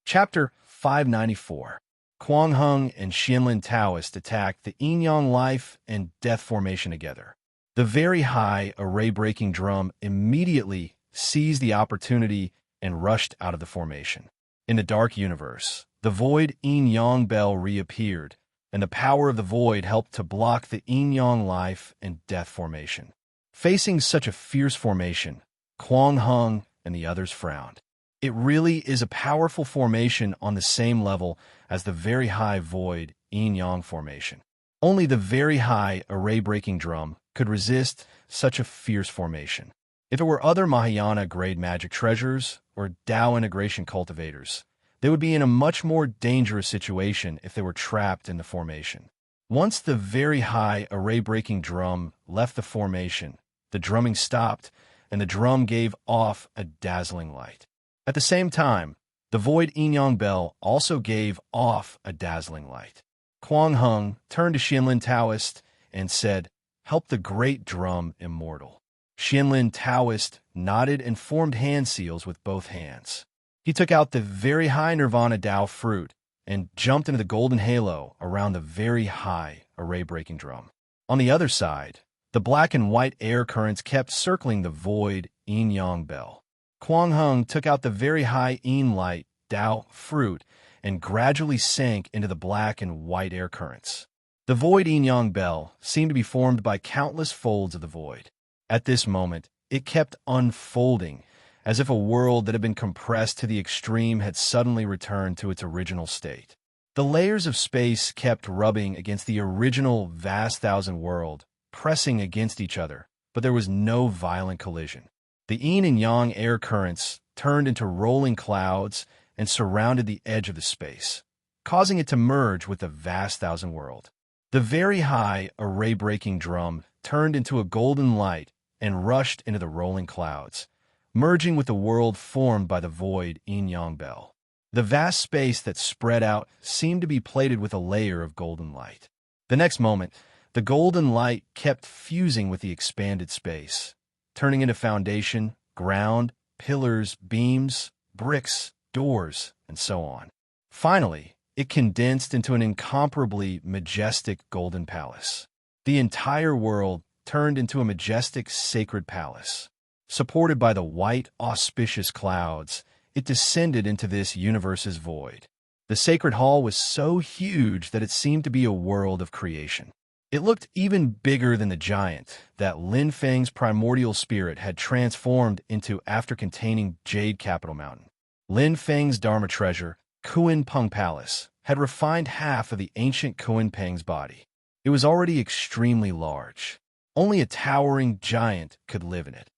Chapter 594. Quang Hung and Xianlin Taoist attack the yin-yang life and death formation together. The very high, array-breaking drum immediately seized the opportunity and rushed out of the formation. In the dark universe, the void yin-yang bell reappeared, and the power of the void helped to block the yin-yang life and death formation. Facing such a fierce formation, Quang Hung and the others frowned. It really is a powerful formation on the same level as the very high void yin-yang formation. Only the very high array-breaking drum could resist such a fierce formation. If it were other Mahayana-grade magic treasures or Tao integration cultivators, they would be in a much more dangerous situation if they were trapped in the formation. Once the very high array-breaking drum left the formation, the drumming stopped, and the drum gave off a dazzling light. At the same time, the void yin-yang bell also gave off a dazzling light. Quang Hung turned to Xianlin Taoist and said, "Help the great drum immortal." Xianlin Taoist nodded and formed hand seals with both hands. He took out the very high Nirvana Tao fruit and jumped into the golden halo around the very high array-breaking drum. On the other side, the black and white air currents kept circling the void yin-yang bell. Quang Hung took out the very high yin light Tao fruit and gradually sank into the black and white air currents. The void yin-yang bell seemed to be formed by countless folds of the void. At this moment, it kept unfolding, as if a world that had been compressed to the extreme had suddenly returned to its original state. The layers of space kept rubbing against the original vast thousand world, pressing against each other, but there was no violent collision. The yin and yang air currents turned into rolling clouds and surrounded the edge of the space, causing it to merge with the vast thousand world. The very high array-breaking drum turned into a golden light and rushed into the rolling clouds, merging with the world formed by the void yin-yang bell. The vast space that spread out seemed to be plated with a layer of golden light. The next moment, the golden light kept fusing with the expanded space, turning into foundation, ground, pillars, beams, bricks, doors, and so on. Finally, it condensed into an incomparably majestic golden palace. The entire world turned into a majestic sacred palace. Supported by the white, auspicious clouds, it descended into this universe's void. The sacred hall was so huge that it seemed to be a world of creation. It looked even bigger than the giant that Lin Feng's primordial spirit had transformed into after containing Jade Capital Mountain. Lin Feng's Dharma treasure, Kuan Peng Palace, had refined half of the ancient Kuan Peng's body. It was already extremely large. Only a towering giant could live in it.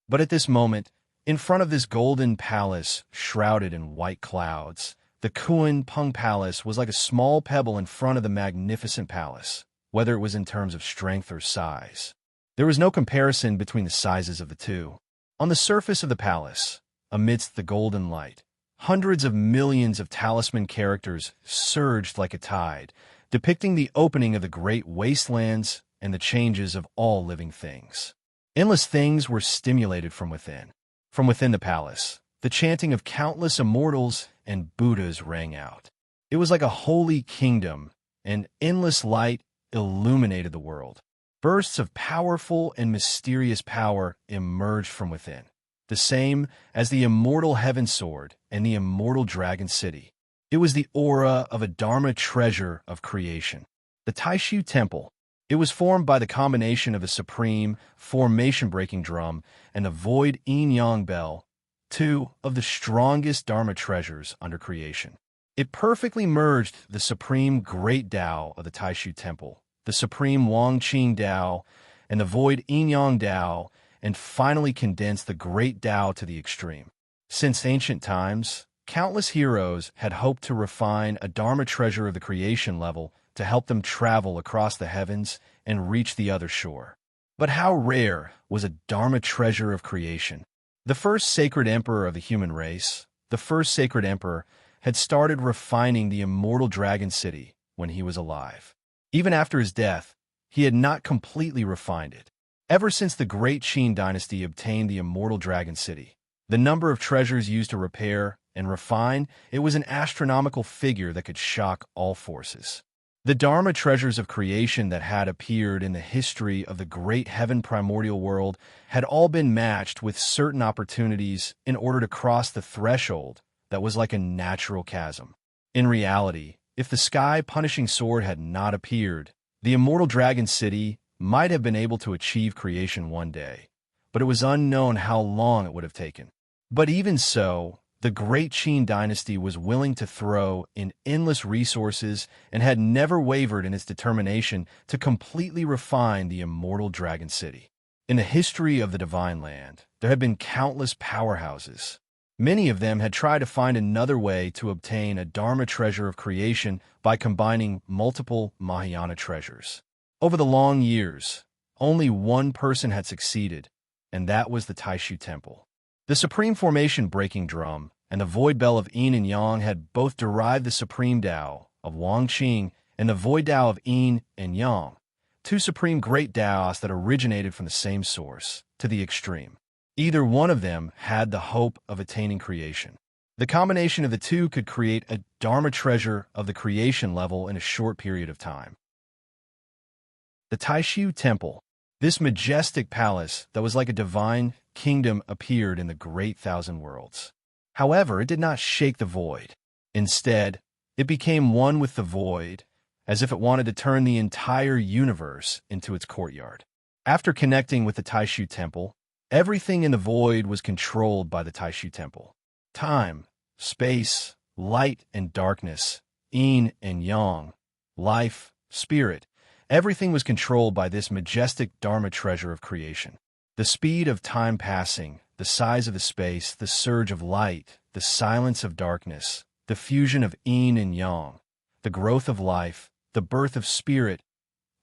But at this moment, in front of this golden palace shrouded in white clouds, the Kuan Peng Palace was like a small pebble in front of the magnificent palace, whether it was in terms of strength or size. There was no comparison between the sizes of the two. On the surface of the palace, amidst the golden light, hundreds of millions of talisman characters surged like a tide, depicting the opening of the great wastelands and the changes of all living things. Endless things were stimulated from within. From within the palace, the chanting of countless immortals and Buddhas rang out. It was like a holy kingdom, and endless light illuminated the world. Bursts of powerful and mysterious power emerged from within, the same as the immortal heaven sword and the immortal dragon city. It was the aura of a Dharma treasure of creation. The Taishu Temple. It was formed by the combination of a supreme, formation-breaking drum and the void yin-yang bell, two of the strongest Dharma treasures under creation. It perfectly merged the supreme great Tao of the Taishu Temple, the supreme Wangqing Tao, and the void yin-yang Tao, and finally condensed the great Tao to the extreme. Since ancient times, countless heroes had hoped to refine a Dharma treasure of the creation level to help them travel across the heavens and reach the other shore. But how rare was a Dharma treasure of creation? The first sacred emperor of the human race, the first sacred emperor, had started refining the immortal dragon city when he was alive. Even after his death, he had not completely refined it. Ever since the great Qin dynasty obtained the immortal dragon city, the number of treasures used to repair, and refined, it was an astronomical figure that could shock all forces. The Dharma treasures of creation that had appeared in the history of the great heaven primordial world had all been matched with certain opportunities in order to cross the threshold that was like a natural chasm. In reality, if the sky-punishing sword had not appeared, the immortal dragon city might have been able to achieve creation one day, but it was unknown how long it would have taken. But even so, the great Qin dynasty was willing to throw in endless resources and had never wavered in its determination to completely refine the immortal dragon city. In the history of the Divine Land, there had been countless powerhouses. Many of them had tried to find another way to obtain a Dharma treasure of creation by combining multiple Mahayana treasures. Over the long years, only one person had succeeded, and that was the Taishu Temple. The supreme formation breaking drum and the void bell of yin and yang had both derived the supreme Tao of Wang Qing and the void Tao of yin and yang, two supreme great Taos that originated from the same source, to the extreme. Either one of them had the hope of attaining creation. The combination of the two could create a Dharma treasure of the creation level in a short period of time. The Taishu Temple, this majestic palace that was like a divine kingdom, appeared in the great thousand worlds. However, it did not shake the void. Instead, it became one with the void, as if it wanted to turn the entire universe into its courtyard. After connecting with the Taishu Temple, everything in the void was controlled by the Taishu Temple. Time, space, light and darkness, yin and yang, life, spirit, everything was controlled by this majestic Dharma treasure of creation. The speed of time passing, the size of the space, the surge of light, the silence of darkness, the fusion of yin and yang, the growth of life, the birth of spirit,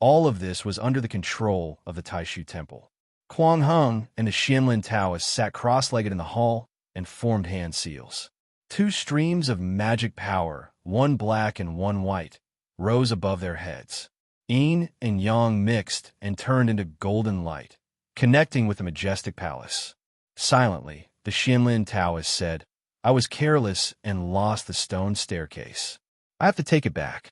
all of this was under the control of the Taishu Temple. Kuang Heng and the Xianlin Taoists sat cross-legged in the hall and formed hand seals. Two streams of magic power, one black and one white, rose above their heads. Yin and yang mixed and turned into golden light, connecting with the majestic palace. Silently, the Xianlin Taoist said, "I was careless and lost the stone staircase. I have to take it back."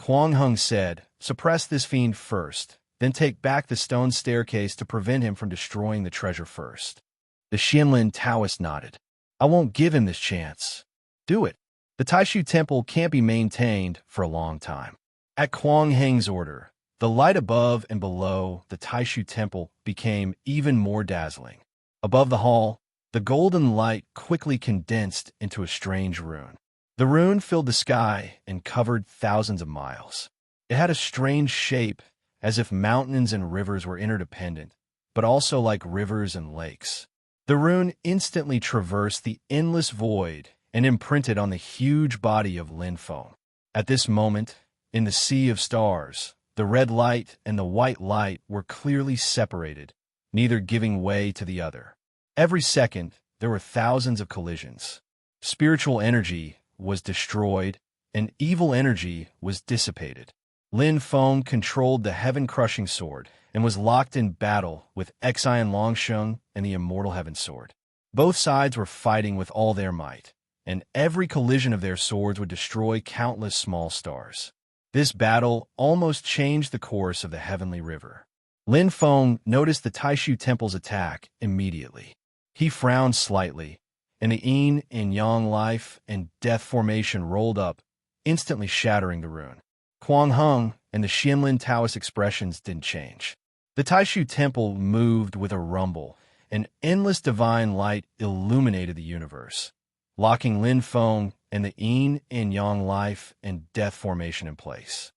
Kuang Heng said, "Suppress this fiend first, then take back the stone staircase to prevent him from destroying the treasure first." The Xianlin Taoist nodded. "I won't give him this chance." "Do it. The Taishu Temple can't be maintained for a long time." At Kuang Heng's order, the light above and below the Taishu Temple became even more dazzling. Above the hall, the golden light quickly condensed into a strange rune. The rune filled the sky and covered thousands of miles. It had a strange shape, as if mountains and rivers were interdependent, but also like rivers and lakes. The rune instantly traversed the endless void and imprinted on the huge body of Lin Feng. At this moment, in the sea of stars, the red light and the white light were clearly separated, neither giving way to the other. Every second, there were thousands of collisions. Spiritual energy was destroyed, and evil energy was dissipated. Lin Feng controlled the heaven-crushing sword and was locked in battle with Xian Longsheng and the immortal heaven sword. Both sides were fighting with all their might, and every collision of their swords would destroy countless small stars. This battle almost changed the course of the heavenly river. Lin Feng noticed the Taishu Temple's attack immediately. He frowned slightly, and the yin and yang life and death formation rolled up, instantly shattering the rune. Kuang Heng and the Xianlin Taoist expressions didn't change. The Taishu Temple moved with a rumble, and endless divine light illuminated the universe, locking Lin Feng and the yin and yang life and death formation in place.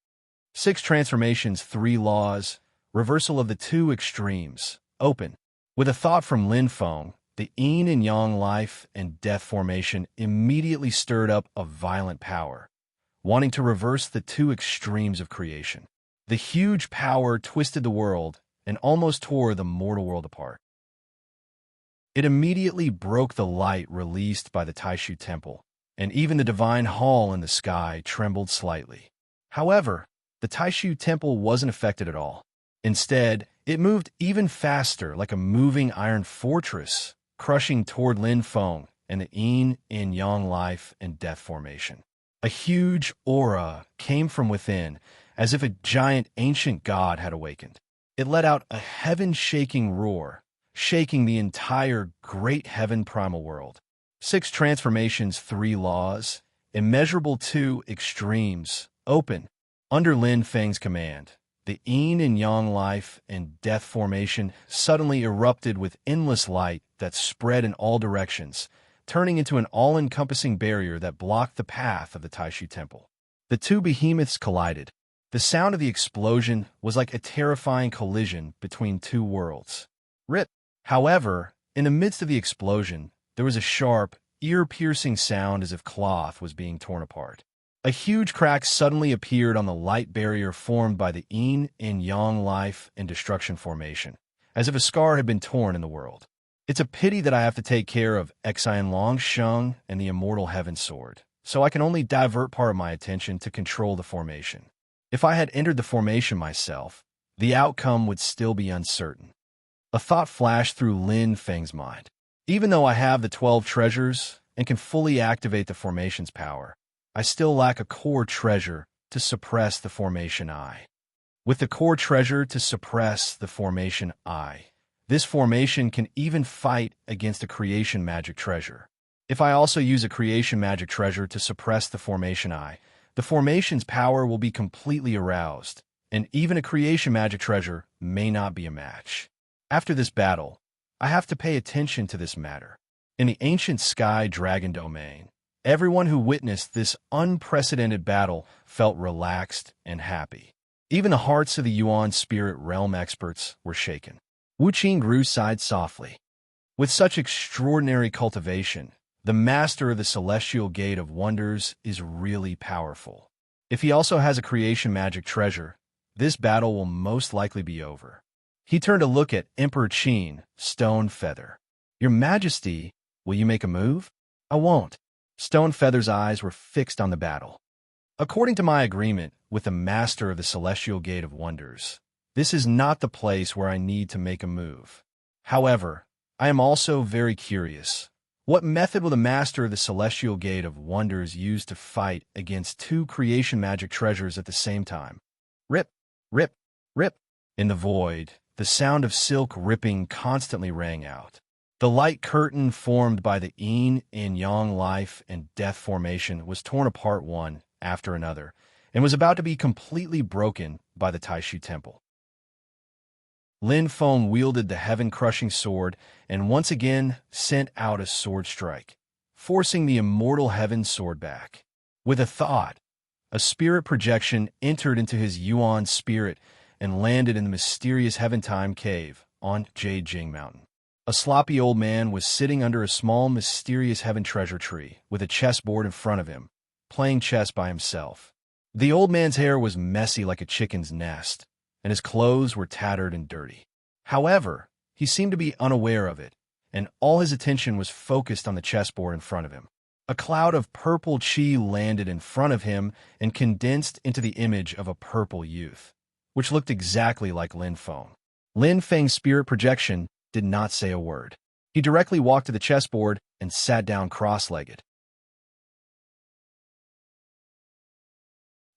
6 transformations, 3 laws, reversal of the 2 extremes, open. With a thought from Lin Feng, the yin and yang life and death formation immediately stirred up a violent power, wanting to reverse the 2 extremes of creation. The huge power twisted the world and almost tore the mortal world apart. It immediately broke the light released by the Taishu Temple, and even the divine hall in the sky trembled slightly. However, the Taishu Temple wasn't affected at all. Instead, it moved even faster, like a moving iron fortress, crushing toward Lin Feng and the yin and yang life and death formation. A huge aura came from within, as if a giant ancient god had awakened. It let out a heaven-shaking roar, shaking the entire great heaven primal world. 6 transformations, 3 laws, immeasurable 2 extremes, open. Under Lin Feng's command, the yin and yang life and death formation suddenly erupted with endless light that spread in all directions, turning into an all-encompassing barrier that blocked the path of the Taishu temple. The 2 behemoths collided. The sound of the explosion was like a terrifying collision between 2 worlds. Rip! However, in the midst of the explosion, there was a sharp, ear-piercing sound as if cloth was being torn apart. A huge crack suddenly appeared on the light barrier formed by the yin and yang life and destruction formation, as if a scar had been torn in the world. It's a pity that I have to take care of Xian Long Sheng and the immortal heaven sword, so I can only divert part of my attention to control the formation. If I had entered the formation myself, the outcome would still be uncertain. A thought flashed through Lin Feng's mind. Even though I have the 12 treasures and can fully activate the formation's power, I still lack a core treasure to suppress the formation I. With the core treasure to suppress the formation I, this formation can even fight against a creation magic treasure. If I also use a creation magic treasure to suppress the formation I, the formation's power will be completely aroused, and even a creation magic treasure may not be a match. After this battle, I have to pay attention to this matter. In the ancient sky dragon domain, everyone who witnessed this unprecedented battle felt relaxed and happy. Even the hearts of the Yuan spirit realm experts were shaken. Wu Qingru sighed softly. With such extraordinary cultivation, the master of the celestial gate of wonders is really powerful. If he also has a creation magic treasure, this battle will most likely be over. He turned to look at Emperor Qin, Stone Feather. Your Majesty, will you make a move? I won't. Stone Feather's eyes were fixed on the battle. According to my agreement with the master of the celestial gate of wonders, this is not the place where I need to make a move. However, I am also very curious. What method will the master of the celestial gate of wonders use to fight against 2 creation magic treasures at the same time? Rip, rip, rip. In the void, the sound of silk ripping constantly rang out. The light curtain formed by the yin and yang life and death formation was torn apart one after another and was about to be completely broken by the Taishu temple. Lin Feng wielded the heaven-crushing sword and once again sent out a sword strike, forcing the immortal heaven sword back. With a thought, a spirit projection entered into his Yuan spirit and landed in the mysterious Heaven-Time cave on Jade Jing Mountain. A sloppy old man was sitting under a small mysterious heaven treasure tree with a chessboard in front of him, playing chess by himself. The old man's hair was messy like a chicken's nest, and his clothes were tattered and dirty. However, he seemed to be unaware of it, and all his attention was focused on the chessboard in front of him. A cloud of purple chi landed in front of him and condensed into the image of a purple youth, which looked exactly like Lin Feng. Lin Feng's spirit projection did not say a word. He directly walked to the chessboard and sat down cross-legged.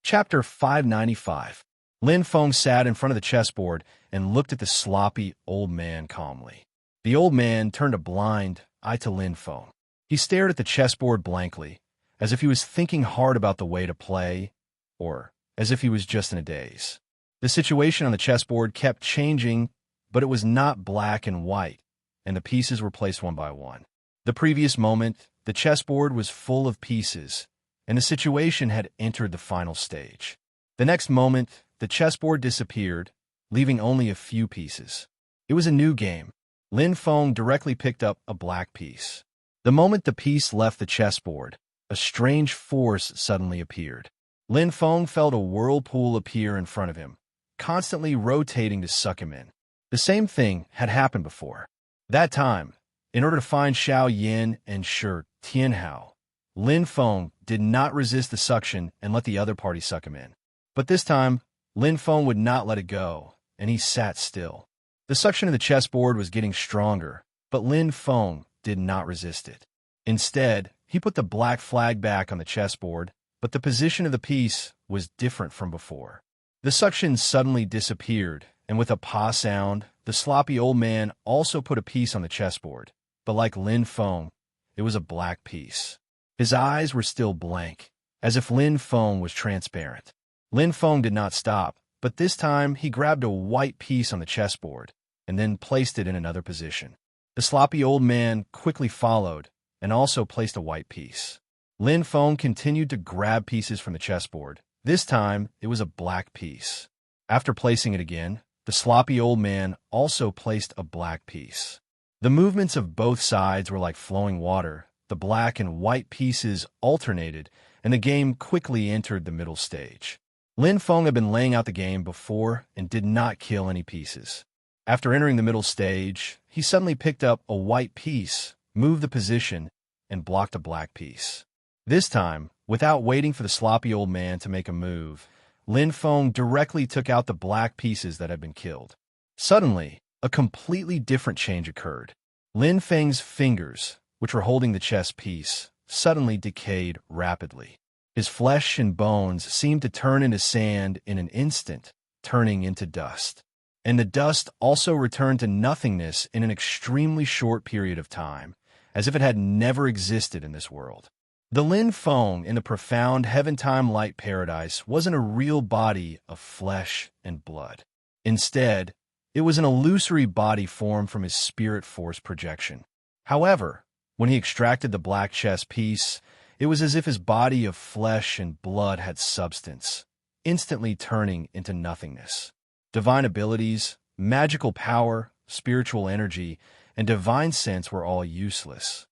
Chapter 595. Lin Feng sat in front of the chessboard and looked at the sloppy old man calmly. The old man turned a blind eye to Lin Feng. He stared at the chessboard blankly, as if he was thinking hard about the way to play, or as if he was just in a daze. The situation on the chessboard kept changing, but it was not black and white, and the pieces were placed one by one. The previous moment, the chessboard was full of pieces, and the situation had entered the final stage. The next moment, the chessboard disappeared, leaving only a few pieces. It was a new game. Lin Feng directly picked up a black piece. The moment the piece left the chessboard, a strange force suddenly appeared. Lin Feng felt a whirlpool appear in front of him, constantly rotating to suck him in. The same thing had happened before. That time, in order to find Xiao Yin and Shi Tianhao, Lin Feng did not resist the suction and let the other party suck him in. But this time, Lin Feng would not let it go, and he sat still. The suction of the chessboard was getting stronger, but Lin Feng did not resist it. Instead, he put the black flag back on the chessboard, but the position of the piece was different from before. The suction suddenly disappeared, and with a pa sound, the sloppy old man also put a piece on the chessboard, but like Lin Feng, it was a black piece. His eyes were still blank, as if Lin Feng was transparent. Lin Feng did not stop, but this time he grabbed a white piece on the chessboard and then placed it in another position. The sloppy old man quickly followed and also placed a white piece. Lin Feng continued to grab pieces from the chessboard. This time, it was a black piece. After placing it again, the sloppy old man also placed a black piece. The movements of both sides were like flowing water. The black and white pieces alternated, and the game quickly entered the middle stage. Lin Feng had been laying out the game before and did not kill any pieces. After entering the middle stage, he suddenly picked up a white piece, moved the position, and blocked a black piece. This time, without waiting for the sloppy old man to make a move, Lin Feng directly took out the black pieces that had been killed. Suddenly, a completely different change occurred. Lin Feng's fingers, which were holding the chess piece, suddenly decayed rapidly. His flesh and bones seemed to turn into sand in an instant, turning into dust. And the dust also returned to nothingness in an extremely short period of time, as if it had never existed in this world. The Lin Feng in the profound heaven-time-light paradise wasn't a real body of flesh and blood. Instead, it was an illusory body formed from his spirit force projection. However, when he extracted the black chess piece, it was as if his body of flesh and blood had substance, instantly turning into nothingness. Divine abilities, magical power, spiritual energy, and divine sense were all useless.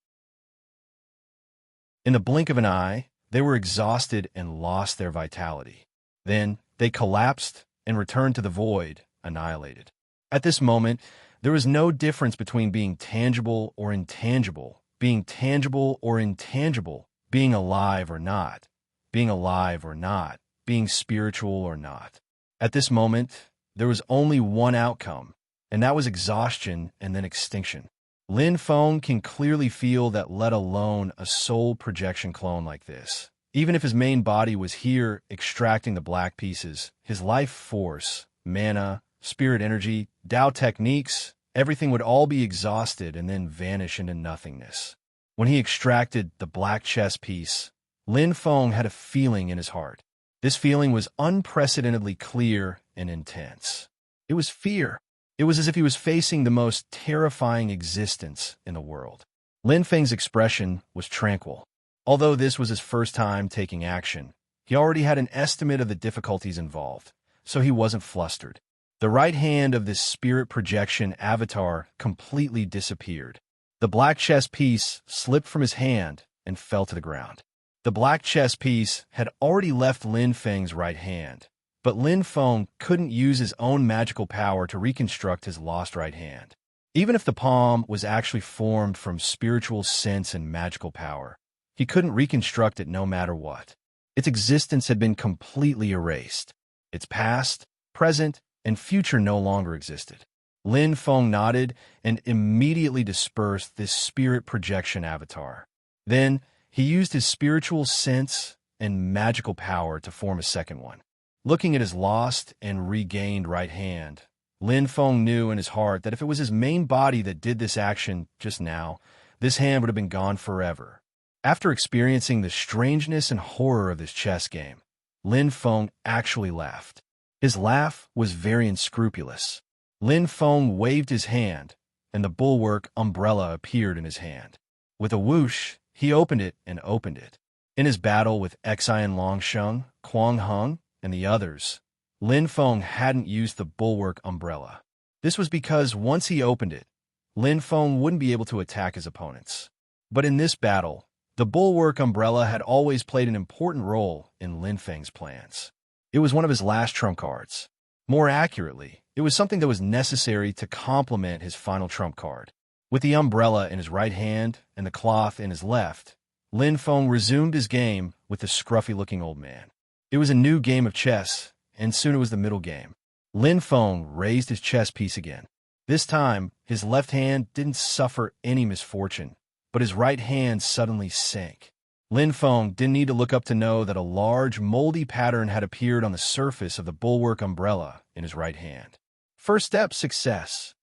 In the blink of an eye, they were exhausted and lost their vitality. Then they collapsed and returned to the void, annihilated. At this moment, there was no difference between being tangible or intangible, being tangible or intangible, being alive or not, being alive or not, being spiritual or not. At this moment, there was only one outcome, and that was exhaustion and then extinction. Lin Feng can clearly feel that, let alone a soul projection clone like this. Even if his main body was here extracting the black pieces, his life force, mana, spirit energy, Tao techniques, everything would all be exhausted and then vanish into nothingness. When he extracted the black chess piece, Lin Feng had a feeling in his heart. This feeling was unprecedentedly clear and intense. It was fear. It was as if he was facing the most terrifying existence in the world. Lin Feng's expression was tranquil. Although this was his first time taking action, he already had an estimate of the difficulties involved, so he wasn't flustered. The right hand of this spirit projection avatar completely disappeared. The black chess piece slipped from his hand and fell to the ground. The black chess piece had already left Lin Feng's right hand, but Lin Feng couldn't use his own magical power to reconstruct his lost right hand. Even if the palm was actually formed from spiritual sense and magical power, he couldn't reconstruct it no matter what. Its existence had been completely erased. Its past, present, and future no longer existed. Lin Feng nodded and immediately dispersed this spirit projection avatar. Then, he used his spiritual sense and magical power to form a second one. Looking at his lost and regained right hand, Lin Feng knew in his heart that if it was his main body that did this action just now, this hand would have been gone forever. After experiencing the strangeness and horror of this chess game, Lin Feng actually laughed. His laugh was very unscrupulous. Lin Feng waved his hand, and the bulwark umbrella appeared in his hand. With a whoosh, he opened it and opened it. In his battle with Xian Longsheng, Quang Hung, and the others, Lin Feng hadn't used the bulwark umbrella. This was because once he opened it, Lin Feng wouldn't be able to attack his opponents. But in this battle, the bulwark umbrella had always played an important role in Lin Feng's plans. It was one of his last trump cards. More accurately, it was something that was necessary to complement his final trump card. With the umbrella in his right hand and the cloth in his left, Lin Feng resumed his game with the scruffy-looking old man. It was a new game of chess, and soon it was the middle game. Lin Feng raised his chess piece again. This time, his left hand didn't suffer any misfortune, but his right hand suddenly sank. Lin Feng didn't need to look up to know that a large, moldy pattern had appeared on the surface of the bulwark umbrella in his right hand. First step, success.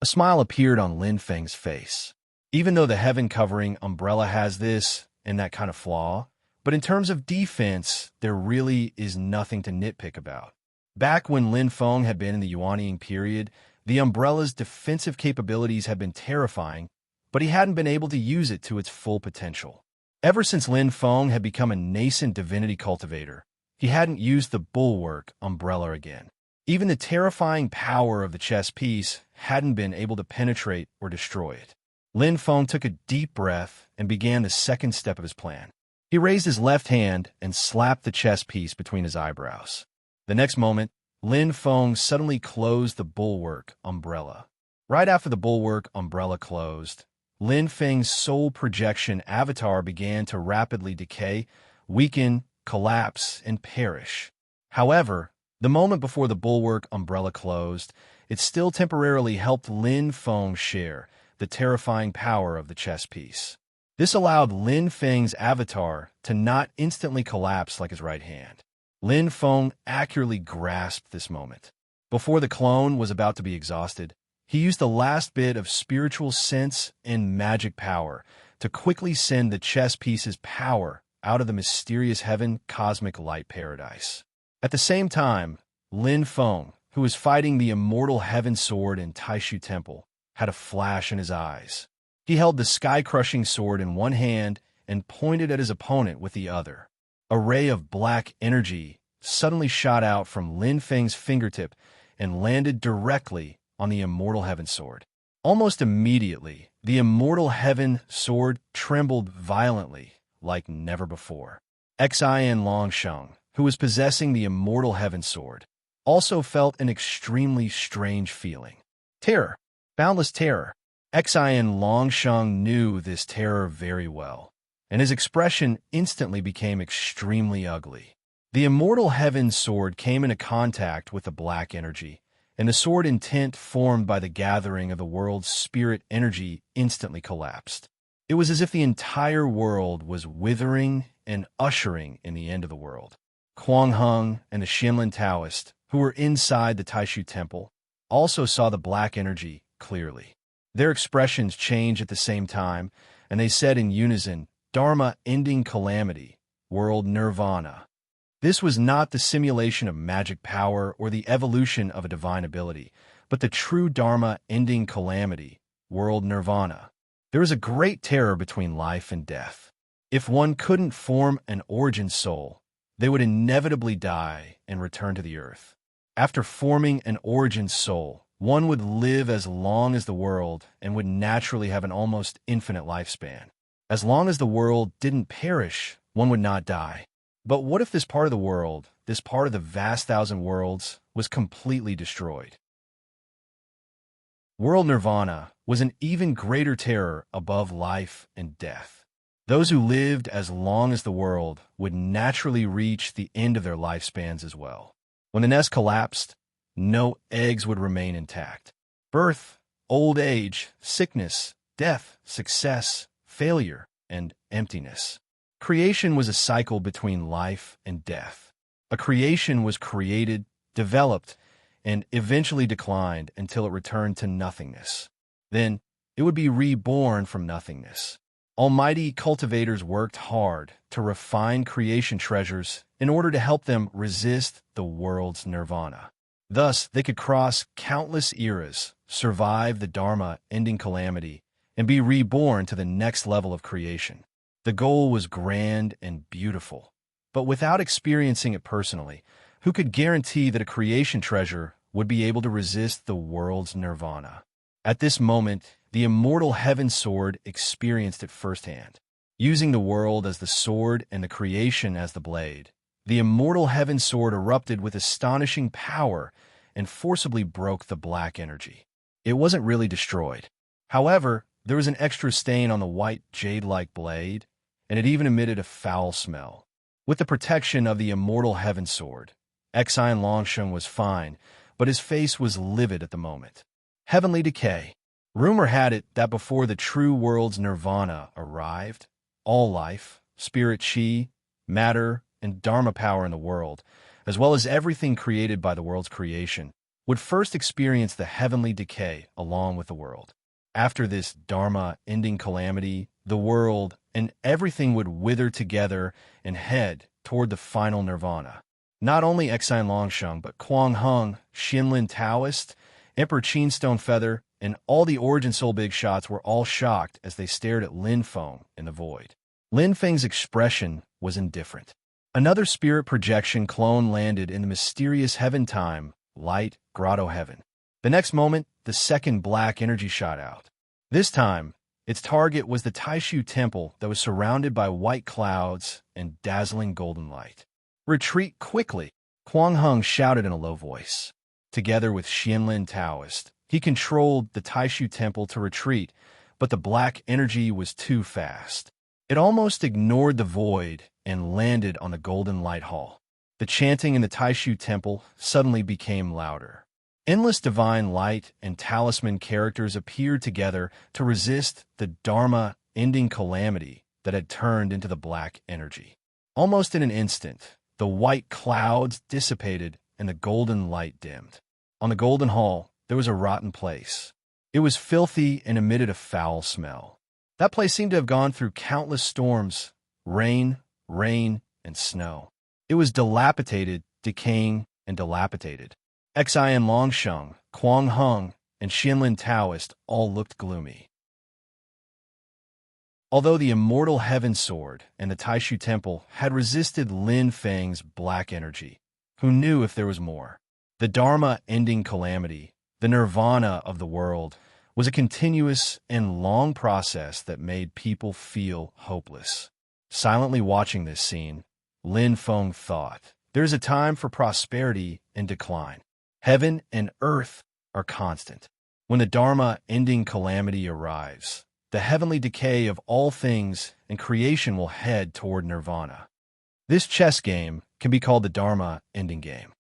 A smile appeared on Lin Feng's face. Even though the heaven-covering umbrella has this and that kind of flaw, but in terms of defense, there really is nothing to nitpick about. Back when Lin Feng had been in the Yuanying period, the umbrella's defensive capabilities had been terrifying, but he hadn't been able to use it to its full potential. Ever since Lin Feng had become a nascent divinity cultivator, he hadn't used the bulwark umbrella again. Even the terrifying power of the chess piece hadn't been able to penetrate or destroy it. Lin Feng took a deep breath and began the second step of his plan. He raised his left hand and slapped the chess piece between his eyebrows. The next moment, Lin Feng suddenly closed the bulwark umbrella. Right after the bulwark umbrella closed, Lin Feng's soul projection avatar began to rapidly decay, weaken, collapse, and perish. However, the moment before the bulwark umbrella closed, it still temporarily helped Lin Feng share the terrifying power of the chess piece. This allowed Lin Feng's avatar to not instantly collapse like his right hand. Lin Feng accurately grasped this moment. Before the clone was about to be exhausted, he used the last bit of spiritual sense and magic power to quickly send the chess piece's power out of the mysterious heaven cosmic light paradise. At the same time, Lin Feng, who was fighting the immortal heaven sword in Taishu Temple, had a flash in his eyes. He held the sky-crushing sword in one hand and pointed at his opponent with the other. A ray of black energy suddenly shot out from Lin Feng's fingertip and landed directly on the immortal heaven sword. Almost immediately, the immortal heaven sword trembled violently like never before. Xian Longsheng, who was possessing the immortal heaven sword, also felt an extremely strange feeling. Terror. Boundless terror. Xian Longsheng knew this terror very well, and his expression instantly became extremely ugly. The immortal heaven sword came into contact with the black energy, and the sword intent formed by the gathering of the world's spirit energy instantly collapsed. It was as if the entire world was withering and ushering in the end of the world. Kuang Heng and the Xianlin Taoist, who were inside the Taishu Temple, also saw the black energy clearly. Their expressions changed at the same time, and they said in unison, "Dharma ending calamity, world nirvana." This was not the simulation of magic power or the evolution of a divine ability, but the true Dharma ending calamity, world nirvana. There is a great terror between life and death. If one couldn't form an origin soul, they would inevitably die and return to the earth. After forming an origin soul, one would live as long as the world and would naturally have an almost infinite lifespan. As long as the world didn't perish, one would not die. But what if this part of the world, this part of the vast thousand worlds, was completely destroyed? World nirvana was an even greater terror above life and death. Those who lived as long as the world would naturally reach the end of their lifespans as well. When the nest collapsed, no eggs would remain intact. Birth, old age, sickness, death, success, failure, and emptiness. Creation was a cycle between life and death. A creation was created, developed, and eventually declined until it returned to nothingness. Then, it would be reborn from nothingness. Almighty cultivators worked hard to refine creation treasures in order to help them resist the world's nirvana. Thus, they could cross countless eras, survive the Dharma ending calamity, and be reborn to the next level of creation. The goal was grand and beautiful, but without experiencing it personally, who could guarantee that a creation treasure would be able to resist the world's nirvana? At this moment, the immortal heaven sword experienced it firsthand. Using the world as the sword and the creation as the blade, the immortal heaven sword erupted with astonishing power and forcibly broke the black energy. It wasn't really destroyed. However, there was an extra stain on the white jade-like blade, and it even emitted a foul smell. With the protection of the immortal heaven sword, Xian Longsheng was fine, but his face was livid at the moment. Heavenly decay. Rumor had it that before the true world's nirvana arrived, all life, spirit chi, matter, and dharma power in the world, as well as everything created by the world's creation, would first experience the heavenly decay along with the world. After this dharma-ending calamity, the world and everything would wither together and head toward the final nirvana. Not only Exine Longsheng, but Kuang Hung, Xianlin Taoist, Emperor Qin Stonefeather, and all the Origin Soul big shots were all shocked as they stared at Lin Feng in the void. Lin Feng's expression was indifferent. Another spirit projection clone landed in the mysterious heaven time, light, grotto heaven. The next moment, the second black energy shot out. This time, its target was the Taishu temple that was surrounded by white clouds and dazzling golden light. "Retreat quickly," Kuang Hung shouted in a low voice. Together with Xianlin Taoist, he controlled the Taishu temple to retreat, but the black energy was too fast. It almost ignored the void and landed on the golden light hall. The chanting in the Taishu temple suddenly became louder. Endless divine light and talisman characters appeared together to resist the Dharma-ending calamity that had turned into the black energy. Almost in an instant, the white clouds dissipated and the golden light dimmed. On the golden hall, there was a rotten place. It was filthy and emitted a foul smell. That place seemed to have gone through countless storms, rain, and snow. It was dilapidated, decaying, and dilapidated. Exine Longsheng, Kuang Hung, and Xianlin Taoist all looked gloomy. Although the immortal Heaven Sword and the Taishu Temple had resisted Lin Feng's black energy, who knew if there was more? The Dharma-ending calamity, the nirvana of the world, was a continuous and long process that made people feel hopeless. Silently watching this scene, Lin Feng thought, "There's a time for prosperity and decline. Heaven and earth are constant. When the Dharma-ending calamity arrives, the heavenly decay of all things and creation will head toward nirvana." This chess game can be called the Dharma-ending game.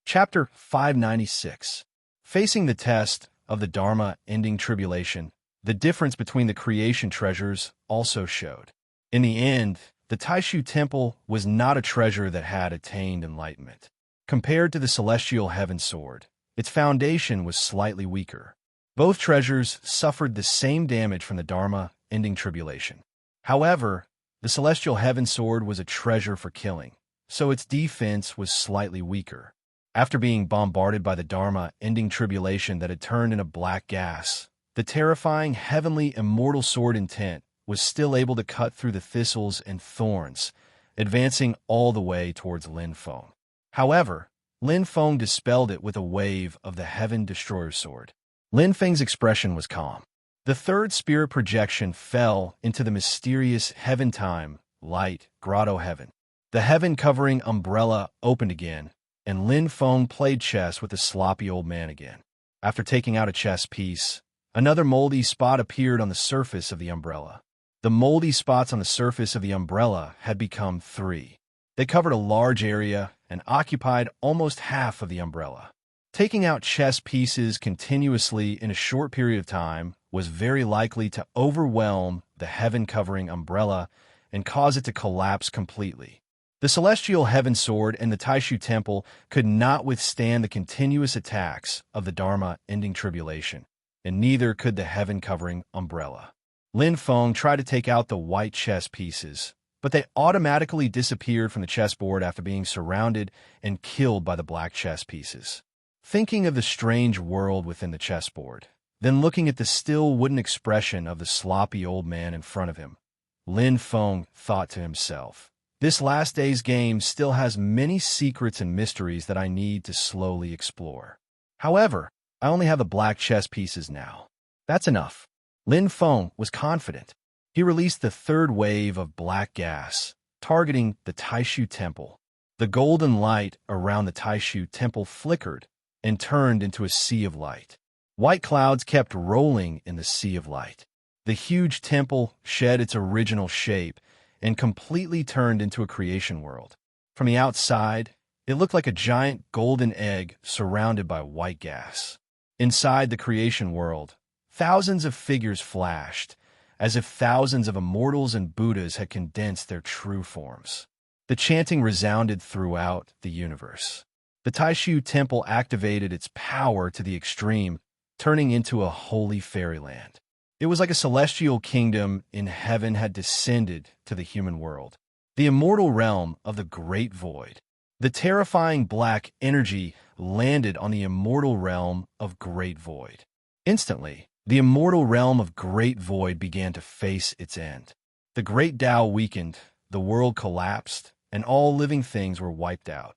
Chapter 596. Facing the test of the Dharma-ending tribulation, the difference between the creation treasures also showed. In the end, the Taishu Temple was not a treasure that had attained enlightenment. Compared to the celestial heaven sword, its foundation was slightly weaker. Both treasures suffered the same damage from the Dharma-ending tribulation. However, the celestial heaven sword was a treasure for killing, so its defense was slightly weaker. After being bombarded by the Dharma-ending tribulation that had turned into black gas, the terrifying heavenly immortal sword intent was still able to cut through the thistles and thorns, advancing all the way towards Lin Feng. However, Lin Feng dispelled it with a wave of the Heaven Destroyer sword. Lin Feng's expression was calm. The third spirit projection fell into the mysterious heaven time, light, grotto heaven. The heaven-covering umbrella opened again, and Lin Feng played chess with the sloppy old man again. After taking out a chess piece, another moldy spot appeared on the surface of the umbrella. The moldy spots on the surface of the umbrella had become 3. They covered a large area and occupied almost half of the umbrella. Taking out chess pieces continuously in a short period of time was very likely to overwhelm the heaven-covering umbrella and cause it to collapse completely. The celestial heaven sword and the Taishu temple could not withstand the continuous attacks of the Dharma-ending tribulation, and neither could the heaven-covering umbrella. Lin Feng tried to take out the white chess pieces, but they automatically disappeared from the chessboard after being surrounded and killed by the black chess pieces. Thinking of the strange world within the chessboard, then looking at the still wooden expression of the sloppy old man in front of him, Lin Feng thought to himself, "This last day's game still has many secrets and mysteries that I need to slowly explore. However, I only have the black chess pieces now. That's enough." Lin Feng was confident. He released the third wave of black gas, targeting the Taishu temple. The golden light around the Taishu temple flickered and turned into a sea of light. White clouds kept rolling in the sea of light. The huge temple shed its original shape and completely turned into a creation world. From the outside, It looked like a giant golden egg surrounded by white gas. Inside the creation world, thousands of figures flashed, as if thousands of immortals and Buddhas had condensed their true forms. The chanting resounded throughout the universe. The Taishu temple activated its power to the extreme, turning into a holy fairyland. It was like a celestial kingdom in heaven had descended to the human world. The immortal realm of the Great Void. The terrifying black energy landed on the immortal realm of Great Void. Instantly, the immortal realm of Great Void began to face its end. The great Tao weakened, the world collapsed, and all living things were wiped out.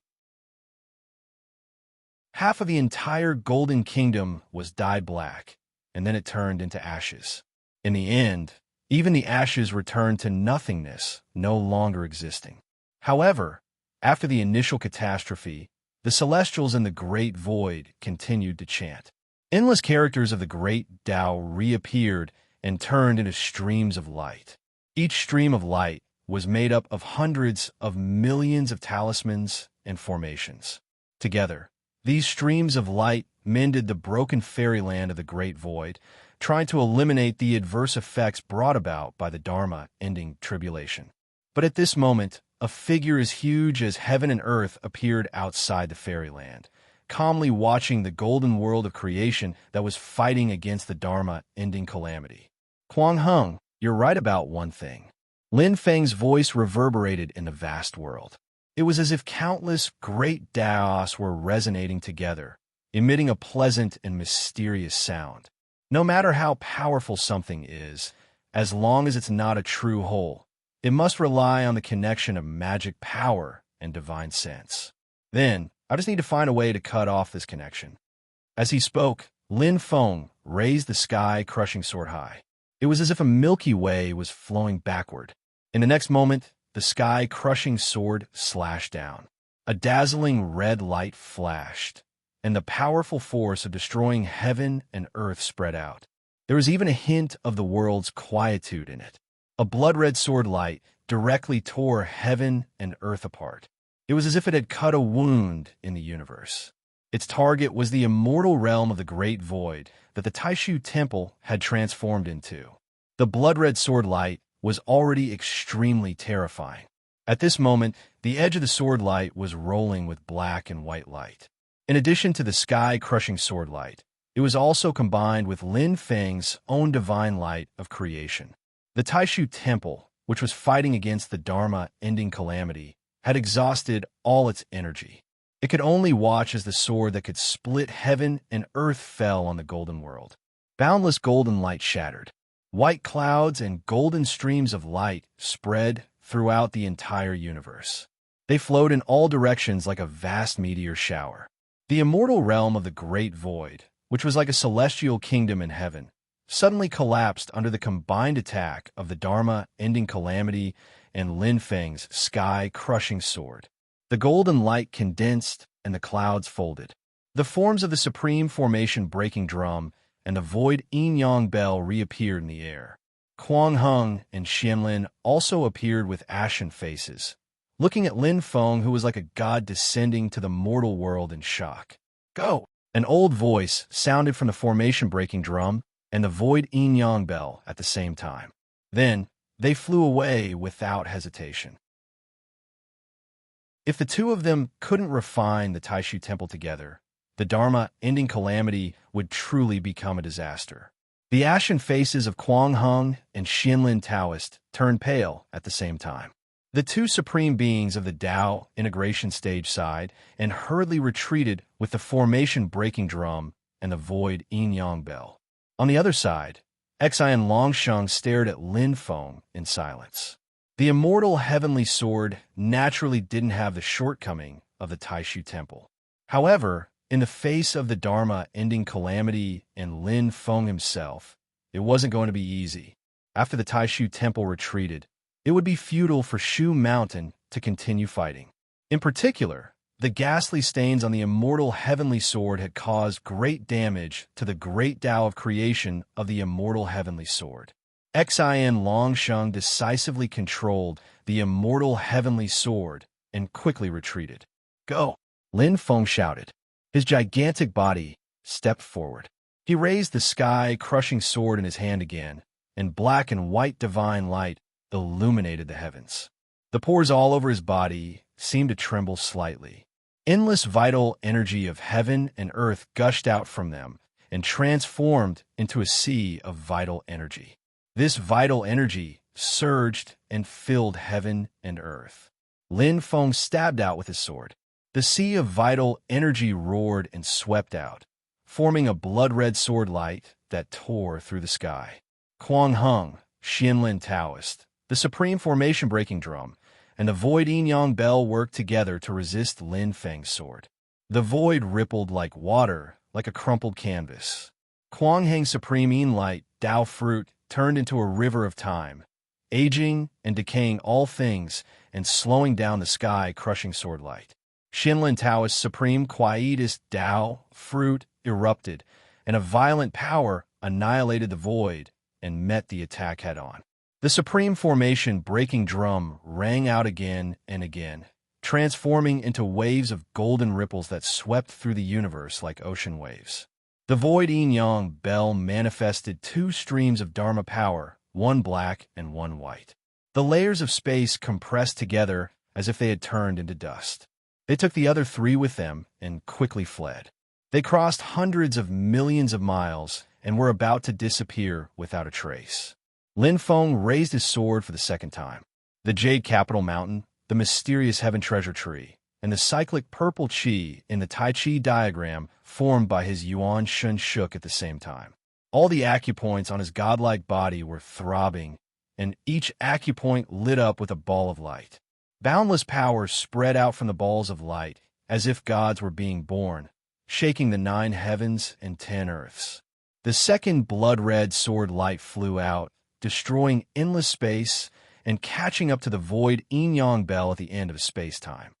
Half of the entire Golden Kingdom was dyed black, and then it turned into ashes. In the end, even the ashes returned to nothingness, no longer existing. However, after the initial catastrophe, the Celestials in the Great Void continued to chant. Endless characters of the Great Tao reappeared and turned into streams of light. Each stream of light was made up of hundreds of millions of talismans and formations. Together, these streams of light mended the broken fairyland of the Great Void, trying to eliminate the adverse effects brought about by the Dharma-ending tribulation. But at this moment, a figure as huge as heaven and earth appeared outside the fairyland, calmly watching the golden world of creation that was fighting against the Dharma-ending calamity. Kuang Heng, you're right about one thing. Lin Feng's voice reverberated in the vast world. It was as if countless great Daos were resonating together, emitting a pleasant and mysterious sound. No matter how powerful something is, as long as it's not a true whole, it must rely on the connection of magic power and divine sense. Then, I just need to find a way to cut off this connection. As he spoke, Lin Feng raised the sky-crushing sword high. It was as if a Milky Way was flowing backward. In the next moment, the sky-crushing sword slashed down. A dazzling red light flashed, and the powerful force of destroying heaven and earth spread out. There was even a hint of the world's quietude in it. A blood-red sword light directly tore heaven and earth apart. It was as if it had cut a wound in the universe. Its target was the immortal realm of the Great Void that the Taishu Temple had transformed into. The blood-red sword light was already extremely terrifying. At this moment, the edge of the sword light was rolling with black and white light. In addition to the sky-crushing sword light, it was also combined with Lin Feng's own divine light of creation. The Taishu Temple, which was fighting against the Dharma-ending calamity, had exhausted all its energy. It could only watch as the sword that could split heaven and earth fell on the golden world. Boundless golden light shattered. White clouds and golden streams of light spread throughout the entire universe. They flowed in all directions like a vast meteor shower. The immortal realm of the Great Void, which was like a celestial kingdom in heaven, suddenly collapsed under the combined attack of the Dharma-ending calamity and Lin Feng's sky-crushing sword. The golden light condensed and the clouds folded. The forms of the supreme formation breaking drum and the void yin-yang bell reappeared in the air. Kuang Heng and Xianlin also appeared with ashen faces, looking at Lin Feng, who was like a god descending to the mortal world in shock. Go! An old voice sounded from the formation-breaking drum and the void yin-yang bell at the same time. Then, they flew away without hesitation. If the two of them couldn't refine the Taishu Temple together, the Dharma-ending calamity would truly become a disaster. The ashen faces of Kuang Heng and Xianlin Taoist turned pale at the same time. The two supreme beings of the Tao integration stage sighed and hurriedly retreated with the formation-breaking drum and the void yin-yang bell. On the other side, Xian Longsheng stared at Lin Feng in silence. The immortal heavenly sword naturally didn't have the shortcoming of the Taishu Temple. However, in the face of the Dharma-ending calamity and Lin Feng himself, it wasn't going to be easy. After the Taishu Temple retreated, it would be futile for Shu Mountain to continue fighting. In particular, the ghastly stains on the immortal heavenly sword had caused great damage to the great Tao of creation of the immortal heavenly sword. Xian Longsheng decisively controlled the immortal heavenly sword and quickly retreated. Go! Lin Feng shouted. His gigantic body stepped forward. He raised the sky-crushing sword in his hand again, and black and white divine light illuminated the heavens. The pores all over his body seemed to tremble slightly. Endless vital energy of heaven and earth gushed out from them and transformed into a sea of vital energy. This vital energy surged and filled heaven and earth. Lin Feng stabbed out with his sword. The sea of vital energy roared and swept out, forming a blood-red sword light that tore through the sky. Quang Hung, Xianlin Taoist, the supreme formation-breaking drum, and the void yin-yang bell worked together to resist Lin Feng's sword. The void rippled like water, like a crumpled canvas. Quang Hang's supreme yin light, Dao fruit, turned into a river of time, aging and decaying all things and slowing down the sky-crushing sword light. Xianlin Taoist's supreme quietus Dao fruit erupted, and a violent power annihilated the void and met the attack head-on. The supreme formation-breaking drum rang out again and again, transforming into waves of golden ripples that swept through the universe like ocean waves. The void yin-yang bell manifested two streams of Dharma power, one black and one white. The layers of space compressed together as if they had turned into dust. They took the other three with them and quickly fled. They crossed hundreds of millions of miles and were about to disappear without a trace. Lin Feng raised his sword for the second time. The Jade Capital Mountain, the mysterious Heaven Treasure Tree, and the cyclic purple chi in the Tai Chi diagram formed by his Yuan Shun shook at the same time. All the acupoints on his godlike body were throbbing, and each acupoint lit up with a ball of light. Boundless power spread out from the balls of light, as if gods were being born, shaking the 9 heavens and 10 earths. The second blood-red sword light flew out, destroying endless space and catching up to the void yin-yang bell at the end of space-time.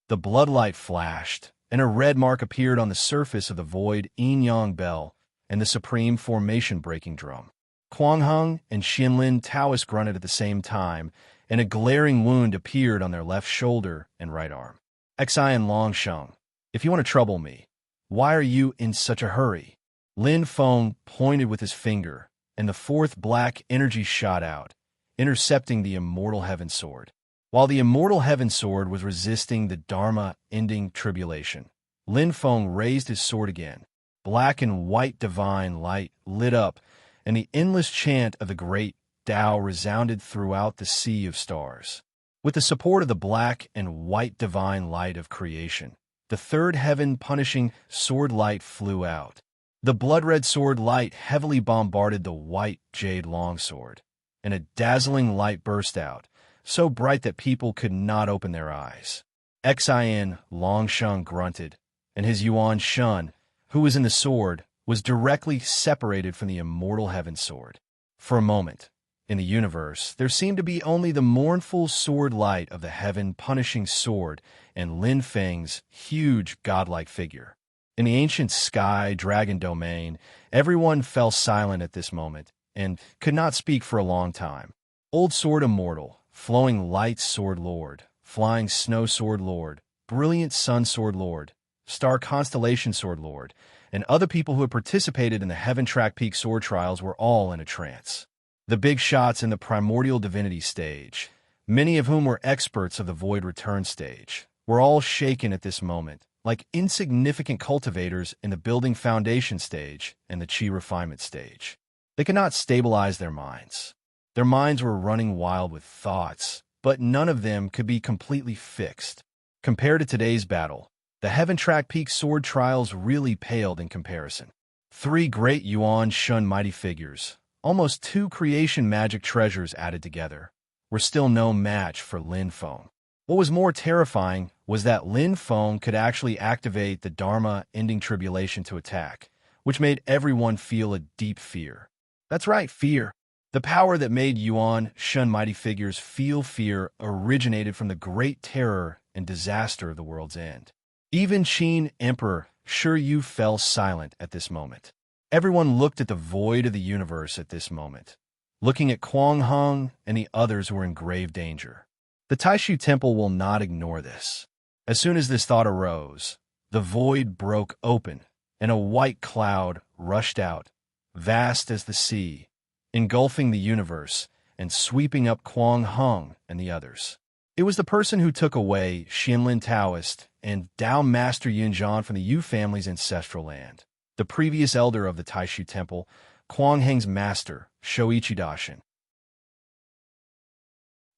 The blood light flashed, and a red mark appeared on the surface of the void yin-yang bell and the supreme formation-breaking drum. Quang Hung and Xianlin Taoist grunted at the same time, and a glaring wound appeared on their left shoulder and right arm. Xian Longsheng, if you want to trouble me, why are you in such a hurry? Lin Feng pointed with his finger, and the fourth black energy shot out, intercepting the immortal heaven sword. While the immortal heaven sword was resisting the Dharma-ending tribulation, Lin Feng raised his sword again. Black and white divine light lit up, and the endless chant of the great Tao resounded throughout the sea of stars. With the support of the black and white divine light of creation, the third heaven-punishing sword light flew out. The blood-red sword light heavily bombarded the white jade longsword, and a dazzling light burst out, so bright that people could not open their eyes. Xian Longsheng grunted, and his Yuan Shun, who was in the sword, was directly separated from the immortal heaven sword. For a moment, in the universe, there seemed to be only the mournful sword light of the heaven-punishing sword and Lin Feng's huge godlike figure. In the ancient sky dragon domain, everyone fell silent at this moment and could not speak for a long time. Old Sword Immortal, Flowing Light Sword Lord, Flying Snow Sword Lord, Brilliant Sun Sword Lord, Star Constellation Sword Lord, and other people who had participated in the Heaven Track Peak Sword Trials were all in a trance. The big shots in the Primordial Divinity stage, many of whom were experts of the Void Return stage, were all shaken at this moment, like insignificant cultivators in the Building Foundation stage and the Chi Refinement stage. They could not stabilize their minds. Their minds were running wild with thoughts, but none of them could be completely fixed. Compared to today's battle, the Heaven Track Peak Sword Trials really paled in comparison. 3 great Yuan Shun mighty figures, almost 2 creation magic treasures added together, were still no match for Lin Feng. What was more terrifying was that Lin Feng could actually activate the Dharma-ending tribulation to attack, which made everyone feel a deep fear. That's right, fear. The power that made Yuan Shun mighty figures feel fear originated from the great terror and disaster of the world's end. Even Qin Emperor Shi Yu fell silent at this moment. Everyone looked at the void of the universe at this moment, looking at Quang Hung and the others who were in grave danger. The Taishu Temple will not ignore this. As soon as this thought arose, the void broke open, and a white cloud rushed out, vast as the sea, engulfing the universe and sweeping up Kwang Hung and the others. It was the person who took away Xianlin Taoist and Dao Master Yunjian from the Yu family's ancestral land. The previous elder of the Taishu Temple, Kwang Heng's master, Shoichi Daishin.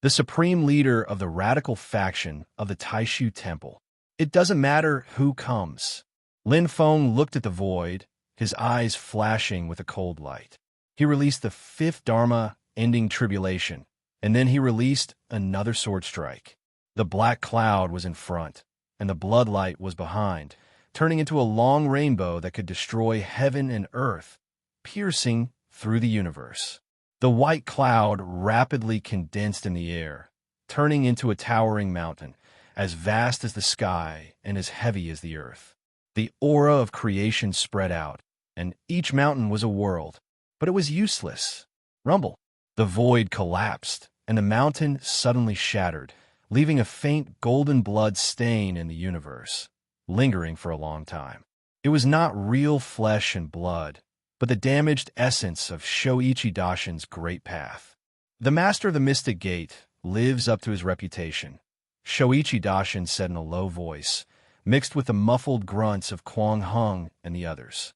The supreme leader of the radical faction of the Taishu Temple. It doesn't matter who comes. Lin Feng looked at the void, his eyes flashing with a cold light. He released the fifth Dharma, ending tribulation, and then he released another sword strike. The black cloud was in front, and the bloodlight was behind, turning into a long rainbow that could destroy heaven and earth, piercing through the universe. The white cloud rapidly condensed in the air, turning into a towering mountain, as vast as the sky and as heavy as the earth. The aura of creation spread out, and each mountain was a world, but it was useless. Rumble. The void collapsed, and the mountain suddenly shattered, leaving a faint golden blood stain in the universe, lingering for a long time. It was not real flesh and blood, but the damaged essence of Shoichi Daishin's great path. The master of the Mystic Gate lives up to his reputation, Shoichi Daishin said in a low voice, mixed with the muffled grunts of Kwang Hung and the others.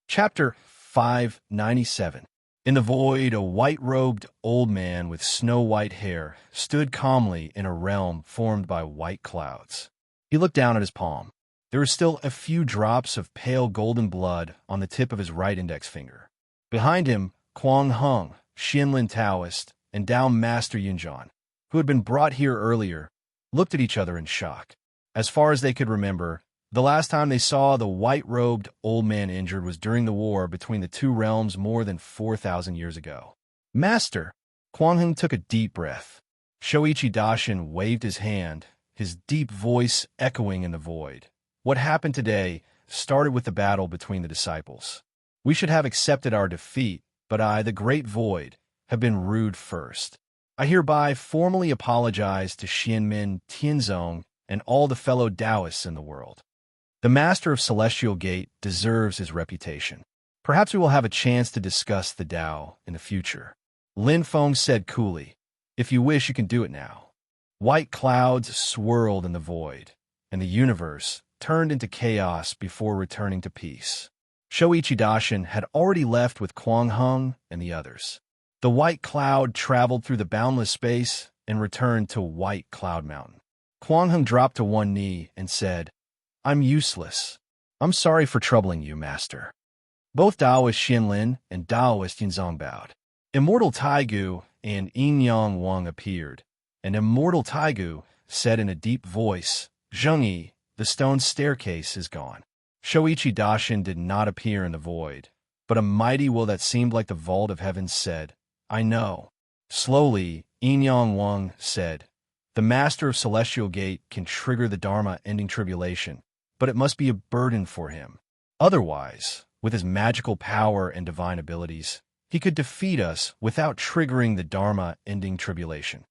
Chapter 597. In the void, a white-robed old man with snow-white hair stood calmly in a realm formed by white clouds. He looked down at his palm. There were still a few drops of pale golden blood on the tip of his right index finger. Behind him, Kwang Hung, Xianlin Taoist, and Dao Master Yunjian, who had been brought here earlier, looked at each other in shock. As far as they could remember, the last time they saw the white-robed old man injured was during the war between the two realms more than 4,000 years ago. Master! Kwang Hung took a deep breath. Shoichi Daishin waved his hand, his deep voice echoing in the void. What happened today started with the battle between the disciples. We should have accepted our defeat, but I, the Great Void, have been rude first. I hereby formally apologize to Xianmin, Tianzong, and all the fellow Taoists in the world. The Master of Celestial Gate deserves his reputation. Perhaps we will have a chance to discuss the Tao in the future. Lin Feng said coolly, if you wish, you can do it now. White clouds swirled in the void, and the universe turned into chaos before returning to peace. Shoichi Daishin had already left with Kwang Hung and the others. The white cloud traveled through the boundless space and returned to White Cloud Mountain. Kwang Hung dropped to one knee and said, I'm useless. I'm sorry for troubling you, Master. Both Taoist Xianlin and Taoist Yunzong bowed. Immortal Taigu and Yin Yang Wang appeared, and Immortal Taigu said in a deep voice, Zhengyi, the stone staircase is gone. Shoichi Daishin did not appear in the void, but a mighty will that seemed like the vault of heaven said, I know. Slowly, Yin Yang Wang said, the Master of Celestial Gate can trigger the Dharma ending tribulation, but it must be a burden for him. Otherwise, with his magical power and divine abilities, he could defeat us without triggering the Dharma ending tribulation.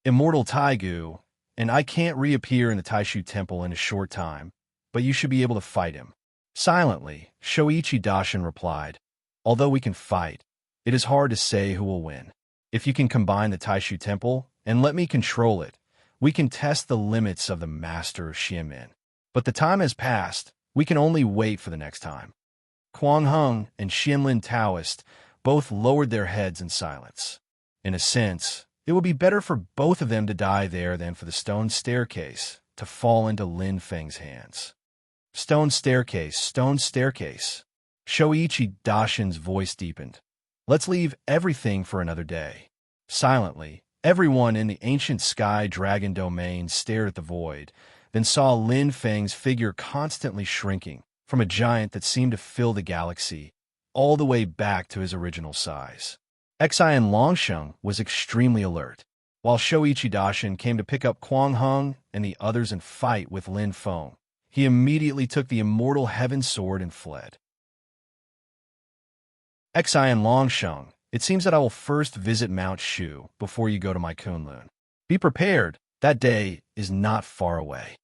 Immortal Taigu, and I can't reappear in the Taishu Temple in a short time, but you should be able to fight him. Silently, Shoichi Daishin replied, although we can fight, it is hard to say who will win. If you can combine the Taishu Temple and let me control it, we can test the limits of the Master of Xianmin. But the time has passed. We can only wait for the next time. Kwang Hung and Xianlin Taoist both lowered their heads in silence. In a sense, it would be better for both of them to die there than for the stone staircase to fall into Lin Feng's hands. Stone staircase, stone staircase. Shoichi Daishin's voice deepened. Let's leave everything for another day. Silently, everyone in the ancient sky dragon domain stared at the void, then saw Lin Feng's figure constantly shrinking from a giant that seemed to fill the galaxy, all the way back to his original size. Xian Longsheng was extremely alert. While Shoichi Daishin came to pick up Kwang Hung and the others and fight with Lin Feng, he immediately took the immortal heaven sword and fled. Xian Longsheng, It seems that I will first visit Mount Shu before you go to my Kunlun. Be prepared. That day is not far away.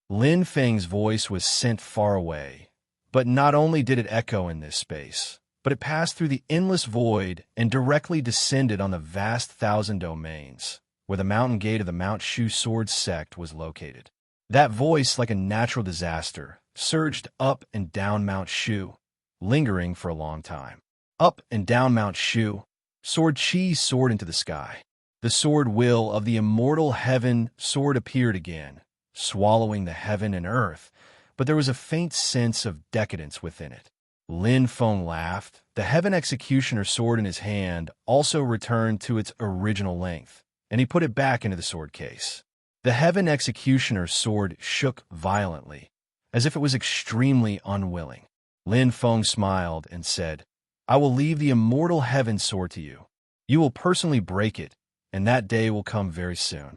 Lin Feng's voice was sent far away, but not only did it echo in this space, but it passed through the endless void and directly descended on the vast thousand domains, where the mountain gate of the Mount Shu sword sect was located. That voice, like a natural disaster, surged up and down Mount Shu, lingering for a long time. Up and down Mount Shu, Sword Chi soared into the sky. The sword will of the immortal heaven sword appeared again, swallowing the heaven and earth, but there was a faint sense of decadence within it. Lin Feng laughed. The heaven executioner sword in his hand also returned to its original length, and he put it back into the sword case. The heaven executioner's sword shook violently, as if it was extremely unwilling. Lin Feng smiled and said, I will leave the immortal heaven sword to you. You will personally break it, and that day will come very soon.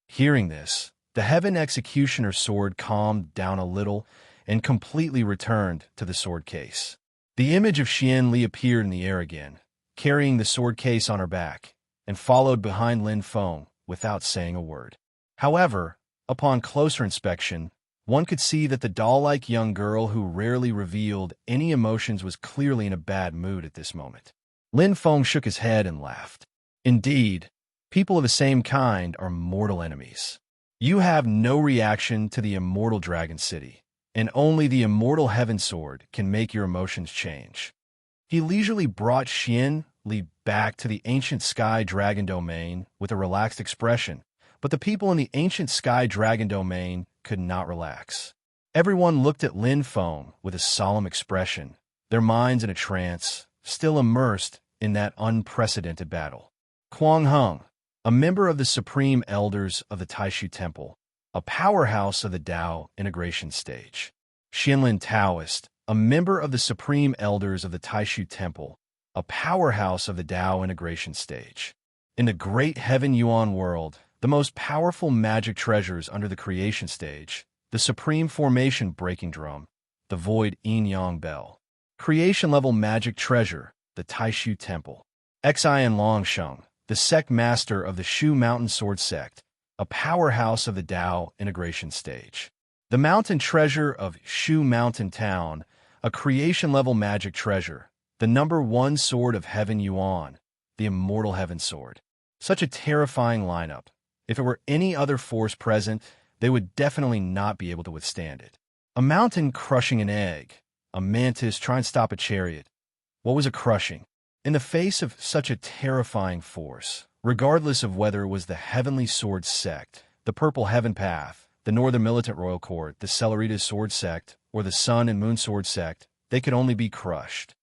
Hearing this, the heaven executioner's sword calmed down a little and completely returned to the sword case. The image of Xian Li appeared in the air again, carrying the sword case on her back, and followed behind Lin Feng without saying a word. However, upon closer inspection, one could see that the doll-like young girl who rarely revealed any emotions was clearly in a bad mood at this moment. Lin Feng shook his head and laughed. Indeed, people of the same kind are mortal enemies. You have no reaction to the immortal Dragon City, and only the immortal Heaven Sword can make your emotions change. He leisurely brought Xian Li back to the ancient Sky Dragon domain with a relaxed expression, but the people in the ancient Sky Dragon domain could not relax. Everyone looked at Lin Feng with a solemn expression, their minds in a trance, still immersed in that unprecedented battle. Kuang Heng, a member of the Supreme Elders of the Taishu Temple, a powerhouse of the Tao integration stage. Xianlin Taoist, a member of the Supreme Elders of the Taishu Temple, a powerhouse of the Tao integration stage. In the great Heaven Yuan world, the most powerful magic treasures under the creation stage, the Supreme Formation Breaking Drum, the Void Yin-Yang Bell. Creation-level magic treasure, the Taishu Temple. Xian Longsheng, the sect master of the Shu Mountain Sword Sect, a powerhouse of the Tao integration stage. The mountain treasure of Shu Mountain Town, a creation-level magic treasure, the #1 sword of Heaven Yuan, the Immortal Heaven Sword. Such a terrifying lineup. If it were any other force present, they would definitely not be able to withstand it. A mountain crushing an egg, a mantis trying to stop a chariot. What was it crushing? In the face of such a terrifying force, regardless of whether it was the Heavenly Sword Sect, the Purple Heaven Path, the Northern Militant Royal Court, the Celeritas Sword Sect, or the Sun and Moon Sword Sect, they could only be crushed.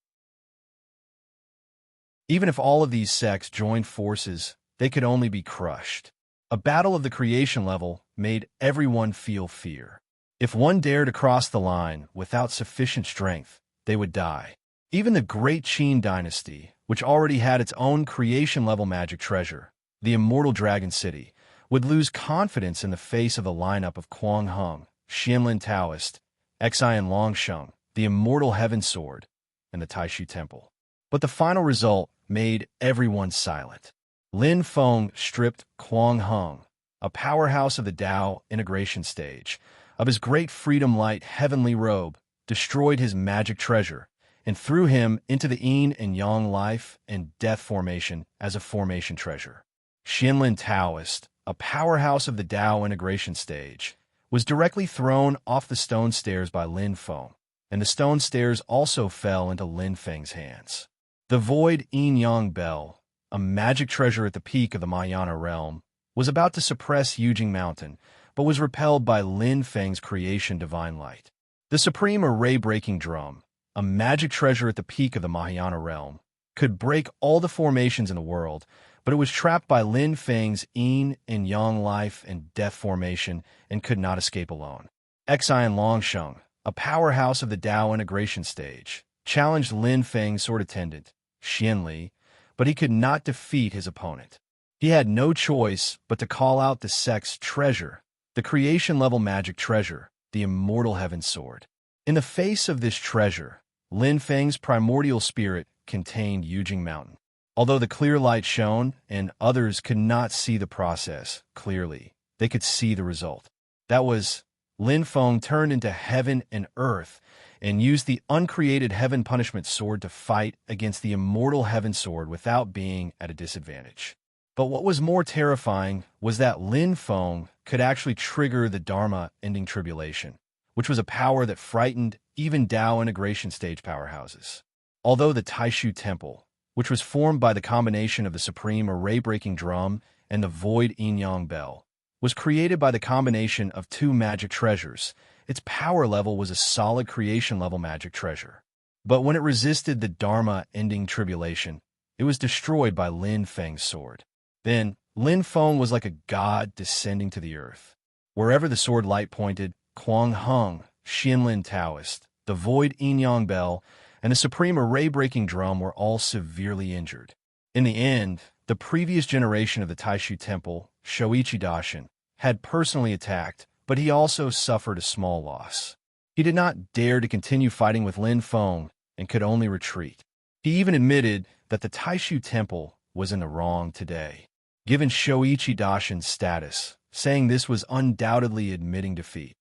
Even if all of these sects joined forces, they could only be crushed. A battle of the creation level made everyone feel fear. If one dared to cross the line without sufficient strength, they would die. Even the Great Qin dynasty, which already had its own creation-level magic treasure, the Immortal Dragon City, would lose confidence in the face of the lineup of Kuang Heng, Xianlin Taoist, Xian Longsheng, the Immortal Heaven Sword, and the Taishu Temple. But the final result made everyone silent. Lin Feng stripped Kuang Heng, a powerhouse of the Tao integration stage, of his great freedom light heavenly robe, destroyed his magic treasure, and threw him into the yin and yang life and death formation as a formation treasure. Xianlin Taoist, a powerhouse of the Tao integration stage, was directly thrown off the stone stairs by Lin Feng, and the stone stairs also fell into Lin Feng's hands. The Void Yin-Yang Bell, a magic treasure at the peak of the Mahayana realm, was about to suppress Yujing Mountain, but was repelled by Lin Feng's creation divine light. The Supreme Array-Breaking Drum, a magic treasure at the peak of the Mahayana realm, could break all the formations in the world, but it was trapped by Lin Feng's yin and yang life and death formation and could not escape alone. Xian Longsheng, a powerhouse of the Tao integration stage, challenged Lin Feng's sword attendant, Xian Li, but he could not defeat his opponent. He had no choice but to call out the sect's treasure, the creation-level magic treasure, the Immortal Heaven Sword. In the face of this treasure, Lin Feng's primordial spirit contained Yujing Mountain. Although the clear light shone and others could not see the process clearly, they could see the result. That was, Lin Feng turned into heaven and earth and used the uncreated heaven punishment sword to fight against the immortal heaven sword without being at a disadvantage. But what was more terrifying was that Lin Feng could actually trigger the Dharma ending tribulation, which was a power that frightened even Tao integration stage powerhouses. Although the Taishu Temple, which was formed by the combination of the supreme array-breaking drum and the void yin-yang bell, was created by the combination of two magic treasures, its power level was a solid creation-level magic treasure. But when it resisted the Dharma-ending tribulation, it was destroyed by Lin Feng's sword. Then, Lin Feng was like a god descending to the earth. Wherever the sword light pointed, Quang Hung, Xianlin Taoist, the void yin-yang bell, and the supreme array-breaking drum were all severely injured. In the end, the previous generation of the Taishu Temple, Shoichi Daishin, had personally attacked, but he also suffered a small loss. He did not dare to continue fighting with Lin Feng and could only retreat. He even admitted that the Taishu Temple was in the wrong today, given Shoichi Daishin's status, saying this was undoubtedly admitting defeat.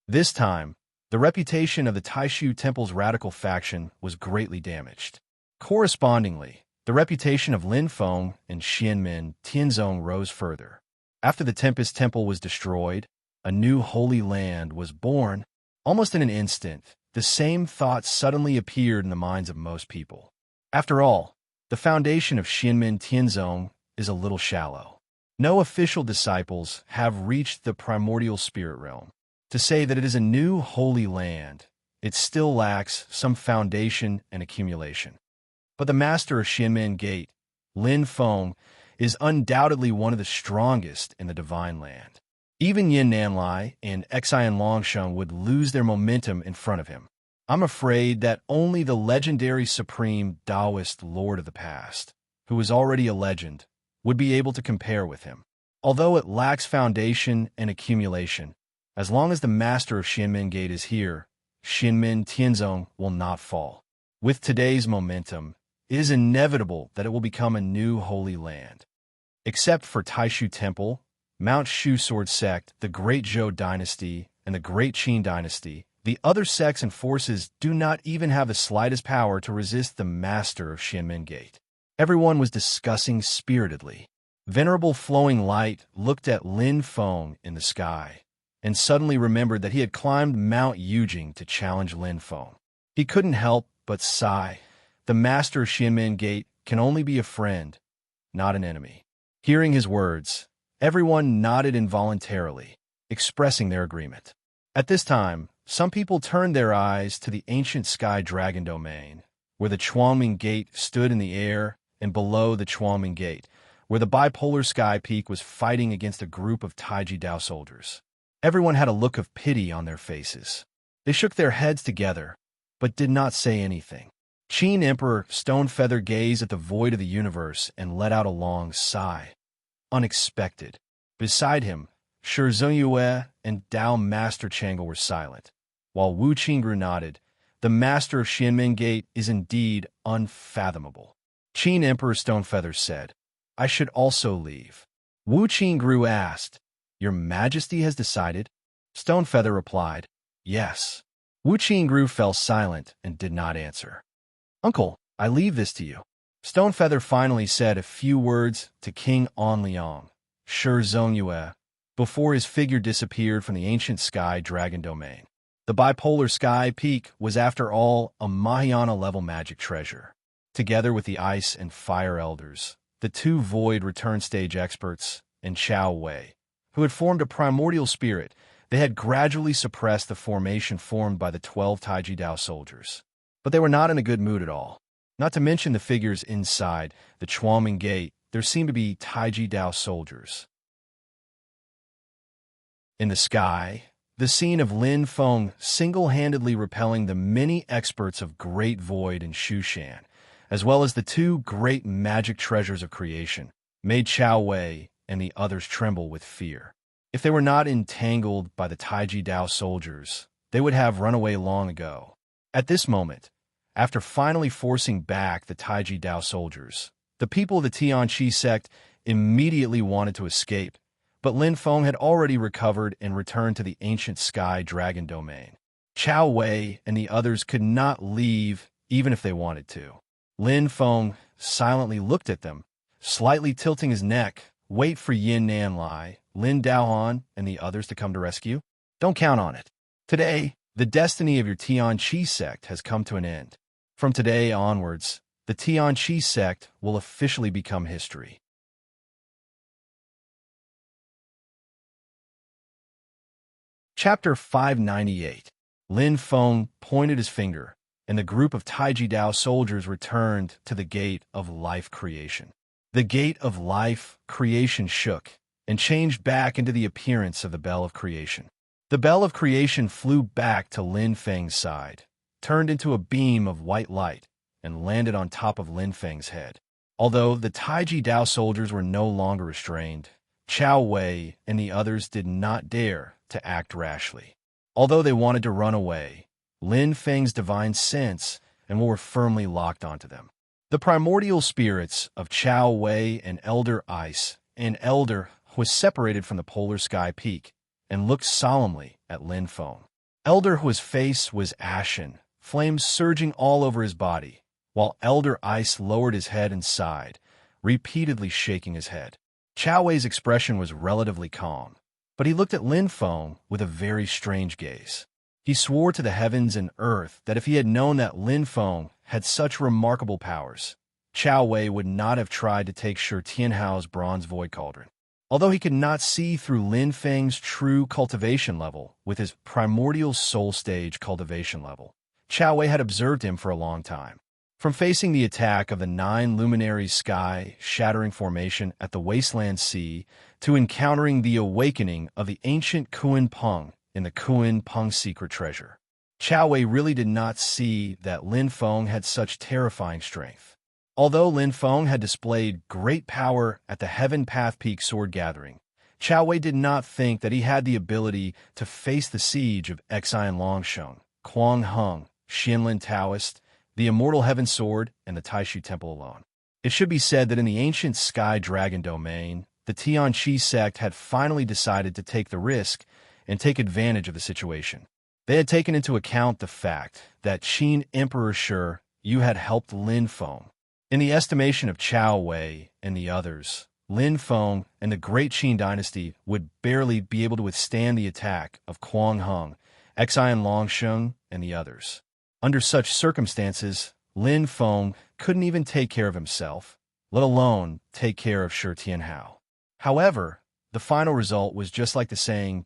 This time, the reputation of the Taishu Temple's radical faction was greatly damaged. Correspondingly, the reputation of Lin Feng and Xianmin Tianzong rose further. After the Tempest Temple was destroyed, a new holy land was born. Almost in an instant, the same thought suddenly appeared in the minds of most people. After all, the foundation of Xianmin Tianzong is a little shallow. No official disciples have reached the primordial spirit realm. To say that it is a new holy land, it still lacks some foundation and accumulation. But the master of Xianmin Gate, Lin Feng, is undoubtedly one of the strongest in the divine land. Even Yin Nanlai and Xian Longsheng would lose their momentum in front of him. I'm afraid that only the legendary supreme Taoist Lord of the past, who is already a legend, would be able to compare with him. Although it lacks foundation and accumulation, as long as the master of Xianmin Gate is here, Xianmin Tianzong will not fall. With today's momentum, it is inevitable that it will become a new holy land. Except for Taishu Temple, Mount Shu Sword Sect, the Great Zhou Dynasty, and the Great Qin Dynasty, the other sects and forces do not even have the slightest power to resist the master of Xianmin Gate. Everyone was discussing spiritedly. Venerable Flowing Light looked at Lin Feng in the sky, and suddenly remembered that he had climbed Mount Yujing to challenge Lin Feng. He couldn't help but sigh. The master of Xianmin Gate can only be a friend, not an enemy. Hearing his words, everyone nodded involuntarily, expressing their agreement. At this time, some people turned their eyes to the ancient sky dragon domain, where the Chuangming Gate stood in the air, and below the Chuangming Gate, where the bipolar sky peak was fighting against a group of Taiji Dao soldiers. Everyone had a look of pity on their faces. They shook their heads together, but did not say anything. Qin Emperor Stonefeather gazed at the void of the universe and let out a long sigh. Unexpected. Beside him, Shi Zhengyue and Dao Master Chang'e were silent, while Wu Qingru nodded. The master of Xianmin Gate is indeed unfathomable. Qin Emperor Stonefeather said, I should also leave. Wu Qingru asked, Your Majesty has decided? Stonefeather replied, Yes. Wu Qingru fell silent and did not answer. Uncle, I leave this to you. Stonefeather finally said a few words to King Onliang, Shi Zhengyue, before his figure disappeared from the ancient sky dragon domain. The bipolar sky peak was, after all, a Mahayana-level magic treasure. Together with the ice and fire elders, the two void return stage experts, and Chao Wei, who had formed a primordial spirit, they had gradually suppressed the formation formed by the 12 Taiji Dao soldiers. But they were not in a good mood at all. Not to mention the figures inside the Chuangming Gate, there seemed to be Taiji Dao soldiers. In the sky, the scene of Lin Feng single-handedly repelling the many experts of Great Void and Shushan, as well as the two great magic treasures of creation, made Chao Wei and the others tremble with fear. If they were not entangled by the Taiji Dao soldiers, they would have run away long ago. At this moment, After finally forcing back the Taiji Dao soldiers, the people of the Tianqi sect immediately wanted to escape, but Lin Feng had already recovered and returned to the ancient sky dragon domain. Chao Wei and the others could not leave even if they wanted to. Lin Feng silently looked at them, slightly tilting his neck. Wait for Yin Nanlai, Lin Daohan, and the others to come to rescue? Don't count on it. Today, the destiny of your Tianqi sect has come to an end. From today onwards, the Tianqi sect will officially become history. Chapter 598. Lin Feng pointed his finger, and the group of Taiji Dao soldiers returned to the gate of life creation. The gate of life creation shook and changed back into the appearance of the bell of creation. The bell of creation flew back to Lin Feng's side, turned into a beam of white light, and landed on top of Lin Feng's head. Although the Taiji Dao soldiers were no longer restrained, Chao Wei and the others did not dare to act rashly. Although they wanted to run away, Lin Feng's divine sense and were firmly locked onto them. The primordial spirits of Chao Wei and Elder Ice and Elder was separated from the polar sky peak and looked solemnly at Lin Feng. Elder whose face was ashen, flames surging all over his body, while Elder Ice lowered his head and sighed, repeatedly shaking his head. Chao Wei's expression was relatively calm, but he looked at Lin Feng with a very strange gaze. He swore to the heavens and earth that if he had known that Lin Feng had such remarkable powers, Chao Wei would not have tried to take Shi Tianhao's bronze void cauldron. Although he could not see through Lin Feng's true cultivation level with his primordial soul stage cultivation level, Chao Wei had observed him for a long time. From facing the attack of the 9 luminaries sky shattering formation at the Wasteland Sea to encountering the awakening of the ancient Kuan Peng in the Kuan Peng secret treasure, Chao Wei really did not see that Lin Feng had such terrifying strength. Although Lin Feng had displayed great power at the Heaven Path Peak sword gathering, Chao Wei did not think that he had the ability to face the siege of Xian Longsheng, Quang Hung, Xianlin Taoist, the Immortal Heaven Sword, and the Taishu Temple alone. It should be said that in the ancient Sky Dragon domain, the Tianqi sect had finally decided to take the risk and take advantage of the situation. They had taken into account the fact that Qin Emperor Shi Yu had helped Lin Feng. In the estimation of Chao Wei and the others, Lin Feng and the Great Qin dynasty would barely be able to withstand the attack of Quang Hung, Xian Longsheng, and the others. Under such circumstances, Lin Feng couldn't even take care of himself, let alone take care of Shi Tianhao. However, the final result was just like the saying,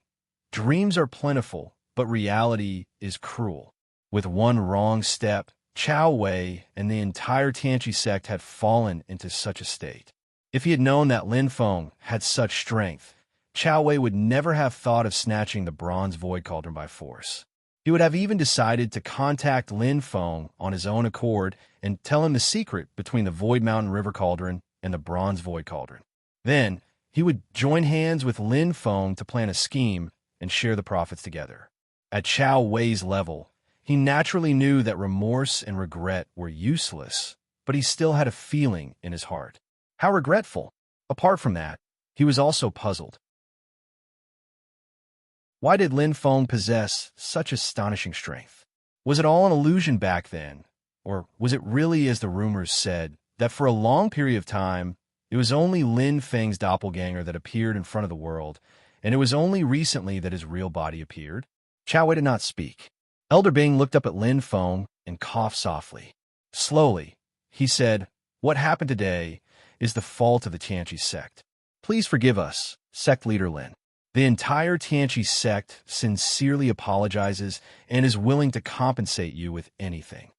"Dreams are plentiful, but reality is cruel." With one wrong step, Chao Wei and the entire Tianqi sect had fallen into such a state. If he had known that Lin Feng had such strength, Chao Wei would never have thought of snatching the bronze void cauldron by force. He would have even decided to contact Lin Feng on his own accord and tell him the secret between the Void Mountain River Cauldron and the Bronze Void Cauldron. Then, he would join hands with Lin Feng to plan a scheme and share the profits together. At Chao Wei's level, he naturally knew that remorse and regret were useless, but he still had a feeling in his heart. How regretful! Apart from that, he was also puzzled. Why did Lin Feng possess such astonishing strength? Was it all an illusion back then? Or was it really, as the rumors said, that for a long period of time, it was only Lin Feng's doppelganger that appeared in front of the world, and it was only recently that his real body appeared? Chao Wei did not speak. Elder Bing looked up at Lin Feng and coughed softly. Slowly, he said, "What happened today is the fault of the Tianqi sect. Please forgive us, sect leader Lin. The entire Tianqi sect sincerely apologizes and is willing to compensate you with anything.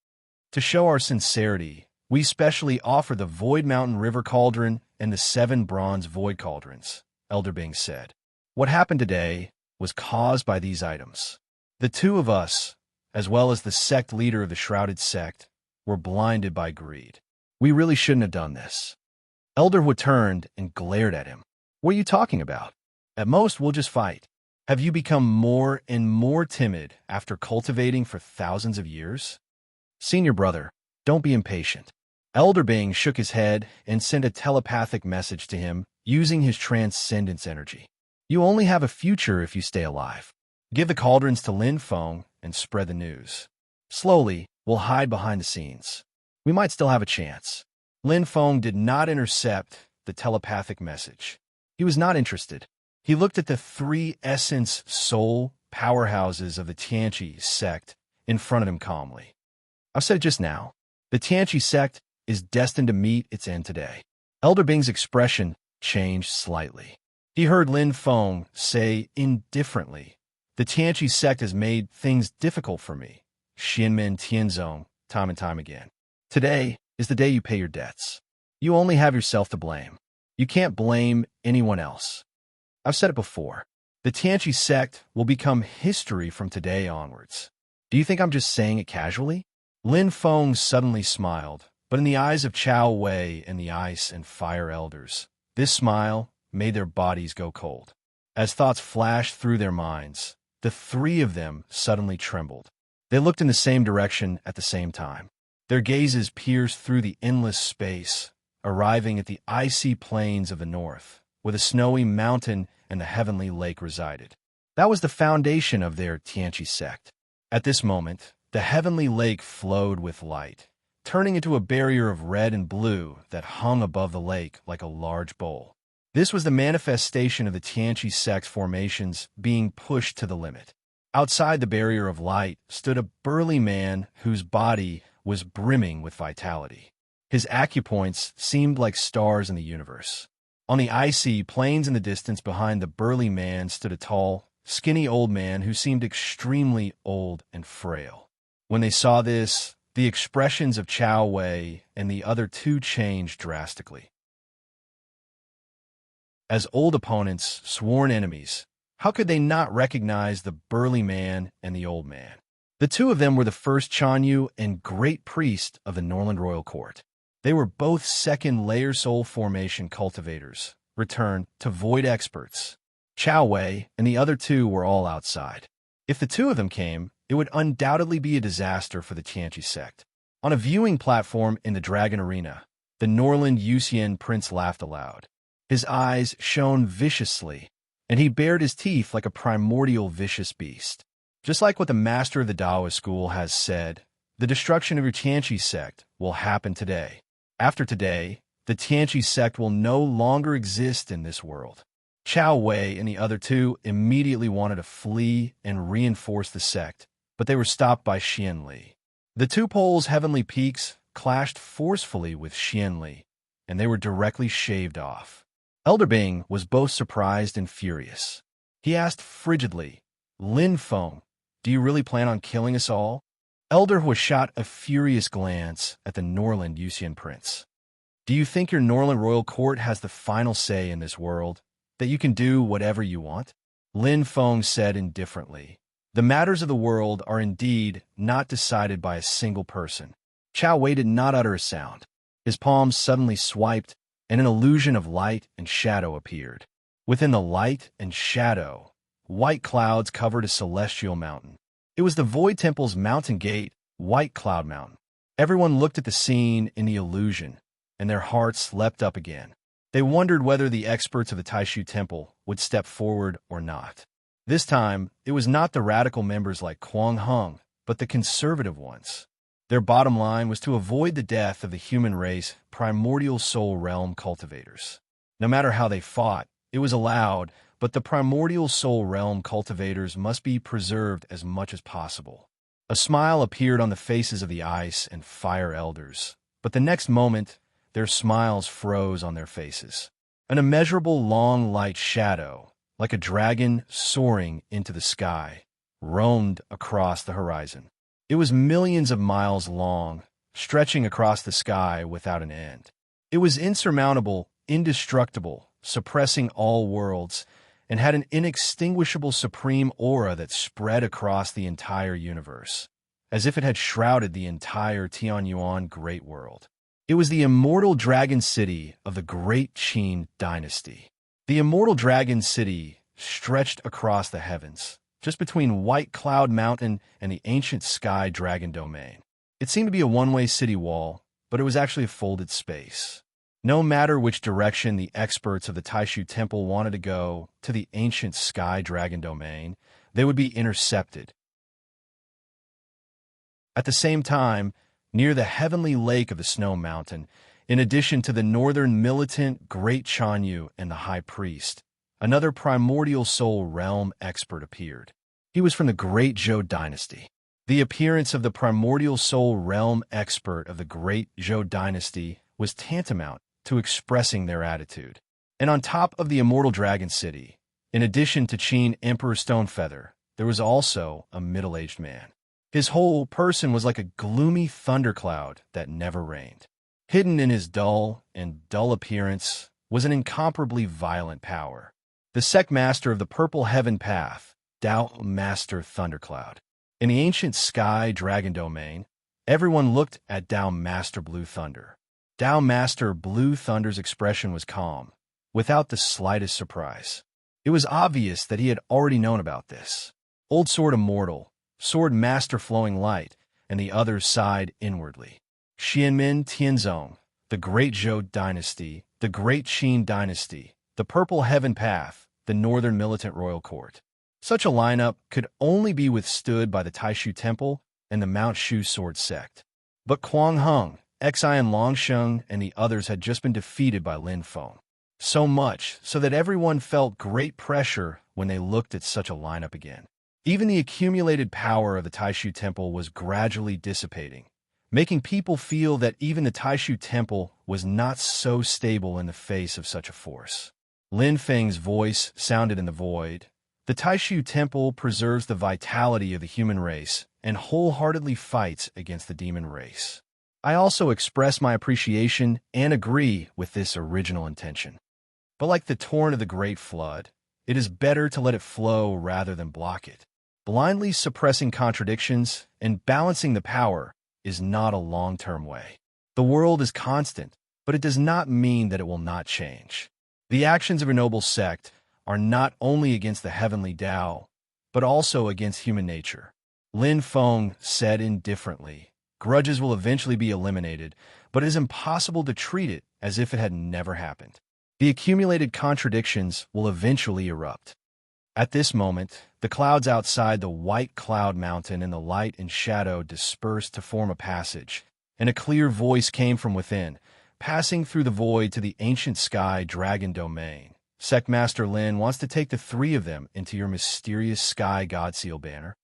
To show our sincerity, we specially offer the Void Mountain River Cauldron and the 7 bronze void cauldrons," Elder Bing said. "What happened today was caused by these items. The 2 of us, as well as the sect leader of the Shrouded Sect, were blinded by greed. We really shouldn't have done this." Elder Wu turned and glared at him. "What are you talking about? At most, we'll just fight. Have you become more and more timid after cultivating for thousands of years?" Senior brother, don't be impatient. Elder Bing shook his head and sent a telepathic message to him using his transcendence energy. You only have a future if you stay alive. Give the cauldrons to Lin Feng and spread the news. Slowly, we'll hide behind the scenes. We might still have a chance. Lin Feng did not intercept the telepathic message. He was not interested. He looked at the three essence soul powerhouses of the Tianqi sect in front of him calmly. I've said it just now. The Tianqi sect is destined to meet its end today. Elder Bing's expression changed slightly. He heard Lin Feng say indifferently, the Tianqi sect has made things difficult for me, Xianmen Tianzong, time and time again. Today is the day you pay your debts. You only have yourself to blame. You can't blame anyone else. I've said it before. The Tianqi sect will become history from today onwards. Do you think I'm just saying it casually? Lin Feng suddenly smiled, but in the eyes of Chao Wei and the ice and fire elders, this smile made their bodies go cold. As thoughts flashed through their minds, the three of them suddenly trembled. They looked in the same direction at the same time. Their gazes pierced through the endless space, arriving at the icy plains of the north, where the snowy mountain and the heavenly lake resided. That was the foundation of their Tianqi sect. At this moment, the heavenly lake flowed with light, turning into a barrier of red and blue that hung above the lake like a large bowl. This was the manifestation of the Tianqi sect's formations being pushed to the limit. Outside the barrier of light stood a burly man whose body was brimming with vitality. His acupoints seemed like stars in the universe. On the icy plains in the distance behind the burly man stood a tall, skinny old man who seemed extremely old and frail. When they saw this, the expressions of Chao Wei and the other two changed drastically. As old opponents, sworn enemies, how could they not recognize the burly man and the old man? The two of them were the first Chanyu and great priest of the Norland royal court. They were both second layer soul formation cultivators, returned to void experts. Chao Wei and the other two were all outside. If the two of them came, it would undoubtedly be a disaster for the Tianqi sect. On a viewing platform in the Dragon Arena, the Norland Yuxian prince laughed aloud. His eyes shone viciously, and he bared his teeth like a primordial vicious beast. Just like what the master of the Daoist school has said, the destruction of your Tianqi sect will happen today. After today, the Tianqi sect will no longer exist in this world. Chao Wei and the other two immediately wanted to flee and reinforce the sect, but they were stopped by Xianli. The two poles' heavenly peaks clashed forcefully with Xianli, and they were directly shaved off. Elder Bing was both surprised and furious. He asked frigidly, Lin Feng, do you really plan on killing us all? Elder was shot a furious glance at the Norland Yuxian prince. Do you think your Norland royal court has the final say in this world, that you can do whatever you want? Lin Feng said indifferently, the matters of the world are indeed not decided by a single person. Chao Wei did not utter a sound. His palms suddenly swiped, and an illusion of light and shadow appeared. Within the light and shadow, white clouds covered a celestial mountain. It was the Void Temple's mountain gate, White Cloud Mountain. Everyone looked at the scene in the illusion, and their hearts leapt up again. They wondered whether the experts of the Taishu Temple would step forward or not. This time, it was not the radical members like Quang Hung, but the conservative ones. Their bottom line was to avoid the death of the human race primordial soul realm cultivators. No matter how they fought, it was allowed, but the primordial soul realm cultivators must be preserved as much as possible. A smile appeared on the faces of the ice and fire elders, but the next moment, their smiles froze on their faces. An immeasurable long light shadow, like a dragon soaring into the sky, roamed across the horizon. It was millions of miles long, stretching across the sky without an end. It was insurmountable, indestructible, suppressing all worlds, and had an inextinguishable supreme aura that spread across the entire universe, as if it had shrouded the entire Tianyuan great world. It was the immortal dragon city of the Great Qin dynasty. The immortal dragon city stretched across the heavens, just between White Cloud Mountain and the ancient sky dragon domain. It seemed to be a one-way city wall, but it was actually a folded space. No matter which direction the experts of the Taishu Temple wanted to go to the ancient sky dragon domain, they would be intercepted. At the same time, near the heavenly lake of the Snow Mountain, in addition to the northern militant Great Chanyu and the High Priest, another primordial soul realm expert appeared. He was from the Great Zhou dynasty. The appearance of the primordial soul realm expert of the Great Zhou dynasty was tantamount to expressing their attitude. And on top of the immortal dragon city, in addition to Qin Emperor Stonefeather, there was also a middle-aged man. His whole person was like a gloomy thundercloud that never rained. Hidden in his dull appearance was an incomparably violent power. The sect master of the Purple Heaven Path, Tao Master Thundercloud. In the ancient sky dragon domain, everyone looked at Tao Master Blue Thunder. Tao Master Blue Thunder's expression was calm, without the slightest surprise. It was obvious that he had already known about this. Old Sword Immortal, Sword Master Flowing Light, and the others sighed inwardly. Xianmin Tianzong, the Great Zhou Dynasty, the Great Qin Dynasty, the Purple Heaven Path, the Northern Militant Royal Court. Such a lineup could only be withstood by the Taishu Temple and the Mount Shu Sword Sect. But Quang Hung, Xian Longsheng, and the others had just been defeated by Lin Feng. So much so that everyone felt great pressure when they looked at such a lineup again. Even the accumulated power of the Taishu Temple was gradually dissipating, making people feel that even the Taishu Temple was not so stable in the face of such a force. Lin Feng's voice sounded in the void. The Taishu Temple preserves the vitality of the human race and wholeheartedly fights against the demon race. I also express my appreciation and agree with this original intention. But like the torrent of the great flood, it is better to let it flow rather than block it. Blindly suppressing contradictions and balancing the power is not a long-term way. The world is constant, but it does not mean that it will not change. The actions of your noble sect are not only against the heavenly Tao, but also against human nature. Lin Feng said indifferently, grudges will eventually be eliminated, but it is impossible to treat it as if it had never happened. The accumulated contradictions will eventually erupt. At this moment, the clouds outside the white cloud mountain and the light and shadow dispersed to form a passage, and a clear voice came from within, passing through the void to the ancient sky dragon domain. Sect Master Lin wants to take the three of them into your mysterious sky god seal banner.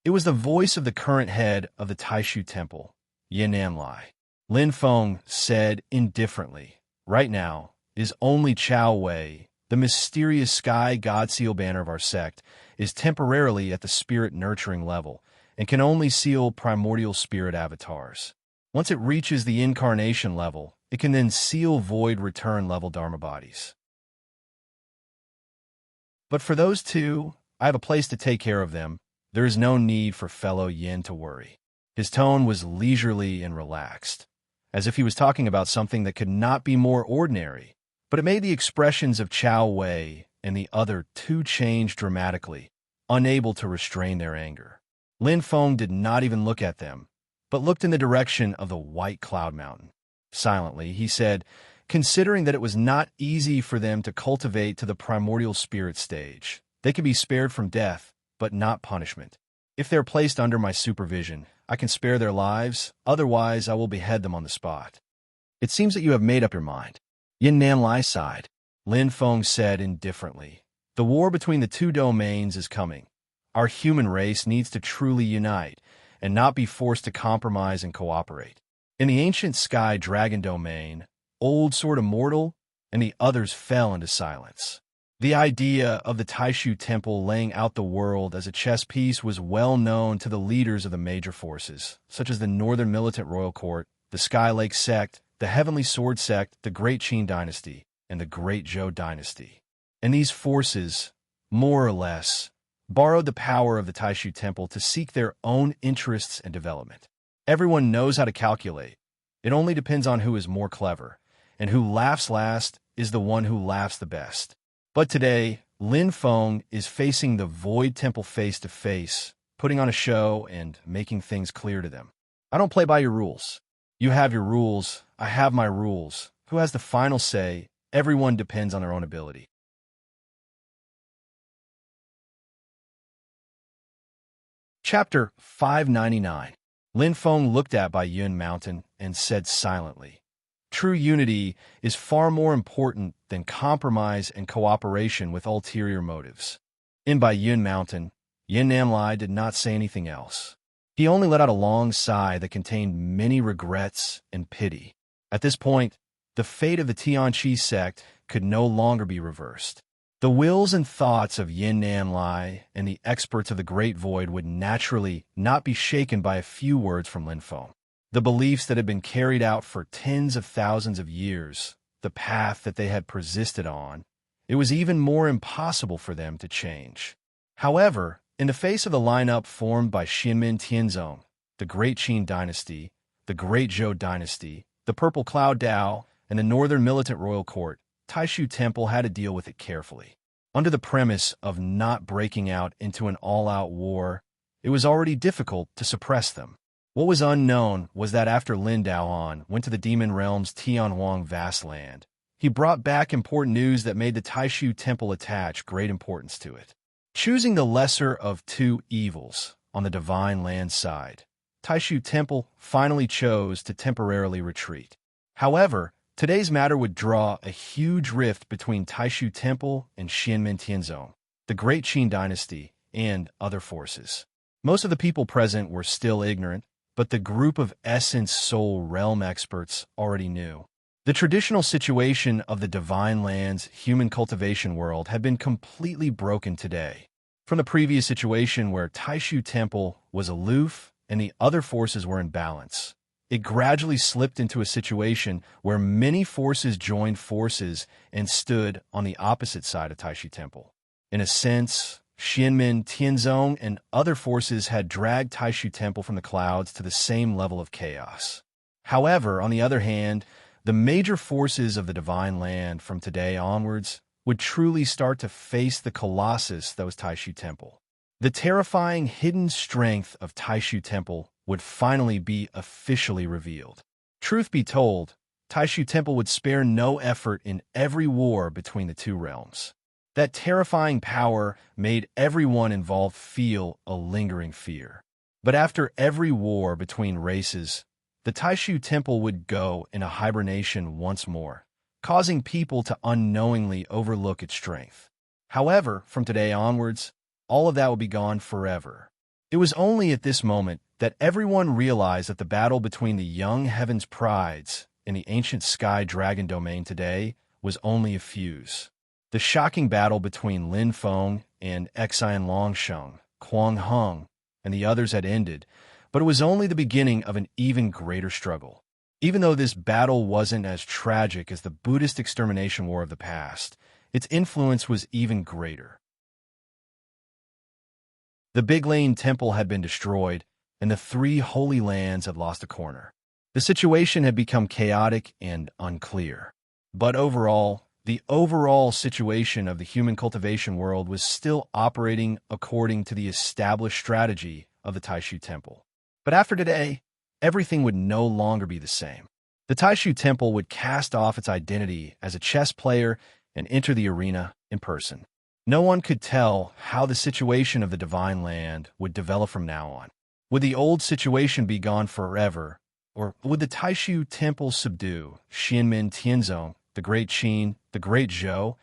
It was the voice of the current head of the Taishu Temple, Yan'an Lai. Lin Feng said indifferently, right now is only Chao Wei. The mysterious sky god seal banner of our sect is temporarily at the spirit nurturing level and can only seal primordial spirit avatars. Once it reaches the incarnation level, it can then seal void return level dharma bodies. But for those two, I have a place to take care of them. There is no need for fellow Yin to worry. His tone was leisurely and relaxed, as if he was talking about something that could not be more ordinary. But it made the expressions of Chao Wei and the other two change dramatically, unable to restrain their anger. Lin Feng did not even look at them, but looked in the direction of the white cloud mountain. Silently, he said, considering that it was not easy for them to cultivate to the primordial spirit stage, they can be spared from death, but not punishment. If they are placed under my supervision, I can spare their lives, otherwise I will behead them on the spot. It seems that you have made up your mind. Yan'an Lai sighed. Lin Feng said indifferently, the war between the two domains is coming. Our human race needs to truly unite, and not be forced to compromise and cooperate. In the ancient sky dragon domain, Old Sword Immortal and the others fell into silence. The idea of the Taishu Temple laying out the world as a chess piece was well known to the leaders of the major forces, such as the Northern Militant Royal Court, the Sky Lake Sect, the Heavenly Sword Sect, the Great Qin Dynasty, and the Great Zhou Dynasty. And these forces, more or less, borrowed the power of the Taishu Temple to seek their own interests and development. Everyone knows how to calculate. It only depends on who is more clever, and who laughs last is the one who laughs the best. But today, Lin Feng is facing the Void Temple face to face, putting on a show and making things clear to them. I don't play by your rules. You have your rules, I have my rules. Who has the final say? Everyone depends on their own ability. Chapter 599. Lin Feng looked at by Yun Mountain and said silently, "True unity is far more important than compromise and cooperation with ulterior motives." In by Yun Mountain, Yin Nam Lai did not say anything else. He only let out a long sigh that contained many regrets and pity. At this point, the fate of the Tianqi sect could no longer be reversed. The wills and thoughts of Yin Nam Lai and the experts of the Great Void would naturally not be shaken by a few words from Lin Feng. The beliefs that had been carried out for tens of thousands of years, the path that they had persisted on, it was even more impossible for them to change. However, in the face of the lineup formed by Xianmin Tianzong, the Great Qin Dynasty, the Great Zhou Dynasty, the Purple Cloud Dao, and the Northern Militant Royal Court, Taishu Temple had to deal with it carefully. Under the premise of not breaking out into an all-out war, it was already difficult to suppress them. What was unknown was that after Lin Daoan went to the Demon Realm's Tianhuang vast land, he brought back important news that made the Taishu Temple attach great importance to it. Choosing the lesser of two evils on the Divine Land side, Taishu Temple finally chose to temporarily retreat. However, today's matter would draw a huge rift between Taishu Temple and Xianmin Tianzong, the Great Qin Dynasty, and other forces. Most of the people present were still ignorant, but the group of Essence Soul Realm experts already knew. The traditional situation of the Divine Land's human cultivation world had been completely broken today. From the previous situation where Taishu Temple was aloof and the other forces were in balance, it gradually slipped into a situation where many forces joined forces and stood on the opposite side of Taishu Temple. In a sense, Xianmin, Tianzong, and other forces had dragged Taishu Temple from the clouds to the same level of chaos. However, on the other hand, the major forces of the Divine Land from today onwards would truly start to face the colossus that was Taishu Temple. The terrifying hidden strength of Taishu Temple would finally be officially revealed. Truth be told, Taishu Temple would spare no effort in every war between the two realms. That terrifying power made everyone involved feel a lingering fear. But after every war between races, the Taishu Temple would go into hibernation once more, causing people to unknowingly overlook its strength. However, from today onwards, all of that would be gone forever. It was only at this moment that everyone realized that the battle between the young Heaven's Prides and the ancient Sky Dragon domain today was only a fuse. The shocking battle between Lin Feng and Xian Longsheng, Kuang Heng, and the others had ended, but it was only the beginning of an even greater struggle. Even though this battle wasn't as tragic as the Buddhist extermination war of the past, its influence was even greater. The Big Lane Temple had been destroyed, and the three Holy Lands had lost a corner. The situation had become chaotic and unclear. But overall, the overall situation of the human cultivation world was still operating according to the established strategy of the Taishu Temple. But after today, everything would no longer be the same. The Taishu Temple would cast off its identity as a chess player and enter the arena in person. No one could tell how the situation of the Divine Land would develop from now on. Would the old situation be gone forever, or would the Taishu Temple subdue Xianmin Tianzong, the Great Qin, the Great Zhou,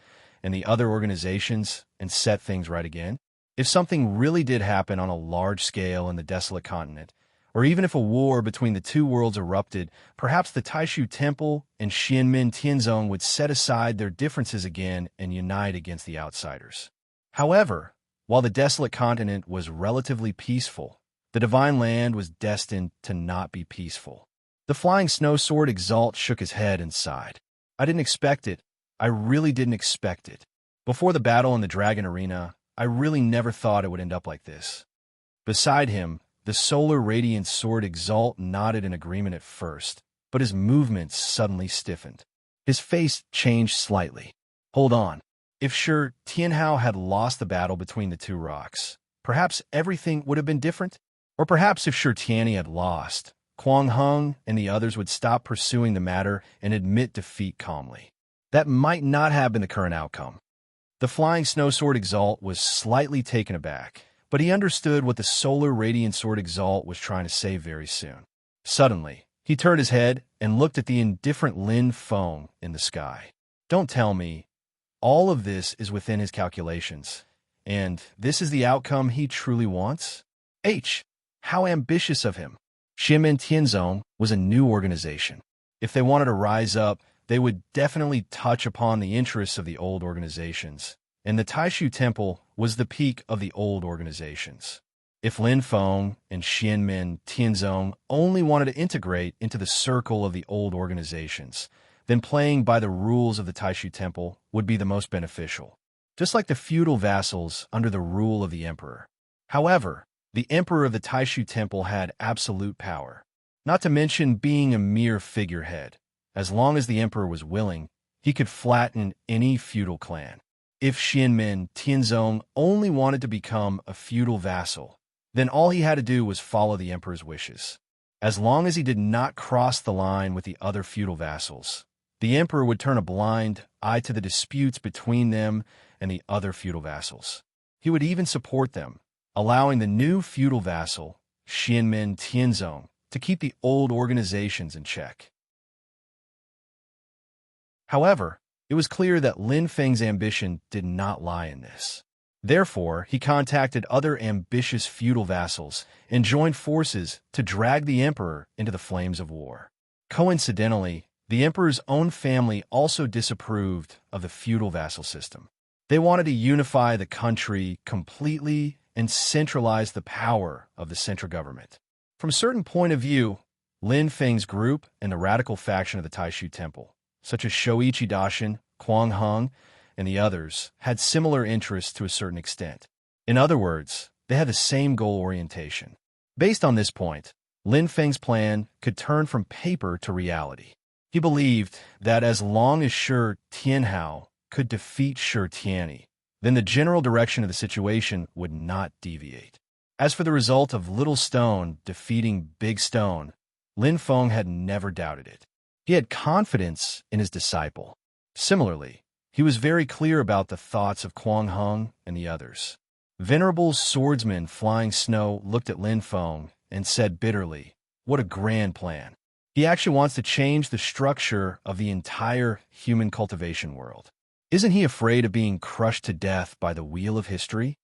and the other organizations and set things right again? If something really did happen on a large scale in the desolate continent, or even if a war between the two worlds erupted, perhaps the Taishu Temple and Xianmin Tianzong would set aside their differences again and unite against the outsiders. However, while the desolate continent was relatively peaceful, the Divine Land was destined to not be peaceful. The Flying Snow Sword Exalt shook his head and sighed. I didn't expect it. I really didn't expect it. Before the battle in the Dragon Arena, I really never thought it would end up like this. Beside him, the Solar Radiant Sword Exalt nodded in agreement at first, but his movements suddenly stiffened. His face changed slightly. Hold on. If sure Tianhao had lost the battle between the two rocks, perhaps everything would have been different? Or perhaps if Sure Tianyi had lost, Quang Hung and the others would stop pursuing the matter and admit defeat calmly. That might not have been the current outcome. The flying snow sword Exalt was slightly taken aback, but he understood what the solar radiant sword Exalt was trying to say very soon. Suddenly, he turned his head and looked at the indifferent Lin Feng in the sky. Don't tell me all of this is within his calculations, and this is the outcome he truly wants? How ambitious of him. Xiamen Tianzong was a new organization. If they wanted to rise up, they would definitely touch upon the interests of the old organizations, and the Taishu Temple was the peak of the old organizations. If Lin Feng and Xianmen Tianzong only wanted to integrate into the circle of the old organizations, then playing by the rules of the Taishu Temple would be the most beneficial, just like the feudal vassals under the rule of the emperor. However, the emperor of the Taishu Temple had absolute power, not to mention being a mere figurehead. As long as the emperor was willing, he could flatten any feudal clan. If Xianmen Tianzong only wanted to become a feudal vassal, then all he had to do was follow the emperor's wishes. As long as he did not cross the line with the other feudal vassals, the emperor would turn a blind eye to the disputes between them and the other feudal vassals. He would even support them, allowing the new feudal vassal, Xianmen Tianzong, to keep the old organizations in check. However, it was clear that Lin Feng's ambition did not lie in this. Therefore, he contacted other ambitious feudal vassals and joined forces to drag the emperor into the flames of war. Coincidentally, the emperor's own family also disapproved of the feudal vassal system. They wanted to unify the country completely and centralize the power of the central government. From a certain point of view, Lin Feng's group and the radical faction of the Taishu Temple, such as Shoichi Daishin, Quang Hung, and the others, had similar interests to a certain extent. In other words, they had the same goal orientation. Based on this point, Lin Feng's plan could turn from paper to reality. He believed that as long as Shi Tianhao could defeat Shi Tianyi, then the general direction of the situation would not deviate. As for the result of Little Stone defeating Big Stone, Lin Feng had never doubted it. He had confidence in his disciple. Similarly, he was very clear about the thoughts of Quang Hung and the others. Venerable swordsman Flying Snow looked at Lin Feng and said bitterly, "What a grand plan. He actually wants to change the structure of the entire human cultivation world. Isn't he afraid of being crushed to death by the wheel of history?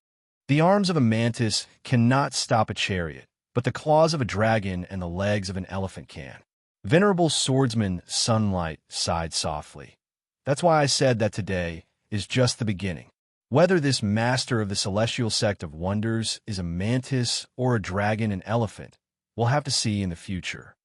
The arms of a mantis cannot stop a chariot, but the claws of a dragon and the legs of an elephant can." Venerable swordsman Sunlight sighed softly. "That's why I said that today is just the beginning. Whether this master of the celestial sect of wonders is a mantis or a dragon and elephant, we'll have to see in the future.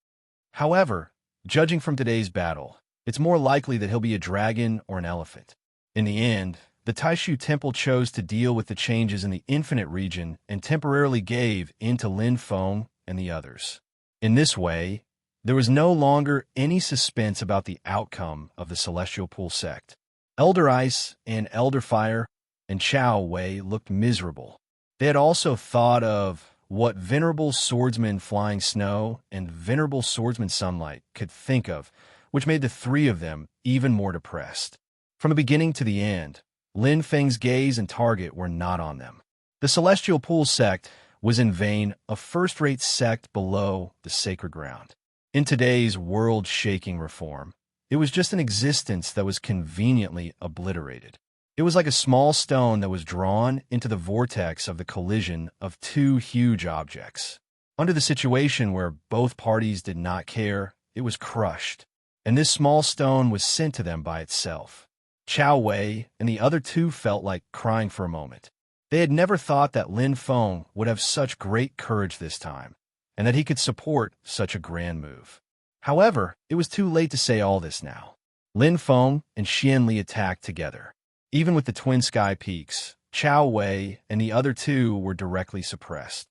However, judging from today's battle, it's more likely that he'll be a dragon or an elephant." In the end, the Taishu Temple chose to deal with the changes in the infinite region and temporarily gave in to Lin Feng and the others. In this way, there was no longer any suspense about the outcome of the Celestial Pool sect. Elder Ice and Elder Fire and Chao Wei looked miserable. They had also thought of what Venerable Swordsman Flying Snow and Venerable Swordsman Sunlight could think of, which made the three of them even more depressed. From the beginning to the end, Lin Feng's gaze and target were not on them. The Celestial Pool sect was in vain a first-rate sect below the sacred ground. In today's world-shaking reform, it was just an existence that was conveniently obliterated. It was like a small stone that was drawn into the vortex of the collision of two huge objects. Under the situation where both parties did not care, it was crushed, and this small stone was sent to them by itself. Chao Wei and the other two felt like crying for a moment. They had never thought that Lin Feng would have such great courage this time, and that he could support such a grand move. However, it was too late to say all this now. Lin Feng and Xian Li attacked together. Even with the twin sky peaks, Chao Wei and the other two were directly suppressed.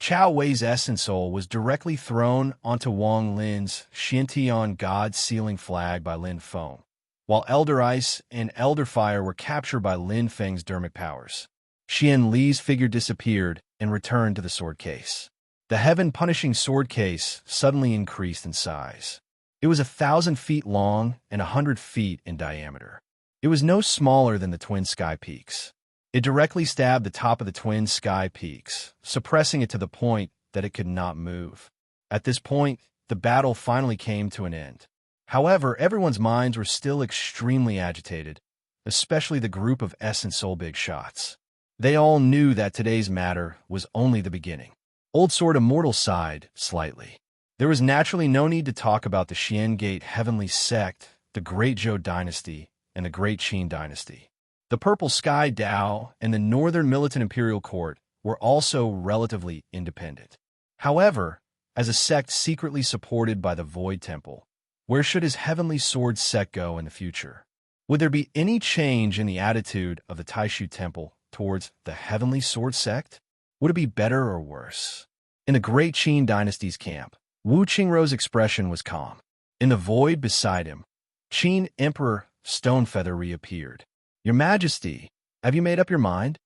Chao Wei's essence soul was directly thrown onto Wang Lin's Xintian God-sealing flag by Lin Feng, while Elder Ice and Elder Fire were captured by Lin Feng's dermic powers. Xian Li's figure disappeared and returned to the sword case. The heaven-punishing sword case suddenly increased in size. It was 1,000 feet long and 100 feet in diameter. It was no smaller than the twin sky peaks. It directly stabbed the top of the twin sky peaks, suppressing it to the point that it could not move. At this point, the battle finally came to an end. However, everyone's minds were still extremely agitated, especially the group of S and Soul Big Shots. They all knew that today's matter was only the beginning. Old Sword Immortal sighed slightly. There was naturally no need to talk about the Xian Gate Heavenly Sect, the Great Zhou Dynasty, and the Great Qin Dynasty. The Purple Sky Dao and the Northern Militant Imperial Court were also relatively independent. However, as a sect secretly supported by the Void Temple, where should his Heavenly Sword sect go in the future? Would there be any change in the attitude of the Taishu Temple towards the Heavenly Sword sect? Would it be better or worse? In the Great Qin Dynasty's camp, Wu Qingrou's expression was calm. In the void beside him, Qin Emperor Stonefeather reappeared. "Your Majesty, have you made up your mind?"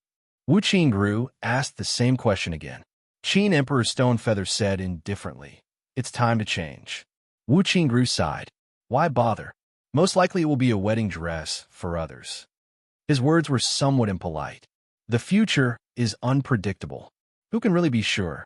Wu Qingru asked the same question again. Qin Emperor Stonefeather said indifferently, "It's time to change." Wu Qingru sighed. "Why bother? Most likely it will be a wedding dress for others." His words were somewhat impolite. The future is unpredictable. Who can really be sure?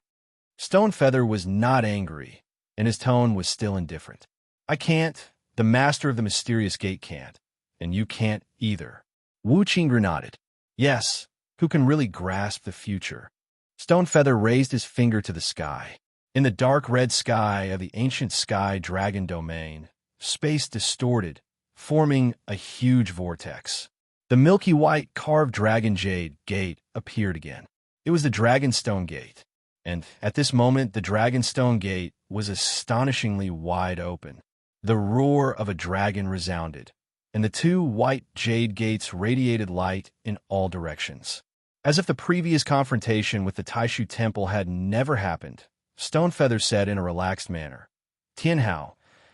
Stonefeather was not angry, and his tone was still indifferent. "I can't, the master of the mysterious gate can't, and you can't either." Wu Qingru nodded. "Yes, who can really grasp the future?" Stonefeather raised his finger to the sky. In the dark red sky of the ancient sky dragon domain, space distorted, forming a huge vortex. The milky white carved dragon jade gate appeared again. It was the Dragonstone Gate, and at this moment the Dragonstone Gate was astonishingly wide open. The roar of a dragon resounded, and the two white jade gates radiated light in all directions. As if the previous confrontation with the Taishu Temple had never happened, Stonefeather said in a relaxed manner, "Tianhao,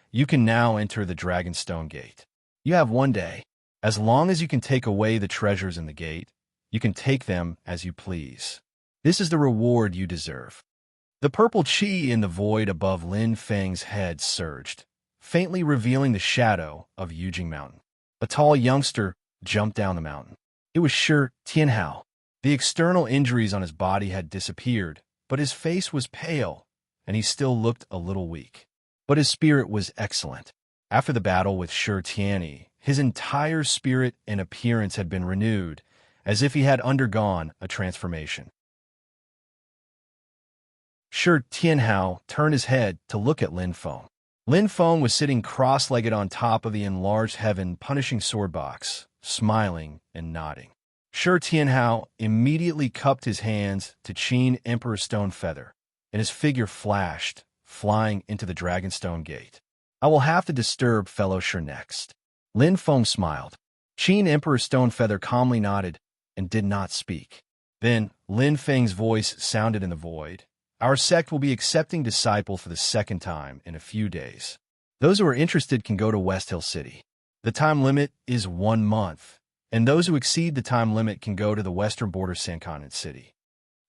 you can now enter the Dragonstone Gate. You have 1 day. As long as you can take away the treasures in the gate, you can take them as you please. This is the reward you deserve." The purple chi in the void above Lin Feng's head surged, faintly revealing the shadow of Yujing Mountain. A tall youngster jumped down the mountain. It was sure Tianhao. The external injuries on his body had disappeared, but his face was pale, and he still looked a little weak. But his spirit was excellent. After the battle with Shi Tianyi, his entire spirit and appearance had been renewed, as if he had undergone a transformation. Shi Tianhao turned his head to look at Lin Feng. Lin Feng was sitting cross-legged on top of the enlarged heaven-punishing sword box, smiling and nodding. Shi Tianhao immediately cupped his hands to Qin Emperor Stonefeather, and his figure flashed, flying into the Dragonstone Gate. "I will have to disturb fellow Shi next." Lin Feng smiled. Qin Emperor Stonefeather calmly nodded and did not speak. Then Lin Feng's voice sounded in the void. "Our sect will be accepting disciples for the 2nd time in a few days. Those who are interested can go to West Hill City. The time limit is 1 month, and those who exceed the time limit can go to the western border Sankanen City."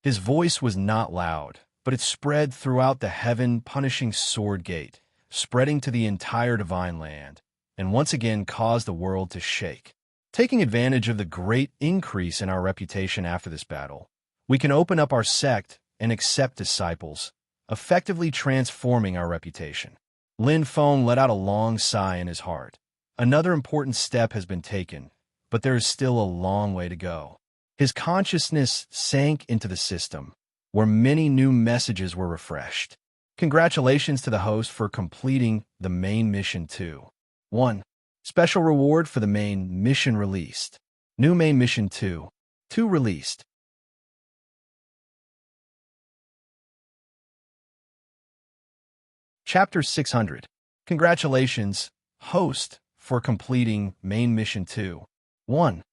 His voice was not loud, but it spread throughout the heaven-punishing sword gate, spreading to the entire divine land, and once again caused the world to shake. Taking advantage of the great increase in our reputation after this battle, we can open up our sect and accept disciples, effectively transforming our reputation. Lin Feng let out a long sigh in his heart. Another important step has been taken, but there is still a long way to go. His consciousness sank into the system, where many new messages were refreshed. Congratulations to the host for completing the main mission 2. 1. Special reward for the main mission released. New main mission 2. 2 released. Chapter 600. Congratulations, host, for completing main mission 2. 1.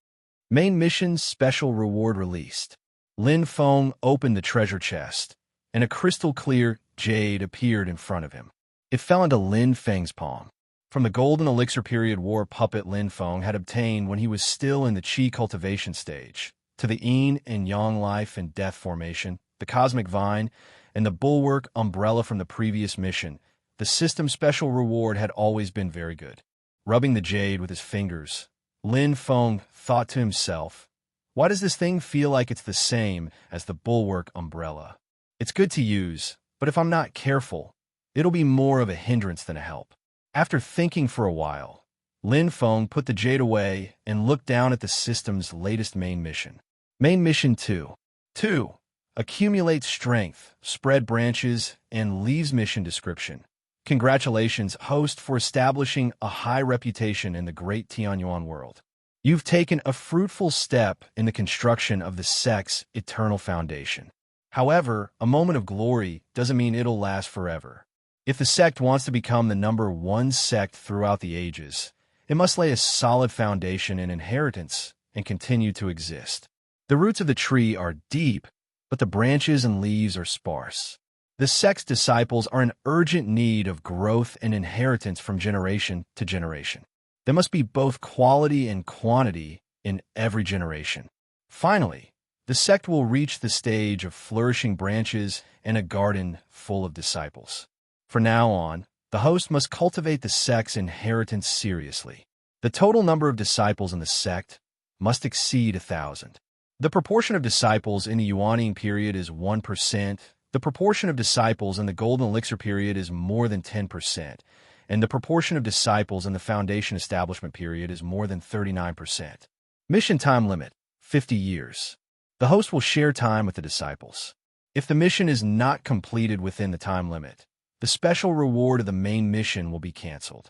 Main mission special reward released. Lin Feng opened the treasure chest, and a crystal-clear jade appeared in front of him. It fell into Lin Feng's palm. From the golden elixir period war puppet Lin Feng had obtained when he was still in the qi cultivation stage, to the yin and yang life and death formation, the cosmic vine, and the bulwark umbrella from the previous mission, the system's special reward had always been very good. Rubbing the jade with his fingers, Lin Feng thought to himself, why does this thing feel like it's the same as the bulwark umbrella? It's good to use, but if I'm not careful, it'll be more of a hindrance than a help. After thinking for a while, Lin Feng put the jade away and looked down at the system's latest main mission. Main Mission 2. 2. Accumulate strength, spread branches, and leaves mission description. Congratulations, host, for establishing a high reputation in the great Tianyuan world. You've taken a fruitful step in the construction of the sect's eternal foundation. However, a moment of glory doesn't mean it'll last forever. If the sect wants to become the #1 sect throughout the ages, it must lay a solid foundation in inheritance and continue to exist. The roots of the tree are deep, but the branches and leaves are sparse. The sect's disciples are in urgent need of growth and inheritance from generation to generation. There must be both quality and quantity in every generation. Finally, the sect will reach the stage of flourishing branches and a garden full of disciples. From now on, the host must cultivate the sect's inheritance seriously. The total number of disciples in the sect must exceed 1,000. The proportion of disciples in the Yuanian period is 1%. The proportion of disciples in the Golden Elixir period is more than 10%. And the proportion of disciples in the Foundation Establishment period is more than 39%. Mission time limit, 50 years. The host will share time with the disciples. If the mission is not completed within the time limit, the special reward of the main mission will be canceled.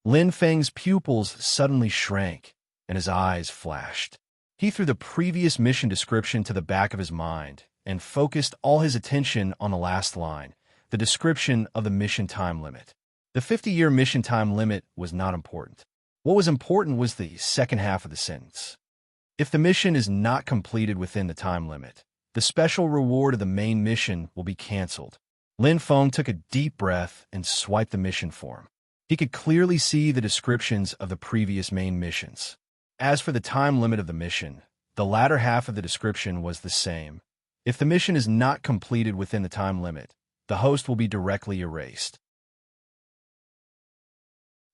Lin Feng's pupils suddenly shrank, and his eyes flashed. He threw the previous mission description to the back of his mind and focused all his attention on the last line, the description of the mission time limit. The 50-year mission time limit was not important. What was important was the second half of the sentence. If the mission is not completed within the time limit, the special reward of the main mission will be canceled. Lin Feng took a deep breath and swiped the mission form. He could clearly see the descriptions of the previous main missions. As for the time limit of the mission, the latter half of the description was the same. If the mission is not completed within the time limit, the host will be directly erased.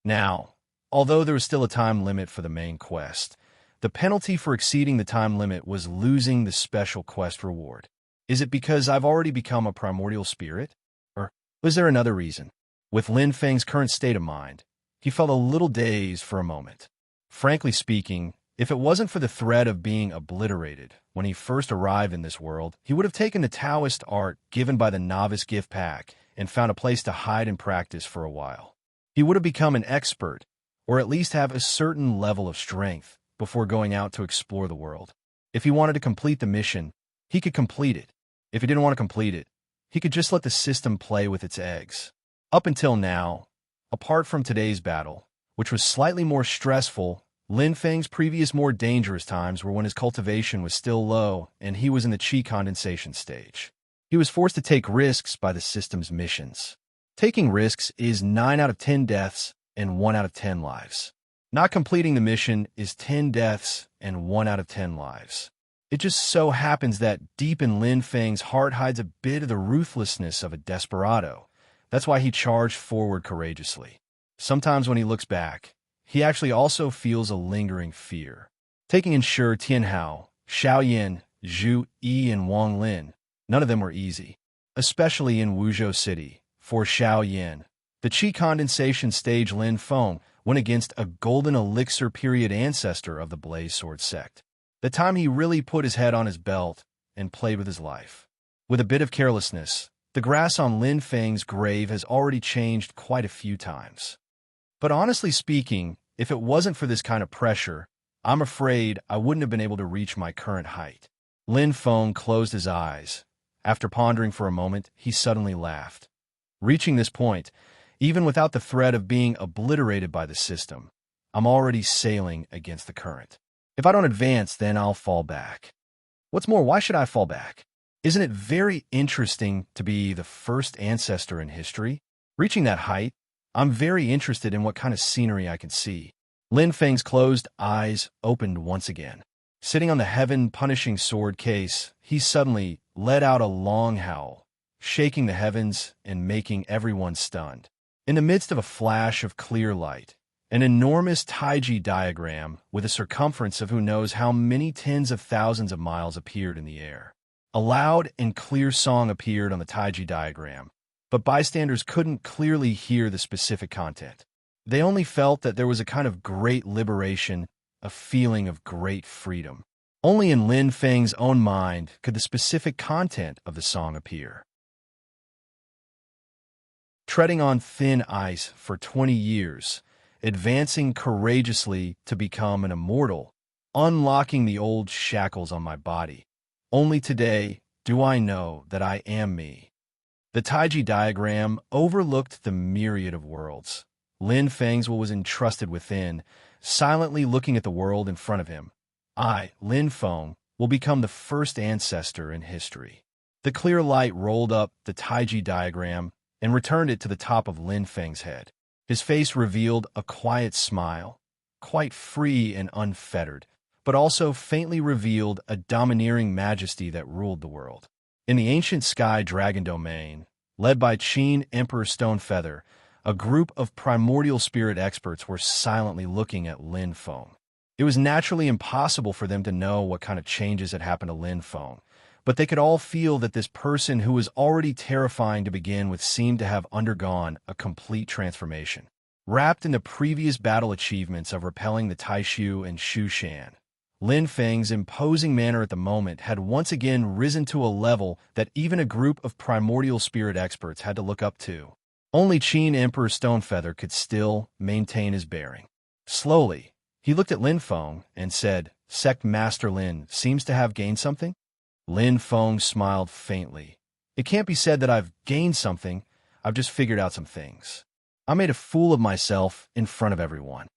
Now, although there was still a time limit for the main quest, the penalty for exceeding the time limit was losing the special quest reward. Is it because I've already become a primordial spirit? Or was there another reason? With Lin Feng's current state of mind, he felt a little dazed for a moment. Frankly speaking, if it wasn't for the threat of being obliterated when he first arrived in this world, he would have taken the Taoist art given by the novice gift pack and found a place to hide and practice for a while. He would have become an expert, or at least have a certain level of strength, before going out to explore the world. If he wanted to complete the mission, he could complete it. If he didn't want to complete it, he could just let the system play with its eggs. Up until now, apart from today's battle, which was slightly more stressful, Lin Feng's previous more dangerous times were when his cultivation was still low and he was in the qi condensation stage. He was forced to take risks by the system's missions. Taking risks is 9 out of 10 deaths and 1 out of 10 lives. Not completing the mission is 10 deaths and 1 out of 10 lives. It just so happens that deep in Lin Feng's heart hides a bit of the ruthlessness of a desperado. That's why he charged forward courageously. Sometimes when he looks back, he actually also feels a lingering fear. Taking in Shi Tianhao, Xiao Yin, Zhu Yi, and Wang Lin, none of them were easy. Especially in Wuzhou City, for Xiao Yin, the qi condensation stage Lin Feng went against a golden elixir period ancestor of the Blaze Sword sect. The time he really put his head on his belt and played with his life. With a bit of carelessness, the grass on Lin Feng's grave has already changed quite a few times. But honestly speaking, if it wasn't for this kind of pressure, I'm afraid I wouldn't have been able to reach my current height. Lin Feng closed his eyes. After pondering for a moment, he suddenly laughed. Reaching this point, even without the threat of being obliterated by the system, I'm already sailing against the current. If I don't advance, then I'll fall back. What's more, why should I fall back? Isn't it very interesting to be the first ancestor in history? Reaching that height, I'm very interested in what kind of scenery I can see. Lin Feng's closed eyes opened once again. Sitting on the heaven-punishing sword case, he suddenly let out a long howl, shaking the heavens and making everyone stunned. In the midst of a flash of clear light, an enormous Taiji diagram with a circumference of who knows how many tens of thousands of miles appeared in the air. A loud and clear song appeared on the Taiji diagram, but bystanders couldn't clearly hear the specific content. They only felt that there was a kind of great liberation, a feeling of great freedom. Only in Lin Feng's own mind could the specific content of the song appear. Treading on thin ice for 20 years, advancing courageously to become an immortal, unlocking the old shackles on my body. Only today do I know that I am me. The Taiji diagram overlooked the myriad of worlds. Lin Feng's will was entrusted within, silently looking at the world in front of him. I, Lin Feng, will become the first ancestor in history. The clear light rolled up the Taiji diagram and returned it to the top of Lin Feng's head. His face revealed a quiet smile, quite free and unfettered, but also faintly revealed a domineering majesty that ruled the world. In the ancient sky dragon domain, led by Qin Emperor Stonefeather, a group of primordial spirit experts were silently looking at Lin Feng. It was naturally impossible for them to know what kind of changes had happened to Lin Feng, but they could all feel that this person who was already terrifying to begin with seemed to have undergone a complete transformation. Wrapped in the previous battle achievements of repelling the Taishu and Shu Shan, Lin Feng's imposing manner at the moment had once again risen to a level that even a group of primordial spirit experts had to look up to. Only Qin Emperor Stonefeather could still maintain his bearing. Slowly, he looked at Lin Feng and said, "Sect Master Lin seems to have gained something?" Lin Feng smiled faintly. "It can't be said that I've gained something. I've just figured out some things. I made a fool of myself in front of everyone."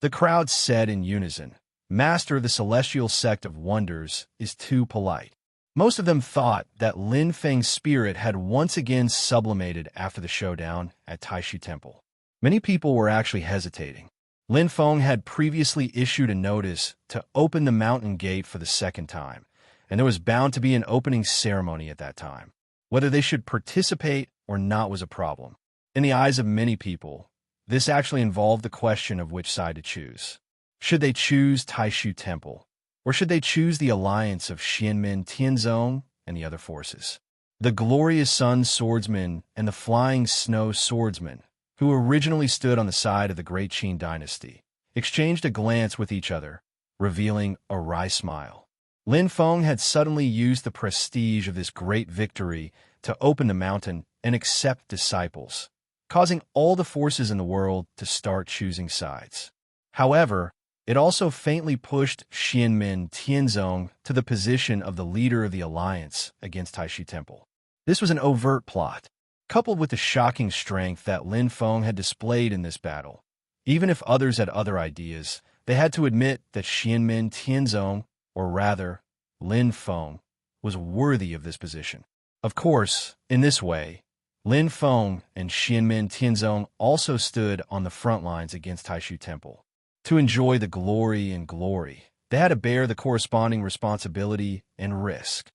The crowd said in unison, "Master of the Celestial Sect of Wonders is too polite." Most of them thought that Lin Feng's spirit had once again sublimated after the showdown at Taishu Temple. Many people were actually hesitating. Lin Feng had previously issued a notice to open the mountain gate for the second time, and there was bound to be an opening ceremony at that time. Whether they should participate or not was a problem. In the eyes of many people, this actually involved the question of which side to choose. Should they choose Taishu Temple, or should they choose the alliance of Xianmin Tianzong and the other forces? The glorious sun swordsmen and the flying snow swordsmen, who originally stood on the side of the great Qin dynasty, exchanged a glance with each other, revealing a wry smile. Lin Feng had suddenly used the prestige of this great victory to open the mountain and accept disciples, causing all the forces in the world to start choosing sides. However, it also faintly pushed Xianmin Tianzong to the position of the leader of the alliance against Taishu Temple. This was an overt plot, coupled with the shocking strength that Lin Feng had displayed in this battle. Even if others had other ideas, they had to admit that Xianmin Tianzong, or rather, Lin Feng, was worthy of this position. Of course, in this way, Lin Feng and Xianmin Tianzong also stood on the front lines against Taishu Temple. To enjoy the glory and glory, they had to bear the corresponding responsibility and risk.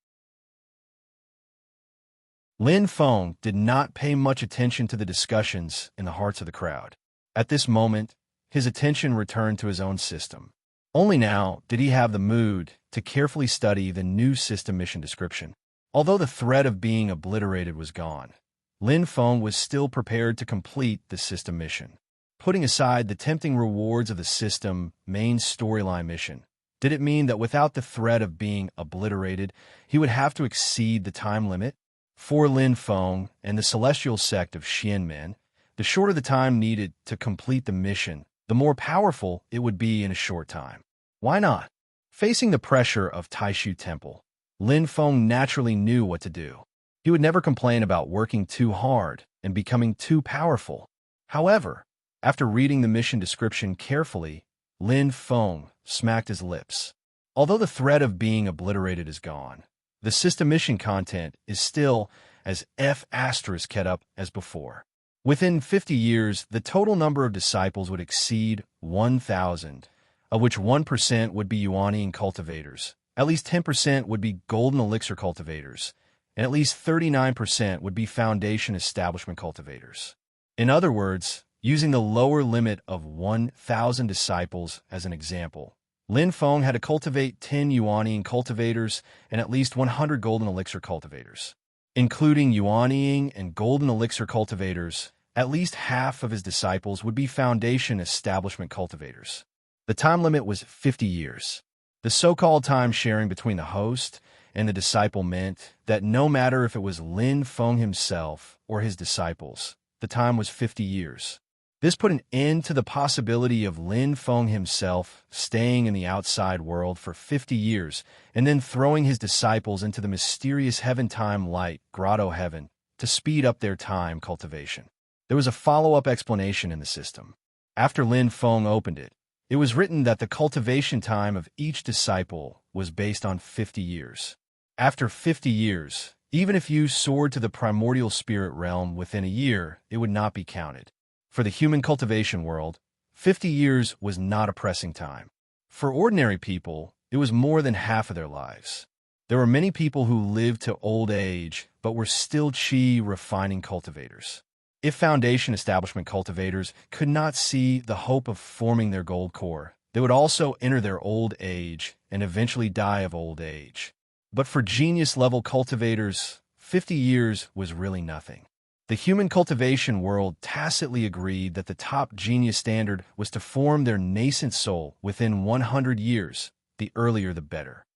Lin Feng did not pay much attention to the discussions in the hearts of the crowd. At this moment, his attention returned to his own system. Only now did he have the mood to carefully study the new system mission description. Although the threat of being obliterated was gone, Lin Feng was still prepared to complete the system mission. Putting aside the tempting rewards of the system main storyline mission, did it mean that without the threat of being obliterated, he would have to exceed the time limit? For Lin Feng and the celestial sect of Xianmin, the shorter the time needed to complete the mission, the more powerful it would be in a short time. Why not? Facing the pressure of Taishu Temple, Lin Feng naturally knew what to do. He would never complain about working too hard and becoming too powerful. However, after reading the mission description carefully, Lin Feng smacked his lips. Although the threat of being obliterated is gone, the system mission content is still as F** kept up as before. Within 50 years, the total number of disciples would exceed 1,000, of which 1% would be Yuanian cultivators, at least 10% would be golden elixir cultivators, and at least 39% would be foundation establishment cultivators. In other words, using the lower limit of 1,000 disciples as an example, Lin Feng had to cultivate 10 Yuanying cultivators and at least 100 golden elixir cultivators. Including Yuanying and golden elixir cultivators, at least half of his disciples would be foundation establishment cultivators. The time limit was 50 years. The so-called time sharing between the host and the disciple meant that no matter if it was Lin Feng himself or his disciples, the time was 50 years. This put an end to the possibility of Lin Feng himself staying in the outside world for 50 years and then throwing his disciples into the mysterious heaven-time light, grotto heaven, to speed up their time cultivation. There was a follow-up explanation in the system. After Lin Feng opened it, it was written that the cultivation time of each disciple was based on 50 years. After 50 years, even if you soared to the primordial spirit realm within a year, it would not be counted. For the human cultivation world, 50 years was not a pressing time. For ordinary people, it was more than half of their lives. There were many people who lived to old age but were still qi refining cultivators. If foundation establishment cultivators could not see the hope of forming their gold core, they would also enter their old age and eventually die of old age. But for genius-level cultivators, 50 years was really nothing. The human cultivation world tacitly agreed that the top genius standard was to form their nascent soul within 100 years, the earlier the better.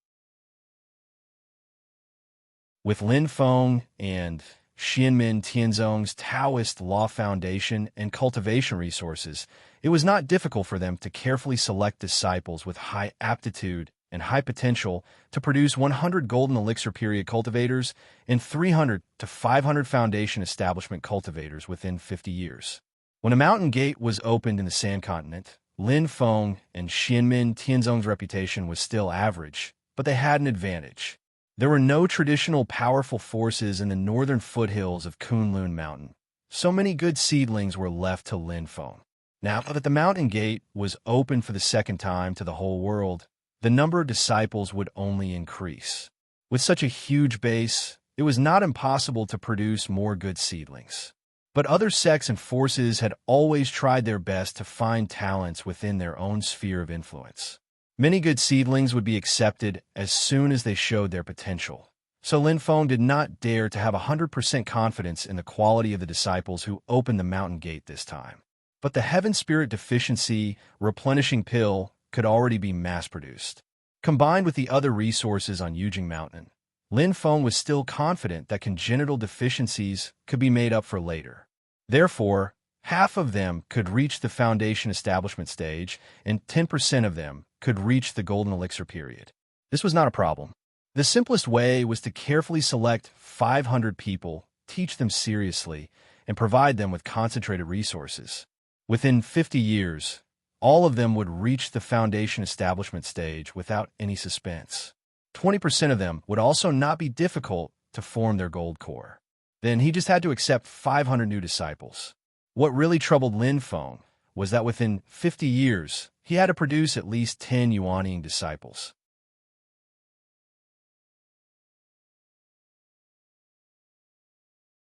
With Lin Feng and Xianmin Tianzong's Taoist law foundation and cultivation resources, it was not difficult for them to carefully select disciples with high aptitude and high potential to produce 100 golden elixir period cultivators and 300 to 500 foundation establishment cultivators within 50 years. When a mountain gate was opened in the Sand Continent, Lin Feng and Xianmin Tianzong's reputation was still average, but they had an advantage. There were no traditional powerful forces in the northern foothills of Kunlun Mountain, so many good seedlings were left to Lin Feng. Now that the mountain gate was open for the second time to the whole world, the number of disciples would only increase. With such a huge base, it was not impossible to produce more good seedlings. But other sects and forces had always tried their best to find talents within their own sphere of influence. Many good seedlings would be accepted as soon as they showed their potential. So Lin Feng did not dare to have 100% confidence in the quality of the disciples who opened the mountain gate this time. But the Heaven Spirit Deficiency replenishing pill could already be mass-produced. Combined with the other resources on Yujing Mountain, Lin Feng was still confident that congenital deficiencies could be made up for later. Therefore, half of them could reach the foundation establishment stage, and 10% of them could reach the golden elixir period. This was not a problem. The simplest way was to carefully select 500 people, teach them seriously, and provide them with concentrated resources. Within 50 years, all of them would reach the foundation establishment stage without any suspense. 20% of them would also not be difficult to form their gold core. Then he just had to accept 500 new disciples. What really troubled Lin Feng was that within 50 years, he had to produce at least 10 Yuanying disciples.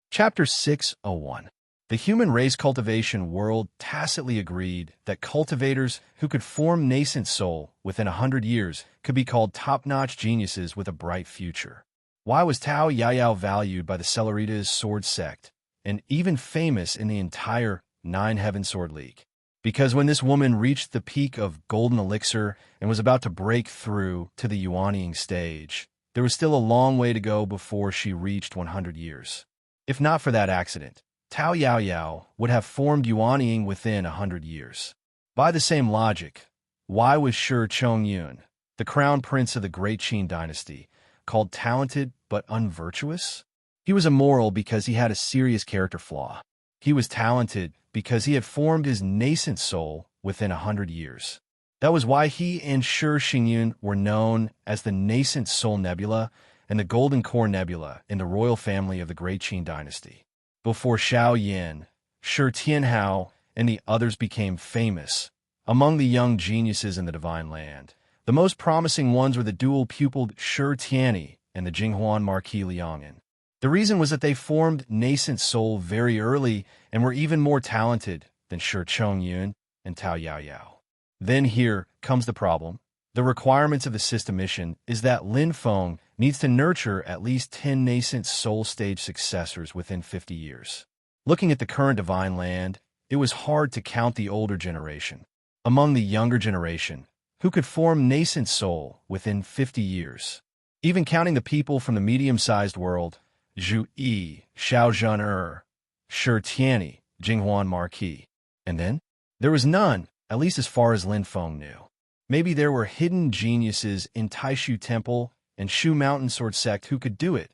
Chapter 601. The human race cultivation world tacitly agreed that cultivators who could form nascent soul within 100 years could be called top-notch geniuses with a bright future. Why was Tao Yayao valued by the Celeritas Sword Sect and even famous in the entire Nine Heaven Sword League? Because when this woman reached the peak of golden elixir and was about to break through to the Yuanying stage, there was still a long way to go before she reached 100 years. If not for that accident, Tao Yaoyao would have formed Yuanying within 100 years. By the same logic, why was Shi Chongyun, the crown prince of the Great Qin dynasty, called talented but unvirtuous? He was immoral because he had a serious character flaw. He was talented because he had formed his nascent soul within 100 years. That was why he and Shi Xingyun were known as the Nascent Soul Nebula and the Golden Core Nebula in the royal family of the Great Qin dynasty. Before Xiao Yin, Shi Tianhao, and the others became famous, among the young geniuses in the Divine Land, the most promising ones were the dual-pupiled Shi Tianyi and the Jinghuan Marquis Liang'an. The reason was that they formed nascent soul very early and were even more talented than Shi Chongyun and Tao Yaoyao. Then here comes the problem. The requirements of the system mission is that Lin Feng needs to nurture at least 10 nascent soul stage successors within 50 years. Looking at the current divine land, it was hard to count the older generation. Among the younger generation, who could form nascent soul within 50 years. Even counting the people from the medium-sized world, Zhu Yi, Xiao Zhen Shi Tianyi, Jinghuan Marquis. And then, there was none, at least as far as Lin Feng knew. Maybe there were hidden geniuses in Taishu Temple and Shu Mountain Sword Sect who could do it.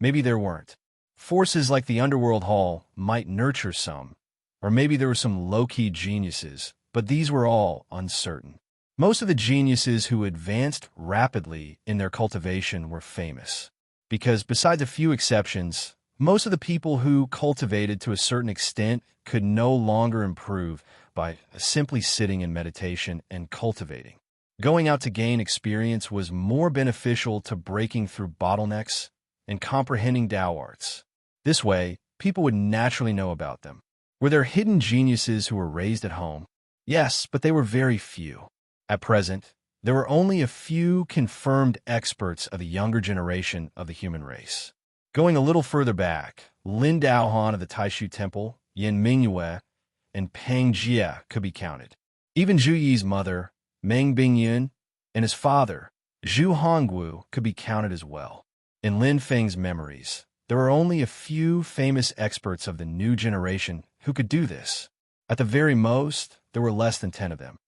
Maybe there weren't. Forces like the Underworld Hall might nurture some. Or maybe there were some low-key geniuses, but these were all uncertain. Most of the geniuses who advanced rapidly in their cultivation were famous. Because besides a few exceptions, most of the people who cultivated to a certain extent could no longer improve by simply sitting in meditation and cultivating. Going out to gain experience was more beneficial to breaking through bottlenecks and comprehending Tao arts. This way, people would naturally know about them. Were there hidden geniuses who were raised at home? Yes, but they were very few. At present, there were only a few confirmed experts of the younger generation of the human race. Going a little further back, Lin Daohan of the Taishu Temple, Yin Mingyue, and Peng Jie could be counted. Even Zhu Yi's mother, Meng Bingyun, and his father, Zhu Hongwu, could be counted as well. In Lin Feng's memories, there were only a few famous experts of the new generation who could do this. At the very most, there were less than 10 of them.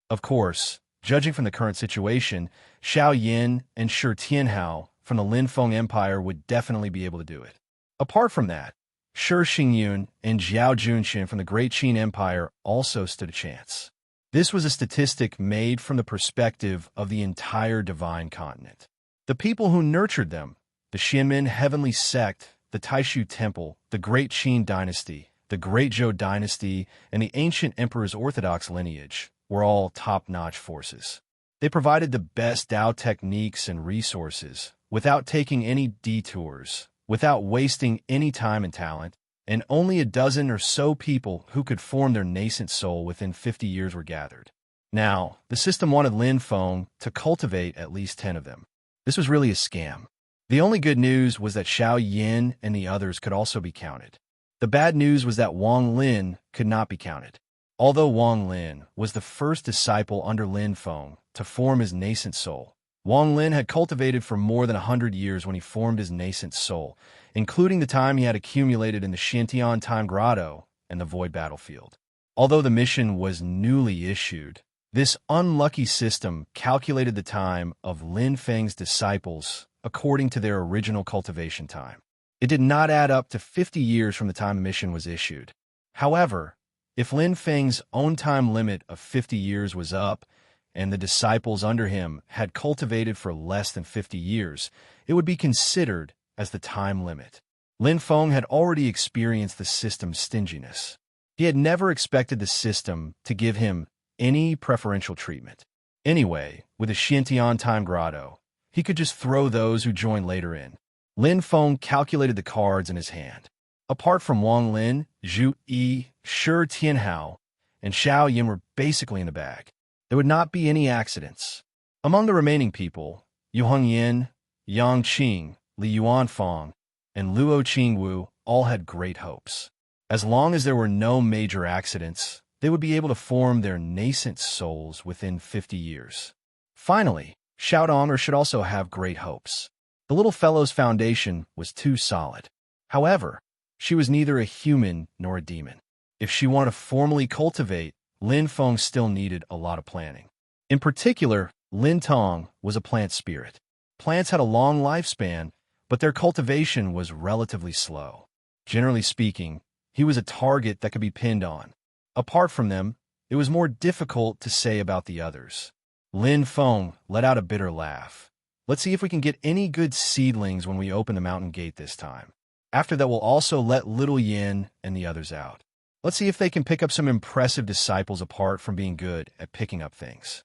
Of course, judging from the current situation, Xiao Yin and Shi Tianhao from the Lin Feng Empire would definitely be able to do it. Apart from that, Shi Xingyun and Jiao Junxin from the Great Qin Empire also stood a chance. This was a statistic made from the perspective of the entire divine continent. The people who nurtured them, the Xianmen Heavenly Sect, the Taishu Temple, the Great Qin Dynasty, the Great Zhou Dynasty, and the ancient emperor's orthodox lineage, were all top-notch forces. They provided the best Tao techniques and resources, without taking any detours, without wasting any time and talent, and only a dozen or so people who could form their nascent soul within 50 years were gathered. Now, the system wanted Lin Feng to cultivate at least 10 of them. This was really a scam. The only good news was that Xiao Yin and the others could also be counted. The bad news was that Wang Lin could not be counted. Although Wang Lin was the first disciple under Lin Feng to form his nascent soul, Wang Lin had cultivated for more than 100 years when he formed his nascent soul, including the time he had accumulated in the Shintian Time Grotto and the Void Battlefield. Although the mission was newly issued, this unlucky system calculated the time of Lin Feng's disciples according to their original cultivation time. It did not add up to 50 years from the time the mission was issued. However, if Lin Feng's own time limit of 50 years was up, and the disciples under him had cultivated for less than 50 years, it would be considered as the time limit. Lin Feng had already experienced the system's stinginess. He had never expected the system to give him any preferential treatment. Anyway, with the Shintian Time Grotto, he could just throw those who joined later in. Lin Feng calculated the cards in his hand. Apart from Wang Lin, Zhu Yi, Shi Tianhao, and Xiao Yin were basically in the bag. There would not be any accidents. Among the remaining people, Yu Hongyin, Yang Qing, Li Yuanfang, and Luo Qingwu all had great hopes. As long as there were no major accidents, they would be able to form their nascent souls within 50 years. Finally, Xiaodong should also have great hopes. The little fellow's foundation was too solid. However, she was neither a human nor a demon. If she wanted to formally cultivate, Lin Feng still needed a lot of planning. In particular, Lin Tong was a plant spirit. Plants had a long lifespan, but their cultivation was relatively slow. Generally speaking, he was a target that could be pinned on. Apart from them, it was more difficult to say about the others. Lin Feng let out a bitter laugh. Let's see if we can get any good seedlings when we open the mountain gate this time. After that, we'll also let Little Yin and the others out. Let's see if they can pick up some impressive disciples apart from being good at picking up things.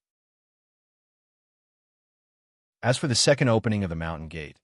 As for the second opening of the mountain gate,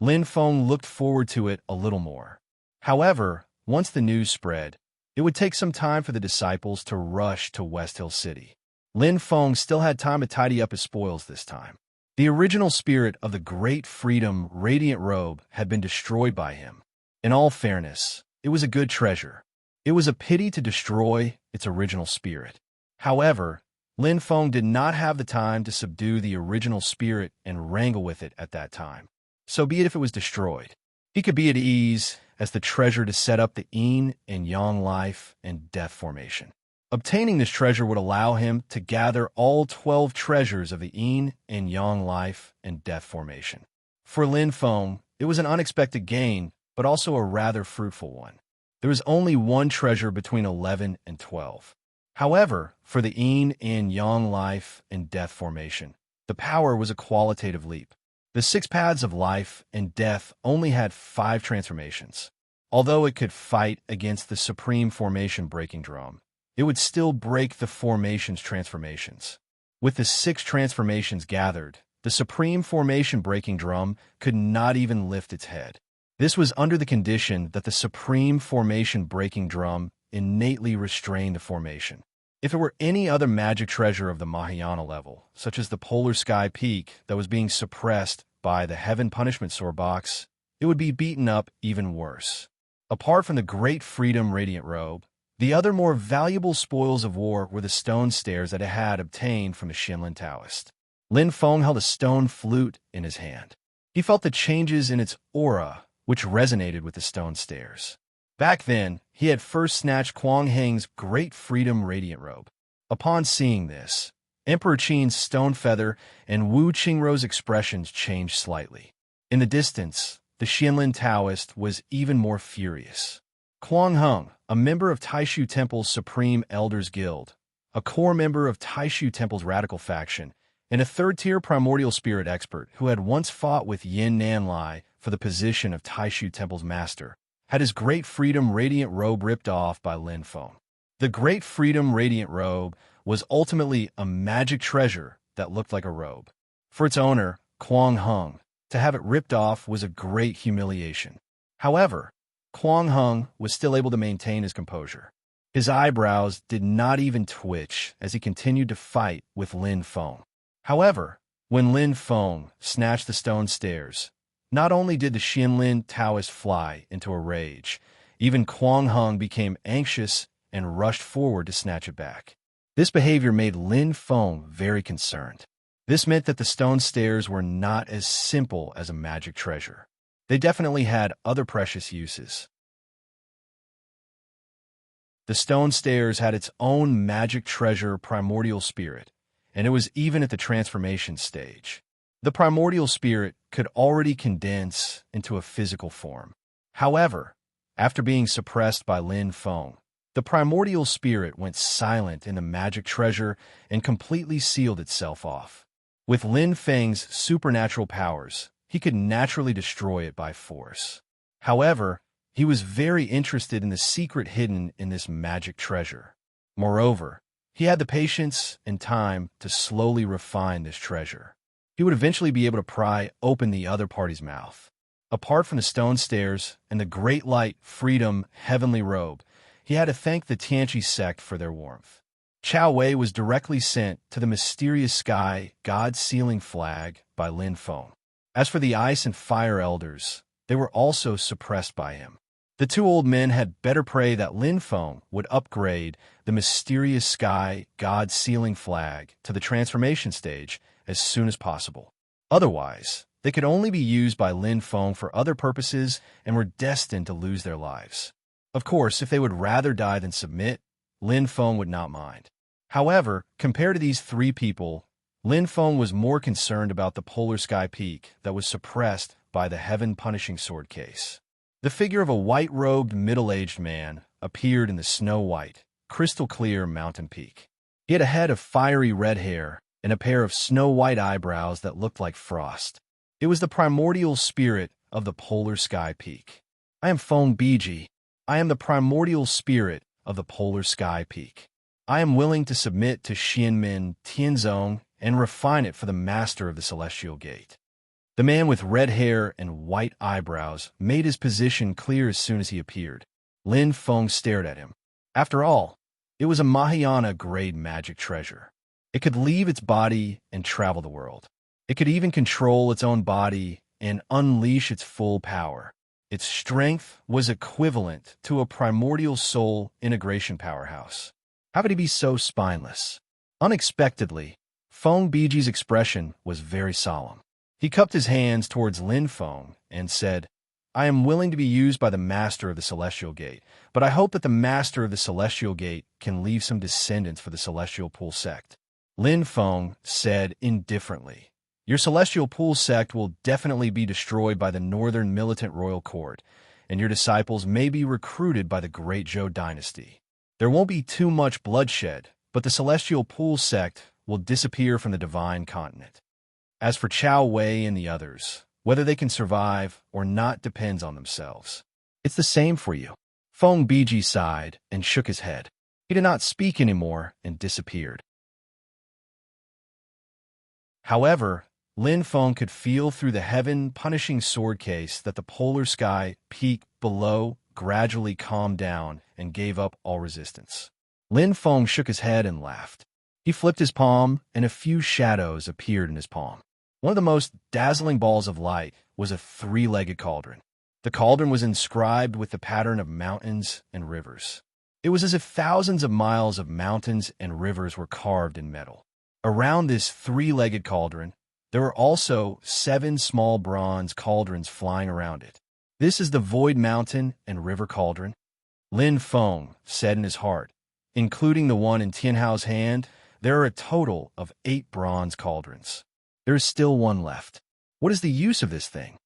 Lin Feng looked forward to it a little more. However, once the news spread, it would take some time for the disciples to rush to West Hill City. Lin Feng still had time to tidy up his spoils this time. The original spirit of the Great Freedom Radiant Robe had been destroyed by him. In all fairness, it was a good treasure. It was a pity to destroy its original spirit. However, Lin Feng did not have the time to subdue the original spirit and wrangle with it at that time. So be it if it was destroyed. He could be at ease as the treasure to set up the yin and yang life and death formation. Obtaining this treasure would allow him to gather all 12 treasures of the yin and yang life and death formation. For Lin Feng, it was an unexpected gain, but also a rather fruitful one. There was only one treasure between 11 and 12. However, for the yin and yang life and death formation, the power was a qualitative leap. The 6 paths of life and death only had 5 transformations. Although it could fight against the supreme formation breaking drum, it would still break the formation's transformations. With the 6 transformations gathered, the supreme formation breaking drum could not even lift its head. This was under the condition that the supreme formation breaking drum innately restrained the formation. If it were any other magic treasure of the Mahayana level, such as the Polar Sky Peak that was being suppressed by the Heaven Punishment Sword Box, it would be beaten up even worse. Apart from the Great Freedom Radiant Robe, the other more valuable spoils of war were the stone stairs that it had obtained from the Xianlin Taoist. Lin Feng held a stone flute in his hand. He felt the changes in its aura, which resonated with the stone stairs. Back then, he had first snatched Kuang Heng's Great Freedom Radiant Robe. Upon seeing this, Emperor Qin's stone feather and Wu Qingrou's expressions changed slightly. In the distance, the Xianlin Taoist was even more furious. Kuang Heng, a member of Taishu Temple's Supreme Elders Guild, a core member of Taishu Temple's Radical Faction, and a third-tier primordial spirit expert who had once fought with Yin Nanlai for the position of Taishu Temple's master, had his Great Freedom Radiant Robe ripped off by Lin Feng. The Great Freedom Radiant Robe was ultimately a magic treasure that looked like a robe. For its owner, Kuang Heng, to have it ripped off was a great humiliation. However, Kuang Heng was still able to maintain his composure. His eyebrows did not even twitch as he continued to fight with Lin Feng. However, when Lin Feng snatched the stone stairs, not only did the Xianlin Taoist fly into a rage, even Kuang Heng became anxious and rushed forward to snatch it back. This behavior made Lin Feng very concerned. This meant that the stone stairs were not as simple as a magic treasure. They definitely had other precious uses. The stone stairs had its own magic treasure primordial spirit, and it was even at the transformation stage. The primordial spirit could already condense into a physical form. However, after being suppressed by Lin Feng, the primordial spirit went silent in the magic treasure and completely sealed itself off. With Lin Feng's supernatural powers, he could naturally destroy it by force. However, he was very interested in the secret hidden in this magic treasure. Moreover, he had the patience and time to slowly refine this treasure. He would eventually be able to pry open the other party's mouth. Apart from the stone stairs and the great light, freedom, heavenly robe, he had to thank the Tianchi sect for their warmth. Chao Wei was directly sent to the mysterious sky God-sealing flag by Lin Feng. As for the ice and fire elders, they were also suppressed by him. The 2 old men had better pray that Lin Feng would upgrade the mysterious sky God-sealing flag to the transformation stage as soon as possible. Otherwise, they could only be used by Lin Feng for other purposes and were destined to lose their lives. Of course, if they would rather die than submit, Lin Feng would not mind. However, compared to these 3 people, Lin Feng was more concerned about the Polar Sky Peak that was suppressed by the Heaven Punishing Sword case. The figure of a white-robed, middle-aged man appeared in the snow-white, crystal-clear mountain peak. He had a head of fiery red hair and a pair of snow-white eyebrows that looked like frost. It was the primordial spirit of the Polar Sky Peak. I am Feng Biji. I am the primordial spirit of the Polar Sky Peak. I am willing to submit to Xianmin Tianzong and refine it for the master of the Celestial Gate. The man with red hair and white eyebrows made his position clear as soon as he appeared. Lin Feng stared at him. After all, it was a Mahayana-grade magic treasure. It could leave its body and travel the world. It could even control its own body and unleash its full power. Its strength was equivalent to a primordial soul integration powerhouse. How could he be so spineless? Unexpectedly, Feng Biji's expression was very solemn. He cupped his hands towards Lin Feng and said, I am willing to be used by the Master of the Celestial Gate, but I hope that the Master of the Celestial Gate can leave some descendants for the Celestial Pool sect. Lin Feng said indifferently, Your Celestial Pool sect will definitely be destroyed by the Northern Militant Royal Court, and your disciples may be recruited by the Great Zhou dynasty. There won't be too much bloodshed, but the Celestial Pool sect will disappear from the Divine Continent. As for Chao Wei and the others, whether they can survive or not depends on themselves. It's the same for you. Feng Biji sighed and shook his head. He did not speak anymore and disappeared. However, Lin Feng could feel through the heaven-punishing sword case that the polar sky peak below gradually calmed down and gave up all resistance. Lin Feng shook his head and laughed. He flipped his palm, and a few shadows appeared in his palm. One of the most dazzling balls of light was a three-legged cauldron. The cauldron was inscribed with the pattern of mountains and rivers. It was as if thousands of miles of mountains and rivers were carved in metal. Around this three-legged cauldron, there were also 7 small bronze cauldrons flying around it. This is the Void Mountain and River Cauldron, Lin Feng said in his heart. Including the one in Tianhao's hand, there are a total of 8 bronze cauldrons. There is still one left. What is the use of this thing?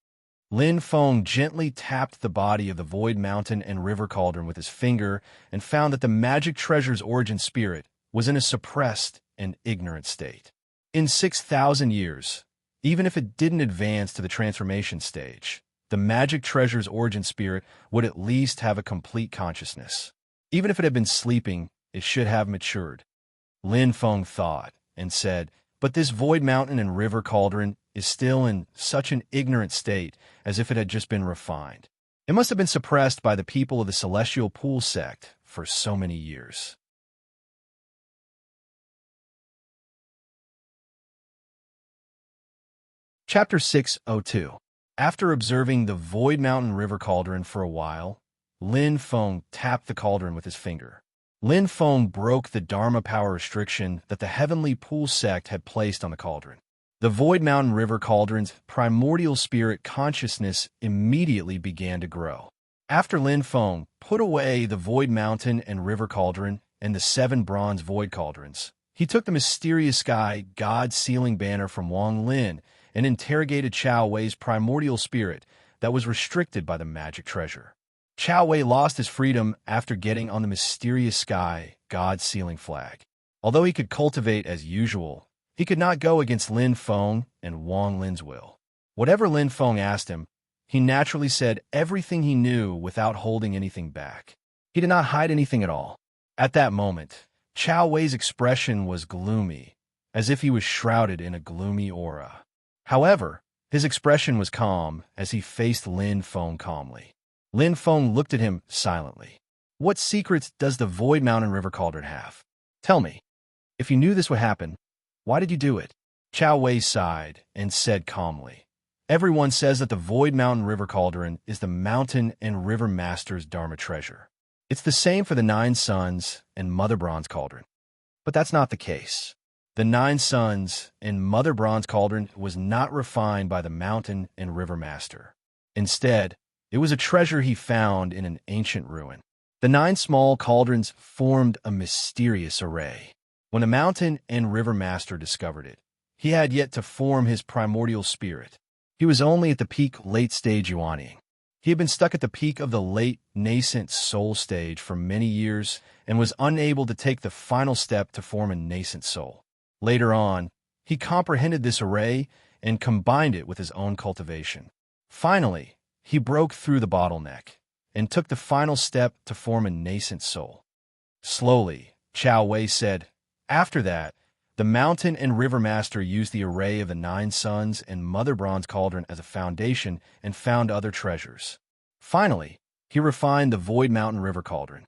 Lin Feng gently tapped the body of the Void Mountain and River Cauldron with his finger and found that the magic treasure's origin spirit was in a suppressed and ignorant state. In 6,000 years, even if it didn't advance to the transformation stage, the magic treasure's origin spirit would at least have a complete consciousness. Even if it had been sleeping, it should have matured. Lin Feng thought and said, But this Void Mountain and River Cauldron is still in such an ignorant state as if it had just been refined. It must have been suppressed by the people of the Celestial Pool sect for so many years. Chapter 602. After observing the Void Mountain River Cauldron for a while, Lin Feng tapped the cauldron with his finger. Lin Feng broke the Dharma power restriction that the Heavenly Pool sect had placed on the cauldron. The Void Mountain River Cauldron's primordial spirit consciousness immediately began to grow. After Lin Feng put away the Void Mountain and River Cauldron and the 7 bronze Void Cauldrons, he took the mysterious sky God sealing banner from Wang Lin and interrogated Chao Wei's primordial spirit that was restricted by the magic treasure. Chao Wei lost his freedom after getting on the mysterious sky God sealing flag. Although he could cultivate as usual, he could not go against Lin Feng and Wang Lin's will. Whatever Lin Feng asked him, he naturally said everything he knew without holding anything back. He did not hide anything at all. At that moment, Chao Wei's expression was gloomy, as if he was shrouded in a gloomy aura. However, his expression was calm as he faced Lin Feng calmly. Lin Feng looked at him silently. What secrets does the Void Mountain River Cauldron have? Tell me. If you knew this would happen, why did you do it? Chao Wei sighed and said calmly, Everyone says that the Void Mountain River Cauldron is the Mountain and River Master's Dharma treasure. It's the same for the 9 Suns and Mother Bronze Cauldron. But that's not the case. The 9 Suns and Mother Bronze Cauldron was not refined by the Mountain and River Master. Instead, it was a treasure he found in an ancient ruin. The 9 small cauldrons formed a mysterious array. When the Mountain and River Master discovered it, he had yet to form his primordial spirit. He was only at the peak late-stage Yuanying. He had been stuck at the peak of the late nascent soul stage for many years and was unable to take the final step to form a nascent soul. Later on, he comprehended this array and combined it with his own cultivation. Finally, he broke through the bottleneck and took the final step to form a nascent soul. Slowly, Chao Wei said, After that, The mountain and river master used the array of the 9 suns and Mother Bronze cauldron as a foundation and found other treasures. Finally, he refined the Void Mountain River cauldron.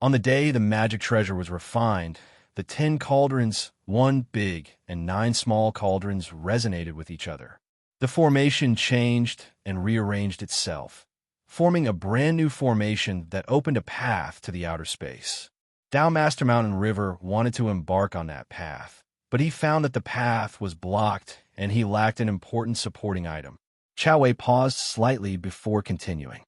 On the day the magic treasure was refined, the 10 cauldrons, 1 big and 9 small cauldrons, resonated with each other. The formation changed and rearranged itself, forming a brand new formation that opened a path to the outer space. Tao Master Mountain River wanted to embark on that path, but he found that the path was blocked and he lacked an important supporting item. Chao Wei paused slightly before continuing.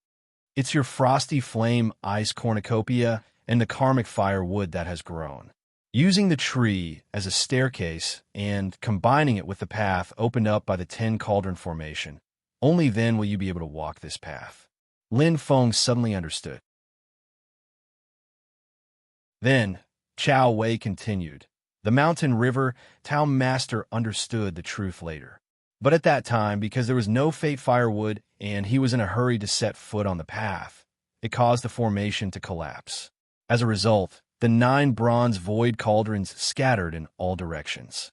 It's your frosty flame ice cornucopia and the karmic fire wood that has grown. Using the tree as a staircase and combining it with the path opened up by the 10 cauldron formation, only then will you be able to walk this path. Lin Feng suddenly understood. Then, Chao Wei continued. The mountain river, Tao Master understood the truth later. But at that time, because there was no fate firewood and he was in a hurry to set foot on the path, it caused the formation to collapse. As a result, the 9 bronze void cauldrons scattered in all directions.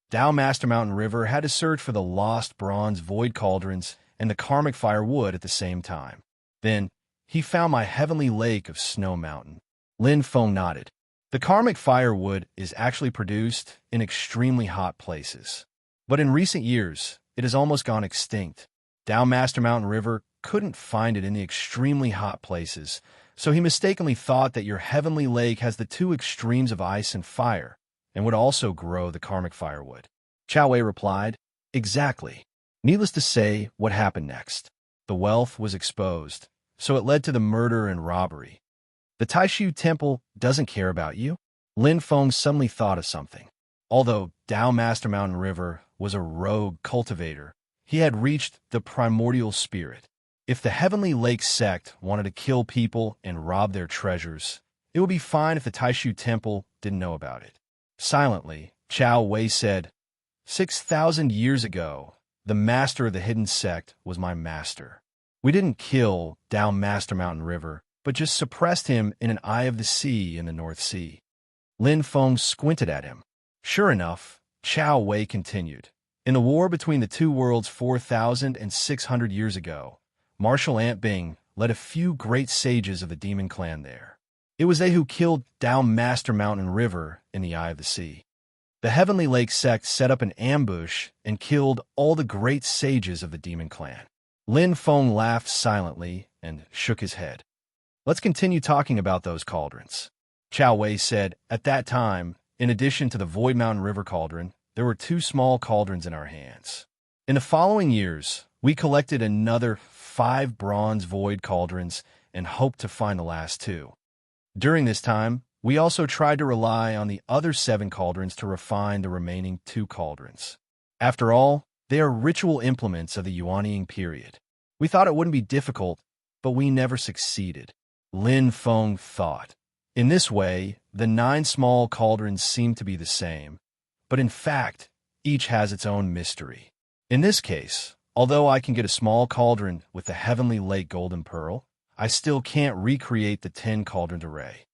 Tao Master Mountain River had to search for the lost bronze void cauldrons and the karmic fire wood at the same time. Then, he found my heavenly lake of Snow Mountain. Lin Feng nodded. The karmic fire wood is actually produced in extremely hot places. But in recent years, it has almost gone extinct. Tao Master Mountain River couldn't find it in the extremely hot places, so he mistakenly thought that your heavenly lake has the 2 extremes of ice and fire, and would also grow the karmic firewood. Chao Wei replied, Exactly. Needless to say, what happened next? The wealth was exposed, so it led to the murder and robbery. The Taishu Temple doesn't care about you? Lin Feng suddenly thought of something. Although Tao Master Mountain River was a rogue cultivator, he had reached the primordial spirit. If the Heavenly Lake sect wanted to kill people and rob their treasures, it would be fine if the Taishu Temple didn't know about it. Silently, Chao Wei said, 6,000 years ago, the master of the hidden sect was my master. We didn't kill Tao Master Mountain River, but just suppressed him in an eye of the sea in the North Sea. Lin Feng squinted at him. Sure enough, Chao Wei continued. In the war between the 2 worlds 4,600 years ago, Marshal Ant Bing led a few great sages of the demon clan there. It was they who killed Tao Master Mountain River in the eye of the sea. The Heavenly Lake sect set up an ambush and killed all the great sages of the demon clan. Lin Feng laughed silently and shook his head. Let's continue talking about those cauldrons. Chao Wei said, at that time, in addition to the Void Mountain River cauldron, there were 2 small cauldrons in our hands. In the following years, we collected another 5 bronze void cauldrons and hoped to find the last 2. During this time, we also tried to rely on the other 7 cauldrons to refine the remaining 2 cauldrons. After all, they are ritual implements of the Yuanying period. We thought it wouldn't be difficult, but we never succeeded. Lin Feng thought. In this way, the 9 small cauldrons seem to be the same, but in fact, each has its own mystery. In this case, although I can get a small cauldron with the Heavenly Lake Golden Pearl, I still can't recreate the 10 cauldron array.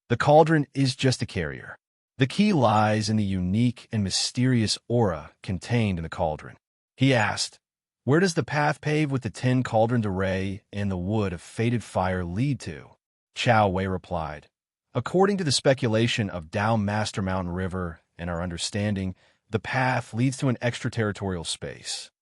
The cauldron is just a carrier. The key lies in the unique and mysterious aura contained in the cauldron. He asked, where does the path paved with the 10 cauldron array and the wood of fated fire lead to? Chao Wei replied, according to the speculation of Tao Master Mountain River and our understanding, the path leads to an extraterritorial space.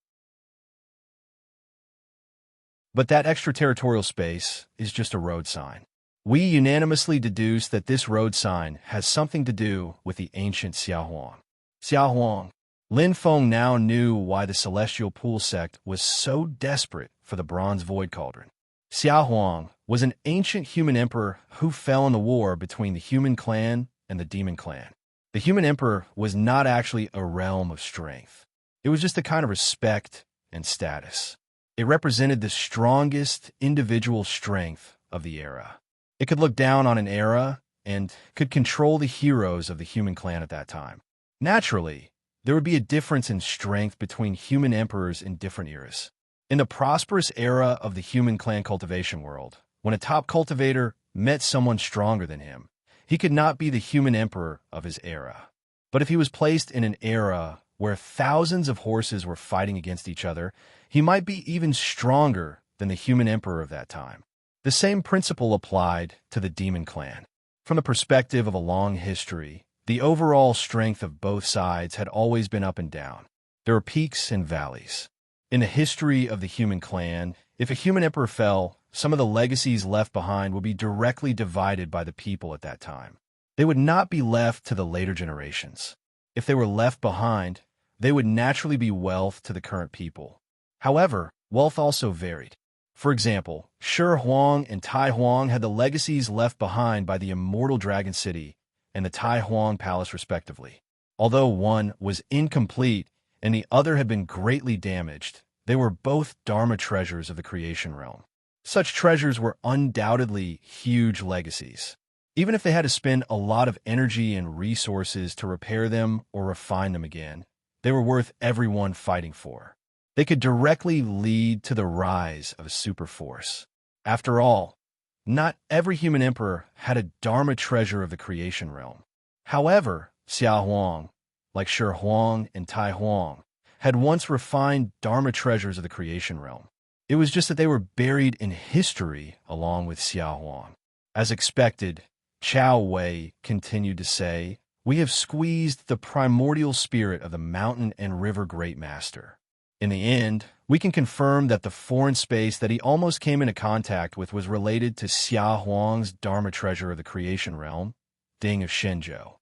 But that extraterritorial space is just a road sign. We unanimously deduce that this road sign has something to do with the ancient Xiaohuang. Xiaohuang. Lin Feng now knew why the Celestial Pool sect was so desperate for the Bronze Void Cauldron. Xiaohuang was an ancient human emperor who fell in the war between the human clan and the demon clan. The human emperor was not actually a realm of strength. It was just a kind of respect and status. It represented the strongest individual strength of the era. It could look down on an era and could control the heroes of the human clan at that time. Naturally, there would be a difference in strength between human emperors in different eras. In the prosperous era of the human clan cultivation world, when a top cultivator met someone stronger than him, he could not be the human emperor of his era. But if he was placed in an era where thousands of horses were fighting against each other, he might be even stronger than the human emperor of that time. The same principle applied to the demon clan. From the perspective of a long history, the overall strength of both sides had always been up and down. There were peaks and valleys. In the history of the human clan, if a human emperor fell, some of the legacies left behind would be directly divided by the people at that time. They would not be left to the later generations. If they were left behind, they would naturally be wealth to the current people. However, wealth also varied. For example, Shi Huang and Tai Huang had the legacies left behind by the immortal Dragon City and the Tai Huang Palace respectively. Although one was incomplete and the other had been greatly damaged, they were both Dharma treasures of the creation realm. Such treasures were undoubtedly huge legacies. Even if they had to spend a lot of energy and resources to repair them or refine them again, they were worth everyone fighting for. They could directly lead to the rise of a superforce. After all, not every human emperor had a Dharma treasure of the creation realm. However, Xia Huang, like Shi Huang and Tai Huang, had once refined Dharma treasures of the creation realm. It was just that they were buried in history along with Xia Huang. As expected, Chao Wei continued to say, "We have squeezed the primordial spirit of the mountain and river great master." In the end, we can confirm that the foreign space that he almost came into contact with was related to Xia Huang's Dharma treasure of the creation realm, Ding of Shenzhou.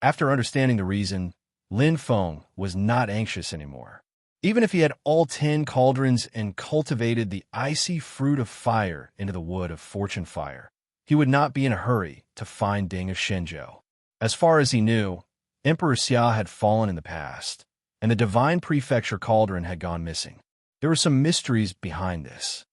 After understanding the reason, Lin Feng was not anxious anymore. Even if he had all 10 cauldrons and cultivated the icy fruit of fire into the wood of fortune fire, he would not be in a hurry to find Ding of Shenzhou. As far as he knew, Emperor Xia had fallen in the past, and the Divine Prefecture Cauldron had gone missing. There were some mysteries behind this.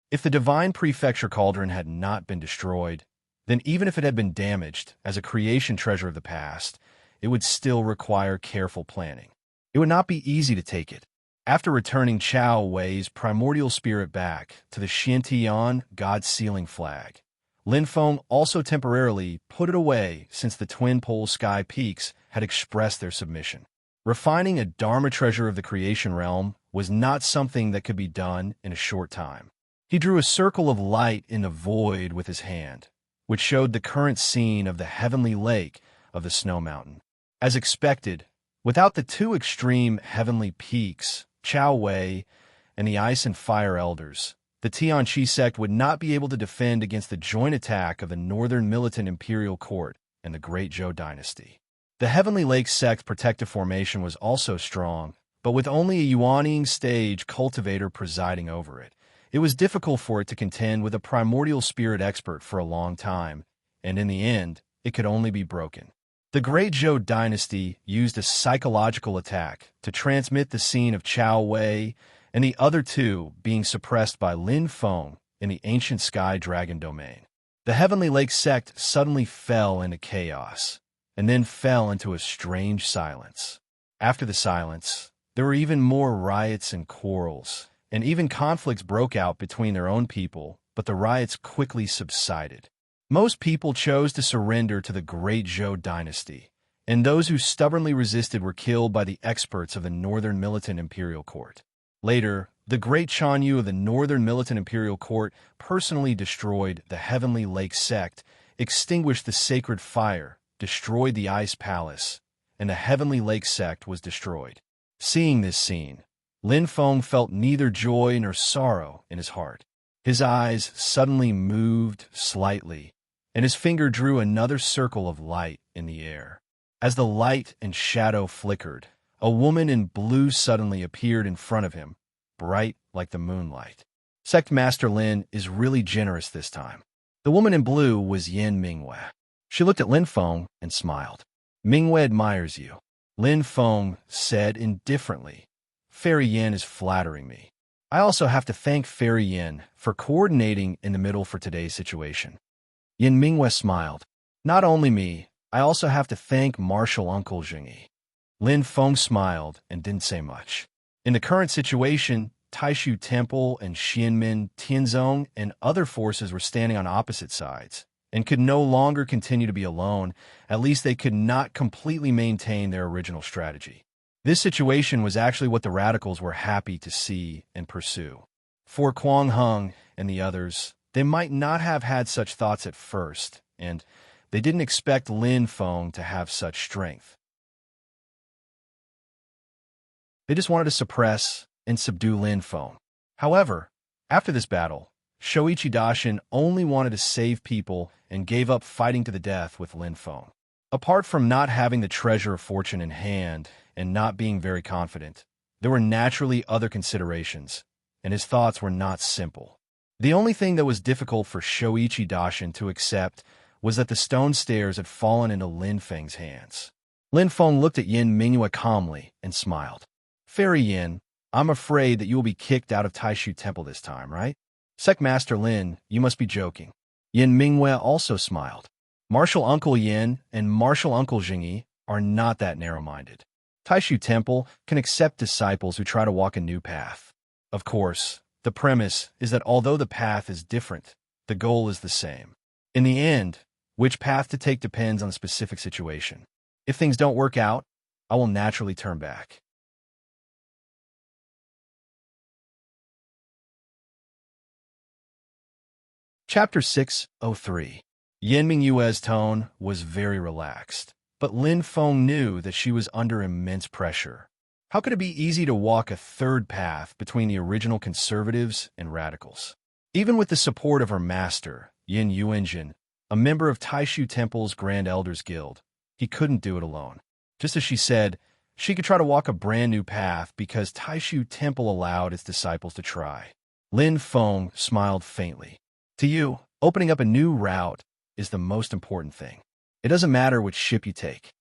If the Divine Prefecture Cauldron had not been destroyed, then even if it had been damaged as a creation treasure of the past, it would still require careful planning. It would not be easy to take it. After returning Chao Wei's primordial spirit back to the Xiantian God Sealing Flag, Lin Feng also temporarily put it away since the twin pole sky peaks had expressed their submission. Refining a Dharma treasure of the creation realm was not something that could be done in a short time. He drew a circle of light in the void with his hand, which showed the current scene of the heavenly lake of the snow mountain. As expected, without the two extreme heavenly peaks, Chao Wei and the Ice and Fire Elders, the Tianqi sect would not be able to defend against the joint attack of the Northern Militant Imperial Court and the Great Zhou Dynasty. The Heavenly Lake sect's protective formation was also strong, but with only a Yuaning stage cultivator presiding over it, it was difficult for it to contend with a primordial spirit expert for a long time, and in the end, it could only be broken. The Great Zhou Dynasty used a psychological attack to transmit the scene of Chao Wei and the other two being suppressed by Lin Feng in the ancient Sky Dragon domain. The Heavenly Lake sect suddenly fell into chaos, and then fell into a strange silence. After the silence, there were even more riots and quarrels, and even conflicts broke out between their own people, but the riots quickly subsided. Most people chose to surrender to the Great Zhou Dynasty, and those who stubbornly resisted were killed by the experts of the Northern Militant Imperial Court. Later, the Great Chanyu of the Northern Militant Imperial Court personally destroyed the Heavenly Lake sect, extinguished the sacred fire, destroyed the Ice Palace, and the Heavenly Lake sect was destroyed. Seeing this scene, Lin Feng felt neither joy nor sorrow in his heart. His eyes suddenly moved slightly, and his finger drew another circle of light in the air. As the light and shadow flickered, a woman in blue suddenly appeared in front of him, bright like the moonlight. Sect Master Lin is really generous this time. The woman in blue was Yin Mingwei. She looked at Lin Feng and smiled. "Mingwei admires you," Lin Feng said indifferently. "Fairy Yin is flattering me. I also have to thank Fairy Yin for coordinating in the middle for today's situation." Yin Mingwei smiled. "Not only me, I also have to thank Martial Uncle Jingyi." Lin Feng smiled and didn't say much. In the current situation, Taishu Temple and Xianmin, Tianzong, and other forces were standing on opposite sides, and could no longer continue to be alone. At least they could not completely maintain their original strategy. This situation was actually what the radicals were happy to see and pursue. For Kwang Hung and the others, they might not have had such thoughts at first, and they didn't expect Lin Feng to have such strength. They just wanted to suppress and subdue Lin Feng. However, after this battle, Shoichi Dashin only wanted to save people and gave up fighting to the death with Lin Feng. Apart from not having the treasure of fortune in hand and not being very confident, there were naturally other considerations, and his thoughts were not simple. The only thing that was difficult for Shoichi Dashin to accept was that the stone stairs had fallen into Lin Feng's hands. Lin Feng looked at Yin Mingyue calmly and smiled. "Fairy Yin, I'm afraid that you will be kicked out of Taishu Temple this time, right?" "Sect Master Lin, you must be joking." Yin Mingyue also smiled. Martial Uncle Yin and Martial Uncle Jingyi are not that narrow-minded. Taishu Temple can accept disciples who try to walk a new path. Of course, the premise is that although the path is different, the goal is the same. In the end, which path to take depends on the specific situation. If things don't work out, I will naturally turn back. Chapter 603. Yin Mingyue's tone was very relaxed, but Lin Feng knew that she was under immense pressure. How could it be easy to walk a third path between the original conservatives and radicals? Even with the support of her master, Yin Yuanjin, a member of Taishu Temple's Grand Elders Guild, he couldn't do it alone. Just as she said, she could try to walk a brand new path because Taishu Temple allowed its disciples to try. Lin Feng smiled faintly. To you, opening up a new route is the most important thing. It doesn't matter which ship you take.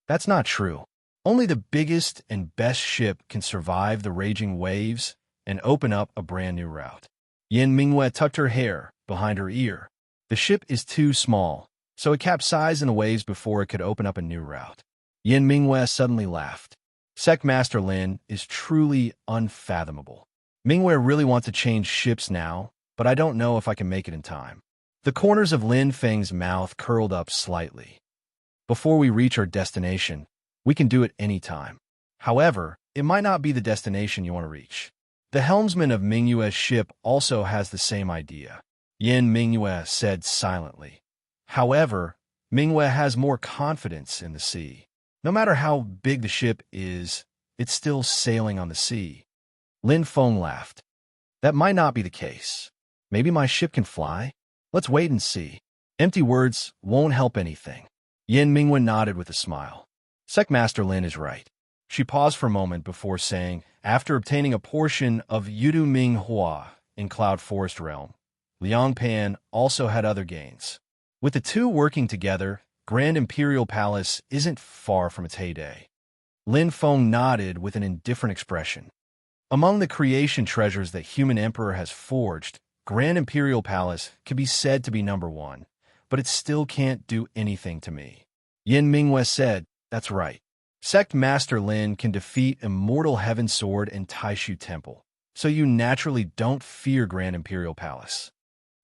That's not true. Only the biggest and best ship can survive the raging waves and open up a brand new route. Yin Mingyue tucked her hair behind her ear. The ship is too small, so it capsized in the waves before it could open up a new route. Yin Mingyue suddenly laughed. Sect Master Lin is truly unfathomable. Mingyue really wants to change ships now, but I don't know if I can make it in time. The corners of Lin Feng's mouth curled up slightly. Before we reach our destination, we can do it any time. However, it might not be the destination you want to reach. The helmsman of Mingyue's ship also has the same idea. Yin Mingyue said silently. However, Mingyue has more confidence in the sea. No matter how big the ship is, it's still sailing on the sea. Lin Feng laughed. That might not be the case. Maybe my ship can fly? Let's wait and see. Empty words won't help anything. Yin Mingyue nodded with a smile. Sect Master Lin is right. She paused for a moment before saying, after obtaining a portion of Yudu Ming Hua in Cloud Forest Realm, Liang Pan also had other gains. With the two working together, Grand Imperial Palace isn't far from its heyday. Lin Feng nodded with an indifferent expression. Among the creation treasures that Human Emperor has forged, Grand Imperial Palace can be said to be number one, but it still can't do anything to me. Yin Mingyue said, that's right. Sect Master Lin can defeat Immortal Heaven Sword and Taishu Temple, so you naturally don't fear Grand Imperial Palace.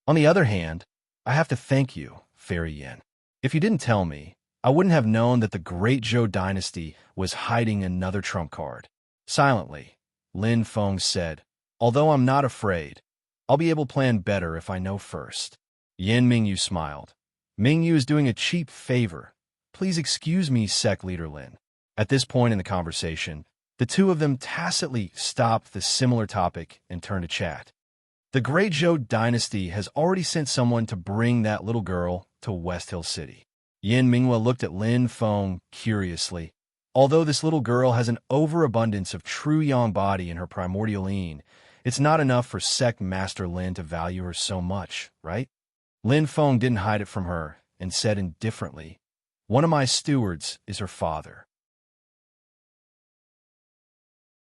On the other hand, I have to thank you, Fairy Yin. If you didn't tell me, I wouldn't have known that the Great Zhou Dynasty was hiding another trump card. Silently, Lin Feng said, although I'm not afraid, I'll be able to plan better if I know first. Yin Mingyue smiled. Mingyue is doing a cheap favor. Please excuse me, Sect Leader Lin. At this point in the conversation, the two of them tacitly stopped the similar topic and turned to chat. The Great Zhou Dynasty has already sent someone to bring that little girl to West Hill City. Yin Mingyue looked at Lin Feng curiously. Although this little girl has an overabundance of true yang body in her primordial yin, it's not enough for Sect Master Lin to value her so much, right? Lin Feng didn't hide it from her and said indifferently, one of my stewards is her father.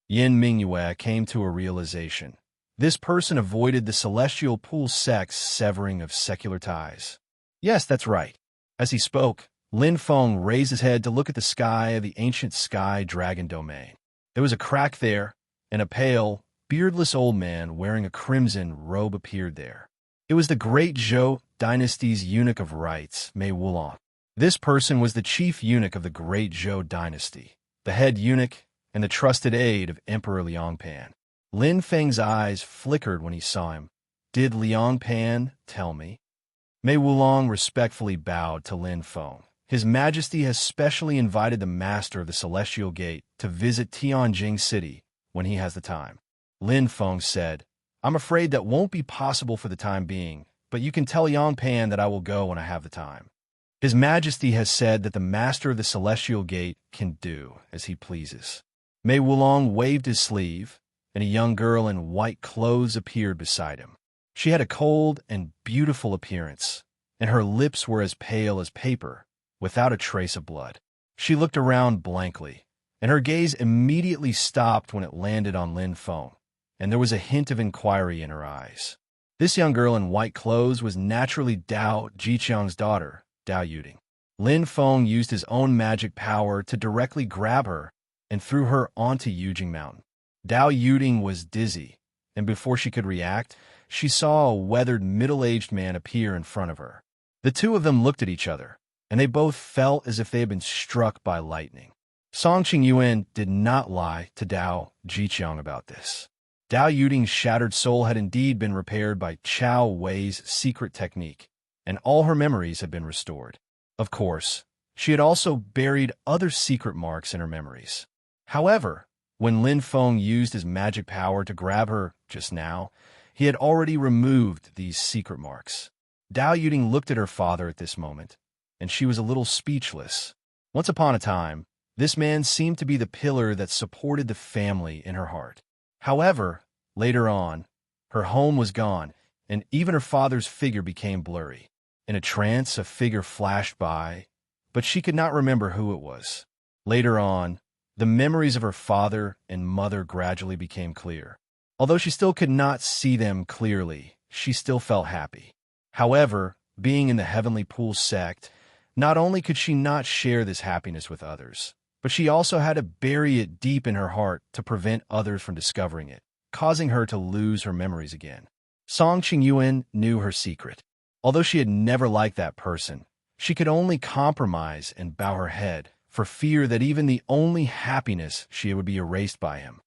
Yin Mingyue came to a realization. This person avoided the Celestial Pool sect's severing of secular ties. Yes, that's right. As he spoke, Lin Feng raised his head to look at the sky of the ancient sky dragon domain. There was a crack there, and a pale, beardless old man wearing a crimson robe appeared there. It was the Great Zhou dynasty's eunuch of rites, Mei Wulong. This person was the chief eunuch of the great Zhou dynasty, the head eunuch and the trusted aide of Emperor Liang Pan. Lin Feng's eyes flickered when he saw him. Did Liang Pan tell me? Mei Wulong respectfully bowed to Lin Feng. His Majesty has specially invited the Master of the Celestial Gate to visit Tianjing City when he has the time. Lin Feng said, I'm afraid that won't be possible for the time being, but you can tell Yang Pan that I will go when I have the time. His Majesty has said that the Master of the Celestial Gate can do as he pleases. Mei Wulong waved his sleeve, and a young girl in white clothes appeared beside him. She had a cold and beautiful appearance, and her lips were as pale as paper, without a trace of blood. She looked around blankly, and her gaze immediately stopped when it landed on Lin Feng, and there was a hint of inquiry in her eyes. This young girl in white clothes was naturally Dao Jiqiang's daughter, Dao Yuding. Lin Feng used his own magic power to directly grab her and threw her onto Yujing Mountain. Dao Yuding was dizzy, and before she could react, she saw a weathered middle-aged man appear in front of her. The two of them looked at each other, and they both felt as if they had been struck by lightning. Song Qingyuan did not lie to Dao Jiqiang about this. Dao Yuding's shattered soul had indeed been repaired by Chao Wei's secret technique, and all her memories had been restored. Of course, she had also buried other secret marks in her memories. However, when Lin Feng used his magic power to grab her just now, he had already removed these secret marks. Dao Yuding looked at her father at this moment, and she was a little speechless. Once upon a time, this man seemed to be the pillar that supported the family in her heart. However, later on, her home was gone, and even her father's figure became blurry. In a trance, a figure flashed by, but she could not remember who it was. Later on, the memories of her father and mother gradually became clear. Although she still could not see them clearly, she still felt happy. However, being in the Heavenly Pool sect, not only could she not share this happiness with others, but she also had to bury it deep in her heart to prevent others from discovering it, causing her to lose her memories again. Song Qingyuan knew her secret. Although she had never liked that person, she could only compromise and bow her head for fear that even the only happiness she would be erased by him.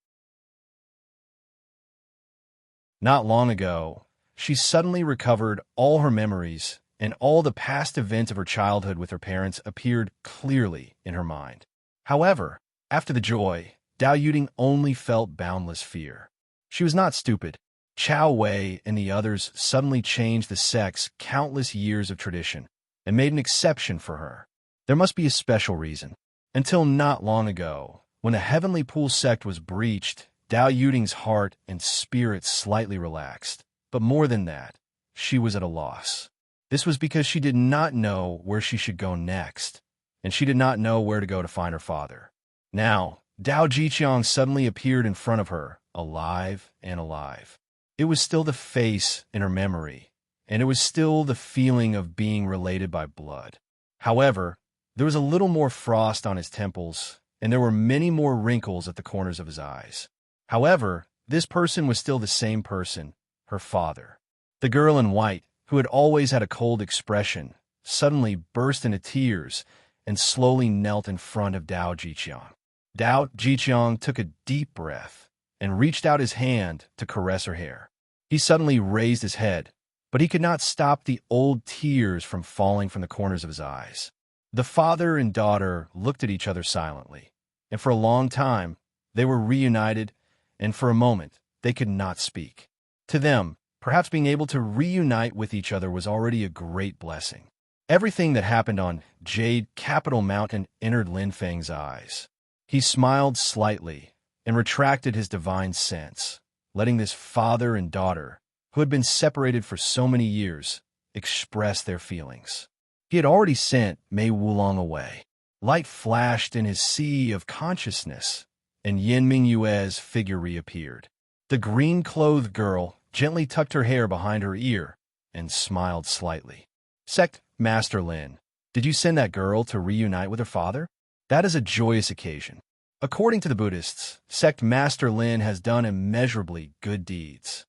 Not long ago, she suddenly recovered all her memories, and all the past events of her childhood with her parents appeared clearly in her mind. However, after the joy, Dao Yuding only felt boundless fear. She was not stupid. Chao Wei and the others suddenly changed the sect's countless years of tradition and made an exception for her. There must be a special reason. Until not long ago, when the Heavenly Pool sect was breached, Dao Yuding's heart and spirit slightly relaxed. But more than that, she was at a loss. This was because she did not know where she should go next, and she did not know where to go to find her father. Now, Dao Jiqiang suddenly appeared in front of her, alive and alive. It was still the face in her memory, and it was still the feeling of being related by blood. However, there was a little more frost on his temples, and there were many more wrinkles at the corners of his eyes. However, this person was still the same person, her father. The girl in white, who had always had a cold expression, suddenly burst into tears and slowly knelt in front of Dao Jiqiang. Dao Jiqiang took a deep breath and reached out his hand to caress her hair. He suddenly raised his head, but he could not stop the old tears from falling from the corners of his eyes. The father and daughter looked at each other silently, and for a long time they were reunited, and for a moment they could not speak. To them, perhaps being able to reunite with each other was already a great blessing. Everything that happened on Jade Capital Mountain entered Lin Feng's eyes. He smiled slightly and retracted his divine sense, letting this father and daughter, who had been separated for so many years, express their feelings. He had already sent Mei Wulong away. Light flashed in his sea of consciousness, and Yin Mingyue's figure reappeared. The green-clothed girl gently tucked her hair behind her ear and smiled slightly. Sect Master Lin, did you send that girl to reunite with her father? That is a joyous occasion. According to the Buddhists, Sect Master Lin has done immeasurably good deeds.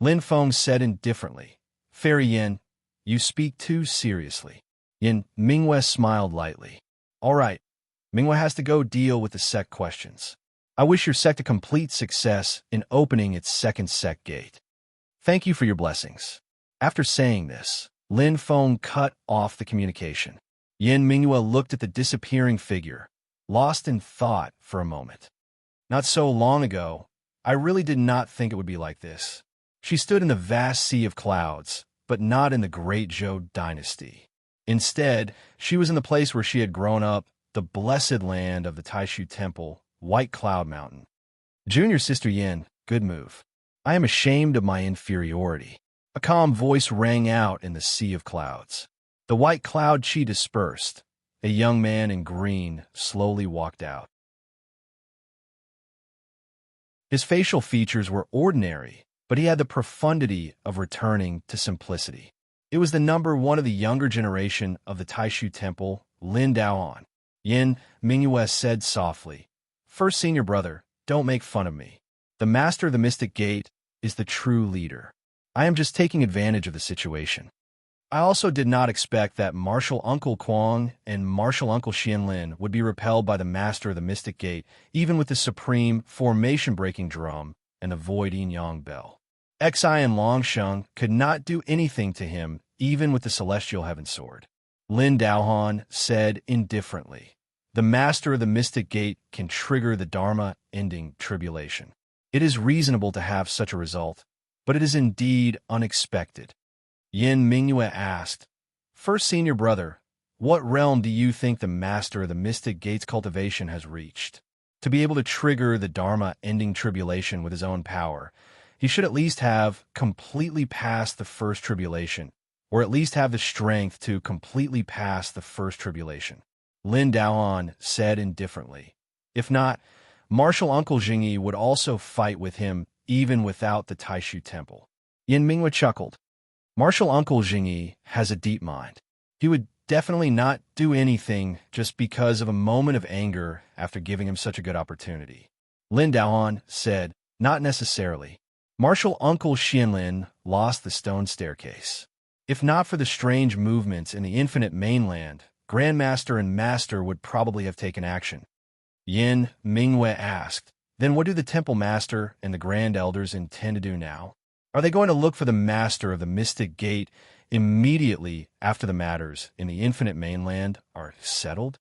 Lin Feng said indifferently, Fairy Yin, You speak too seriously. Yin Mingyue smiled lightly. All right, Mingyue has to go deal with the sect questions. I wish your sect a complete success in opening its second sect gate. Thank you for your blessings. After saying this, Lin Feng cut off the communication. Yin Mingyue looked at the disappearing figure, lost in thought for a moment. Not so long ago, I really did not think it would be like this. She stood in the vast sea of clouds, but not in the great Zhou dynasty. Instead, she was in the place where she had grown up, the blessed land of the Taishu Temple, White Cloud Mountain. Junior Sister Yin, good move. I am ashamed of my inferiority. A calm voice rang out in the sea of clouds. The white cloud chi dispersed. A young man in green slowly walked out. His facial features were ordinary, but he had the profundity of returning to simplicity. It was the number one of the younger generation of the Taishu Temple, Lin Daoan. Yin Mingyue said softly, "First senior brother, don't make fun of me. The master of the Mystic Gate is the true leader. I am just taking advantage of the situation." I also did not expect that Martial Uncle Kwang and Martial Uncle Xianlin would be repelled by the master of the Mystic Gate, even with the supreme formation-breaking drum and the void yin-yang bell. Xi and Longsheng could not do anything to him, even with the celestial heaven sword. Lin Daohan said indifferently, "The master of the Mystic Gate can trigger the Dharma-ending tribulation. It is reasonable to have such a result, but it is indeed unexpected." Yin Mingyue asked, "First senior brother, what realm do you think the master of the Mystic Gate's cultivation has reached? To be able to trigger the Dharma-ending tribulation with his own power, he should at least have completely passed the first tribulation, or at least have the strength to completely pass the first tribulation." Lin Daohan said indifferently. "If not, Martial Uncle Jingyi would also fight with him even without the Taishu Temple." Yin Mingyue chuckled. "Martial Uncle Jingyi has a deep mind. He would definitely not do anything just because of a moment of anger after giving him such a good opportunity." Lin Daohan said, "Not necessarily. Martial Uncle Xianlin lost the stone staircase. If not for the strange movements in the infinite mainland, Grandmaster and Master would probably have taken action." Yin Mingyue asked, "Then what do the Temple Master and the Grand Elders intend to do now? Are they going to look for the Master of the Mystic Gate immediately after the matters in the infinite mainland are settled?"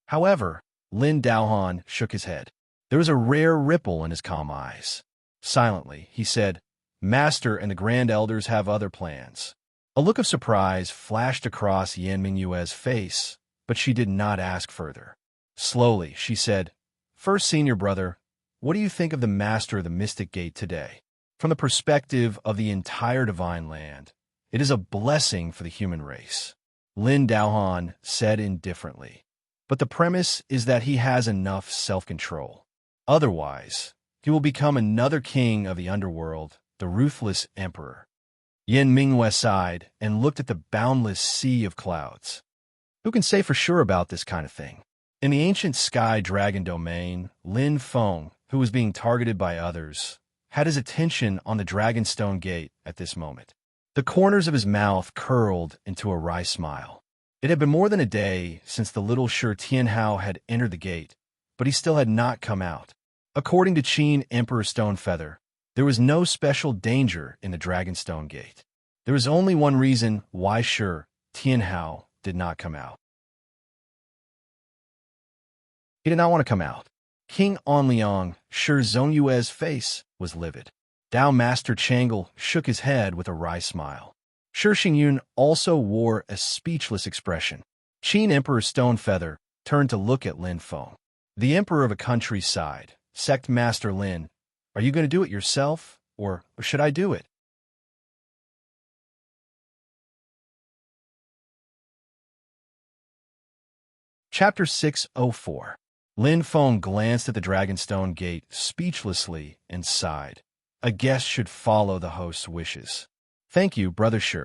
However, Lin Daohan shook his head. There was a rare ripple in his calm eyes. Silently, he said, "Master and the Grand Elders have other plans." A look of surprise flashed across Yin Mingyue's face, but she did not ask further. Slowly, she said, "First senior brother, what do you think of the Master of the Mystic Gate today? From the perspective of the entire Divine Land, it is a blessing for the human race." Lin Daohan said indifferently, "But the premise is that he has enough self-control. Otherwise, he will become another king of the underworld, the ruthless emperor." Yin Mingyue sighed and looked at the boundless sea of clouds. Who can say for sure about this kind of thing? In the ancient sky dragon domain, Lin Feng, who was being targeted by others, had his attention on the Dragonstone Gate at this moment. The corners of his mouth curled into a wry smile. It had been more than a day since the little Shi Tianhao had entered the gate, but he still had not come out. According to Qin Emperor Stonefeather, there was no special danger in the Dragonstone Gate. There was only one reason why Shi Tianhao did not come out. He did not want to come out. King Onliang, Shi Zongyue's face was livid. Dao Master Changle shook his head with a wry smile. Shi Xingyun also wore a speechless expression. Qin Emperor Stonefeather turned to look at Lin Feng. The emperor of a country sighed. "Sect Master Lin, are you going to do it yourself, or should I do it?" Chapter 604. Lin Feng glanced at the Dragonstone Gate speechlessly and sighed. A guest should follow the host's wishes. "Thank you, Brother Shi."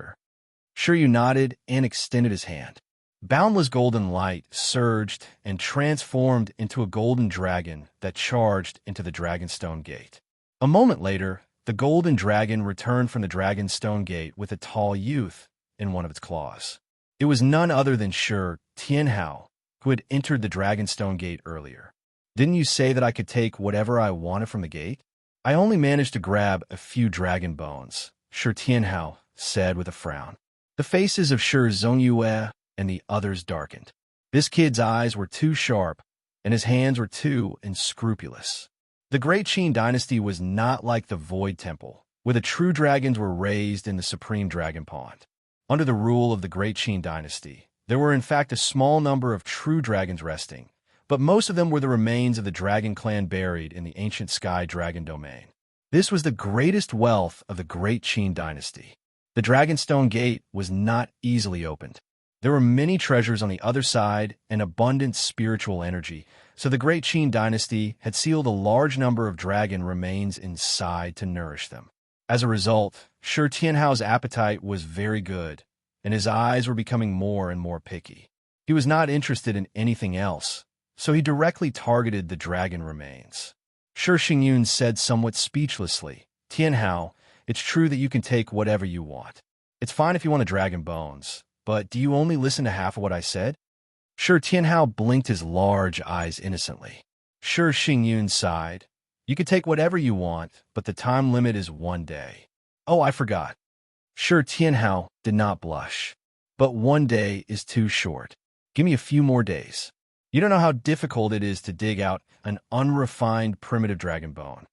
Shiryu nodded and extended his hand. Boundless golden light surged and transformed into a golden dragon that charged into the Dragonstone Gate. A moment later, the golden dragon returned from the Dragonstone Gate with a tall youth, in one of its claws. It was none other than Shi Tianhao, who had entered the Dragonstone Gate earlier. "Didn't you say that I could take whatever I wanted from the gate?" "I only managed to grab a few dragon bones," Shi Tianhao said with a frown. The faces of Shi Zongyue and the others darkened. This kid's eyes were too sharp, and his hands were too unscrupulous. The Great Qin dynasty was not like the Void Temple, where the true dragons were raised in the Supreme Dragon Pond. Under the rule of the Great Qin dynasty, there were in fact a small number of true dragons resting, but most of them were the remains of the dragon clan buried in the ancient sky dragon domain. This was the greatest wealth of the Great Qin dynasty. The Dragonstone Gate was not easily opened. There were many treasures on the other side and abundant spiritual energy, so the Great Qin dynasty had sealed a large number of dragon remains inside to nourish them. As a result, Shi Tianhao's appetite was very good, and his eyes were becoming more and more picky. He was not interested in anything else, so he directly targeted the dragon remains. Shi Xingyun said somewhat speechlessly, "Tianhao, it's true that you can take whatever you want. It's fine if you want the dragon bones, but do you only listen to half of what I said?" Shi Tianhao blinked his large eyes innocently. Shi Xingyun sighed. "You can take whatever you want, but the time limit is 1 day. Oh, I forgot." Shi Tianhao did not blush. "But 1 day is too short. Give me a few more days. You don't know how difficult it is to dig out an unrefined primitive dragon bone."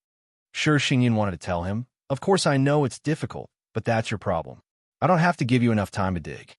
Shi Xingyun wanted to tell him, "Of course I know it's difficult, but that's your problem. I don't have to give you enough time to dig."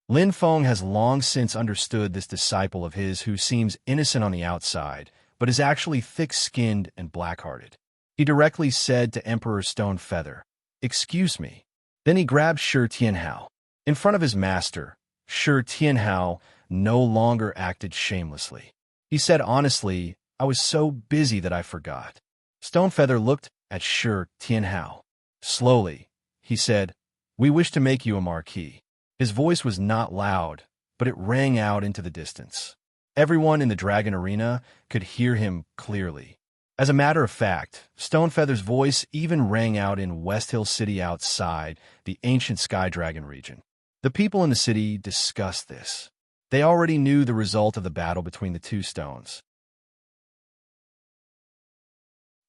Lin Feng has long since understood this disciple of his who seems innocent on the outside, but is actually thick-skinned and black-hearted. He directly said to Emperor Stonefeather, "Excuse me." Then he grabbed Shi Tianhao. In front of his master, Shi Tianhao no longer acted shamelessly. He said honestly, "I was so busy that I forgot." Stonefeather looked at Shi Tianhao. Slowly, he said, "We wish to make you a marquis." His voice was not loud, but it rang out into the distance. Everyone in the dragon arena could hear him clearly. As a matter of fact, Stonefeather's voice even rang out in West Hill City outside the ancient Sky Dragon region. The people in the city discussed this. They already knew the result of the battle between the two stones.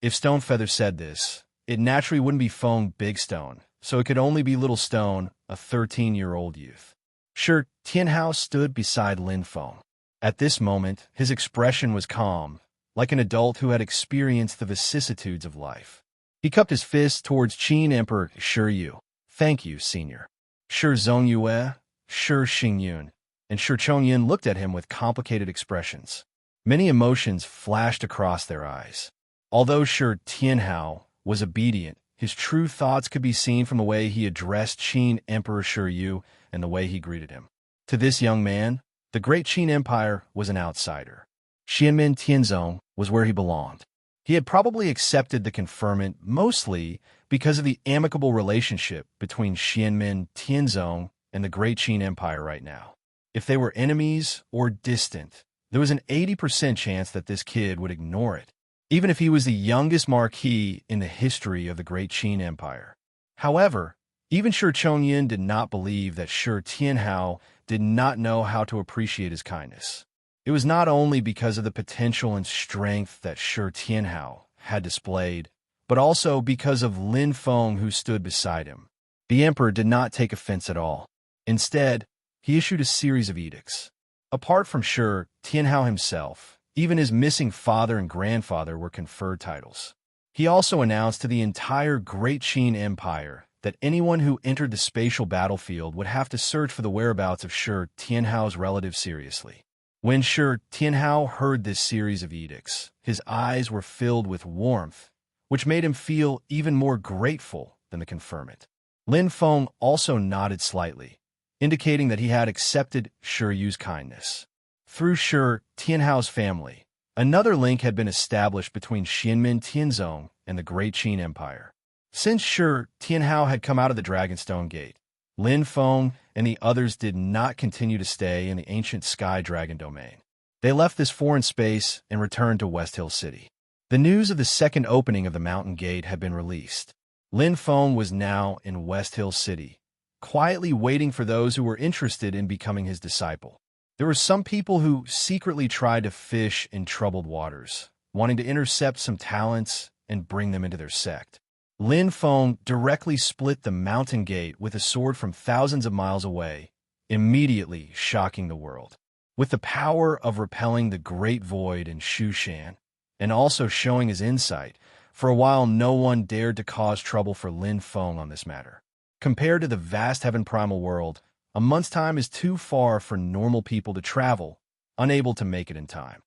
If Stonefeather said this, it naturally wouldn't be Feng Big Stone, so it could only be Little Stone, a 13-year-old youth. Shi Tianhao stood beside Lin Feng. At this moment, his expression was calm, like an adult who had experienced the vicissitudes of life. He cupped his fist towards Qin Emperor Shi Yu. "Thank you, senior." Shi Zongyue, Shi Xingyun, and Shi Chongyin looked at him with complicated expressions. Many emotions flashed across their eyes. Although Shi Tianhao was obedient, his true thoughts could be seen from the way he addressed Qin Emperor Shi Yu and the way he greeted him. To this young man, the Great Qin Empire was an outsider. Xianmen Tianzong was where he belonged. He had probably accepted the conferment mostly because of the amicable relationship between Xianmen Tianzong and the Great Qin Empire right now. If they were enemies or distant, there was an 80% chance that this kid would ignore it, even if he was the youngest marquis in the history of the Great Qin Empire. However, even Shi Chongyin did not believe that Shi Tianhao did not know how to appreciate his kindness. It was not only because of the potential and strength that Shi Tianhao had displayed, but also because of Lin Feng who stood beside him. The emperor did not take offense at all. Instead, he issued a series of edicts. Apart from Shi Tianhao himself, even his missing father and grandfather were conferred titles. He also announced to the entire Great Qin Empire that anyone who entered the spatial battlefield would have to search for the whereabouts of Shi Tianhao's relatives seriously. When Shi Tianhao heard this series of edicts, his eyes were filled with warmth, which made him feel even more grateful than the conferment. Lin Feng also nodded slightly, indicating that he had accepted Shi Yu's kindness. Through Shi Tianhao's family, another link had been established between Xianmen Tianzong and the Great Qin Empire. Since Shi Tianhao had come out of the Dragonstone Gate, Lin Feng and the others did not continue to stay in the ancient Sky Dragon domain. They left this foreign space and returned to West Hill City. The news of the second opening of the Mountain Gate had been released. Lin Feng was now in West Hill City, quietly waiting for those who were interested in becoming his disciple. There were some people who secretly tried to fish in troubled waters, wanting to intercept some talents and bring them into their sect. Lin Feng directly split the mountain gate with a sword from thousands of miles away, immediately shocking the world. With the power of repelling the great void in Shushan, and also showing his insight, for a while no one dared to cause trouble for Lin Feng on this matter. Compared to the vast heaven primal world, a month's time is too far for normal people to travel, unable to make it in time.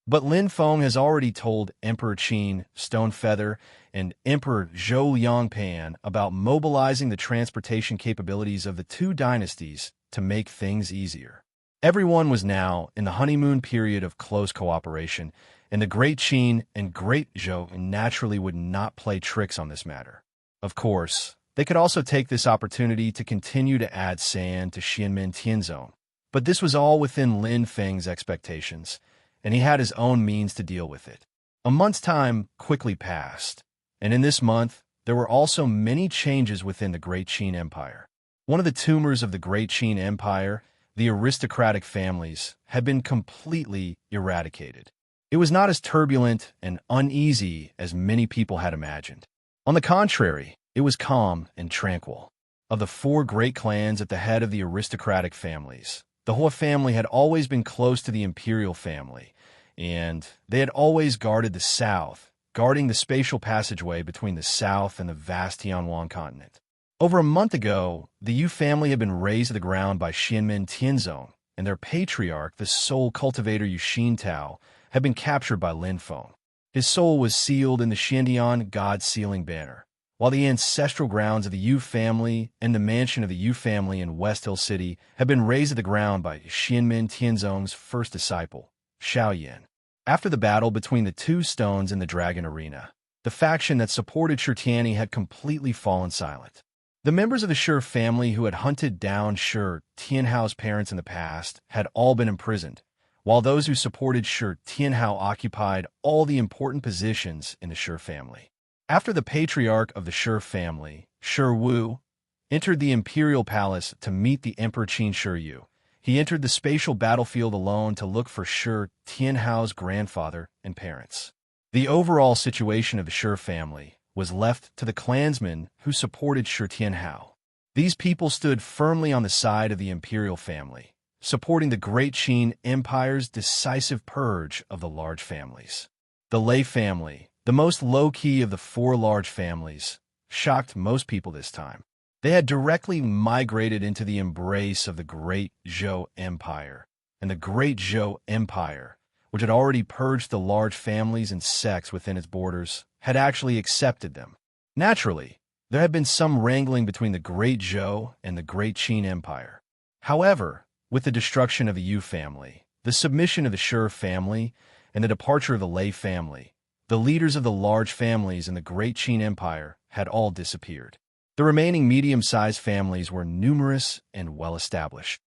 But Lin Feng has already told Emperor Qin, Stonefeather, and Emperor Zhou Liangpan about mobilizing the transportation capabilities of the two dynasties to make things easier. Everyone was now in the honeymoon period of close cooperation, and the Great Qin and Great Zhou naturally would not play tricks on this matter. Of course, they could also take this opportunity to continue to add sand to Xianmen Tianzong, but this was all within Lin Feng's expectations, and he had his own means to deal with it. A month's time quickly passed, and in this month, there were also many changes within the Great Qin Empire. One of the tumors of the Great Qin Empire, the aristocratic families, had been completely eradicated. It was not as turbulent and uneasy as many people had imagined. On the contrary, it was calm and tranquil. Of the four great clans at the head of the aristocratic families, the Hua family had always been close to the imperial family, and they had always guarded the south, guarding the spatial passageway between the south and the vast Tianhuan continent. Over a month ago, the Yu family had been razed to the ground by Xianmen Tianzong, and their patriarch, the soul cultivator Yuxin Tao, had been captured by Lin Feng. His soul was sealed in the Xiandian God-sealing banner, while the ancestral grounds of the Yu family and the mansion of the Yu family in West Hill City had been razed to the ground by Xianmen Tianzong's first disciple, Xiaoyan. After the battle between the two stones in the Dragon Arena, the faction that supported Shirtiani had completely fallen silent. The members of the Shur family who had hunted down Shur Tianhao's parents in the past had all been imprisoned, while those who supported Shur Tianhao occupied all the important positions in the Shur family. After the patriarch of the Shur family, Shur Wu, entered the imperial palace to meet the Emperor Qin Shur Yu, he entered the spatial battlefield alone to look for Shur Tianhao's grandfather and parents. The overall situation of the Shur family was left to the clansmen who supported Shur Tianhao. These people stood firmly on the side of the imperial family, supporting the Great Qin Empire's decisive purge of the large families. The Lei family, the most low-key of the four large families, shocked most people this time. They had directly migrated into the embrace of the Great Zhou Empire, and the Great Zhou Empire, which had already purged the large families and sects within its borders, had actually accepted them. Naturally, there had been some wrangling between the Great Zhou and the Great Qin Empire. However, with the destruction of the Yu family, the submission of the Shur family, and the departure of the Lei family, the leaders of the large families in the Great Qin Empire had all disappeared. The remaining medium-sized families were numerous and well-established.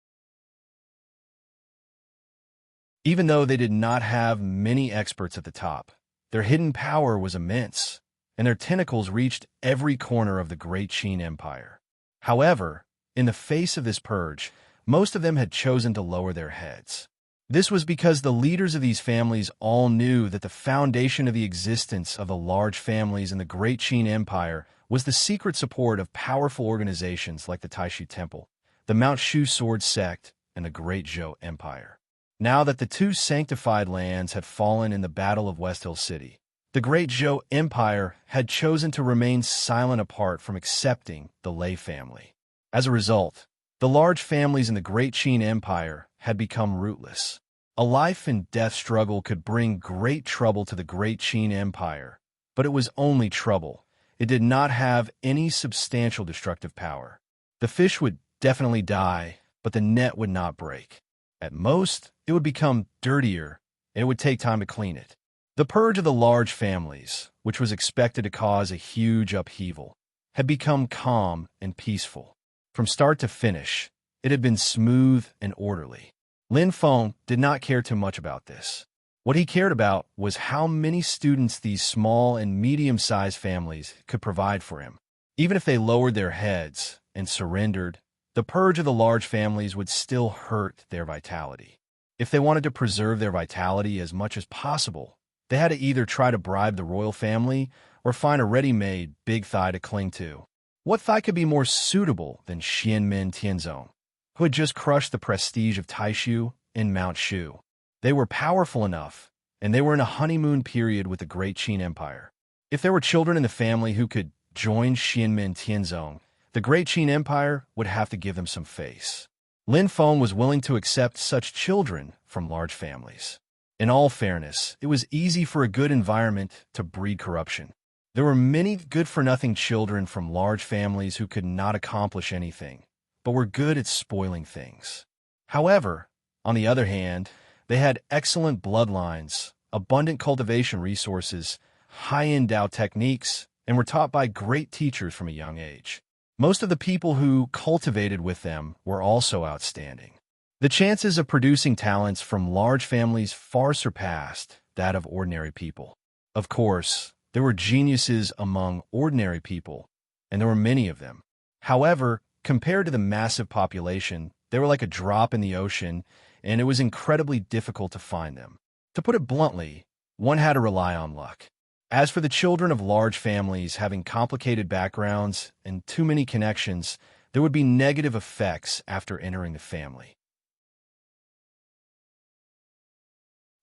Even though they did not have many experts at the top, their hidden power was immense, and their tentacles reached every corner of the Great Qin Empire. However, in the face of this purge, most of them had chosen to lower their heads. This was because the leaders of these families all knew that the foundation of the existence of the large families in the Great Qin Empire was the secret support of powerful organizations like the Taishu Temple, the Mount Shu Sword Sect, and the Great Zhou Empire. Now that the two sanctified lands had fallen in the Battle of West Hill City, the Great Zhou Empire had chosen to remain silent apart from accepting the Lei family. As a result, the large families in the Great Qin Empire had become rootless. A life-and-death struggle could bring great trouble to the Great Qin Empire, but it was only trouble. It did not have any substantial destructive power. The fish would definitely die, but the net would not break. At most, it would become dirtier, and it would take time to clean it. The purge of the large families, which was expected to cause a huge upheaval, had become calm and peaceful. From start to finish, it had been smooth and orderly. Lin Feng did not care too much about this. What he cared about was how many students these small and medium-sized families could provide for him. Even if they lowered their heads and surrendered, the purge of the large families would still hurt their vitality. If they wanted to preserve their vitality as much as possible, they had to either try to bribe the royal family or find a ready-made big thigh to cling to. What thigh could be more suitable than Xianmen Tianzong, who had just crushed the prestige of Taishu and Mount Shu? They were powerful enough, and they were in a honeymoon period with the Great Qin Empire. If there were children in the family who could join Xianmen Tianzong, the Great Qin Empire would have to give them some face. Lin Feng was willing to accept such children from large families. In all fairness, it was easy for a good environment to breed corruption. There were many good-for-nothing children from large families who could not accomplish anything, but were good at spoiling things. However, on the other hand, they had excellent bloodlines, abundant cultivation resources, high-end Dao techniques, and were taught by great teachers from a young age. Most of the people who cultivated with them were also outstanding. The chances of producing talents from large families far surpassed that of ordinary people. Of course, there were geniuses among ordinary people, and there were many of them. However, compared to the massive population, they were like a drop in the ocean, and it was incredibly difficult to find them. To put it bluntly, one had to rely on luck. As for the children of large families having complicated backgrounds and too many connections, there would be negative effects after entering the family.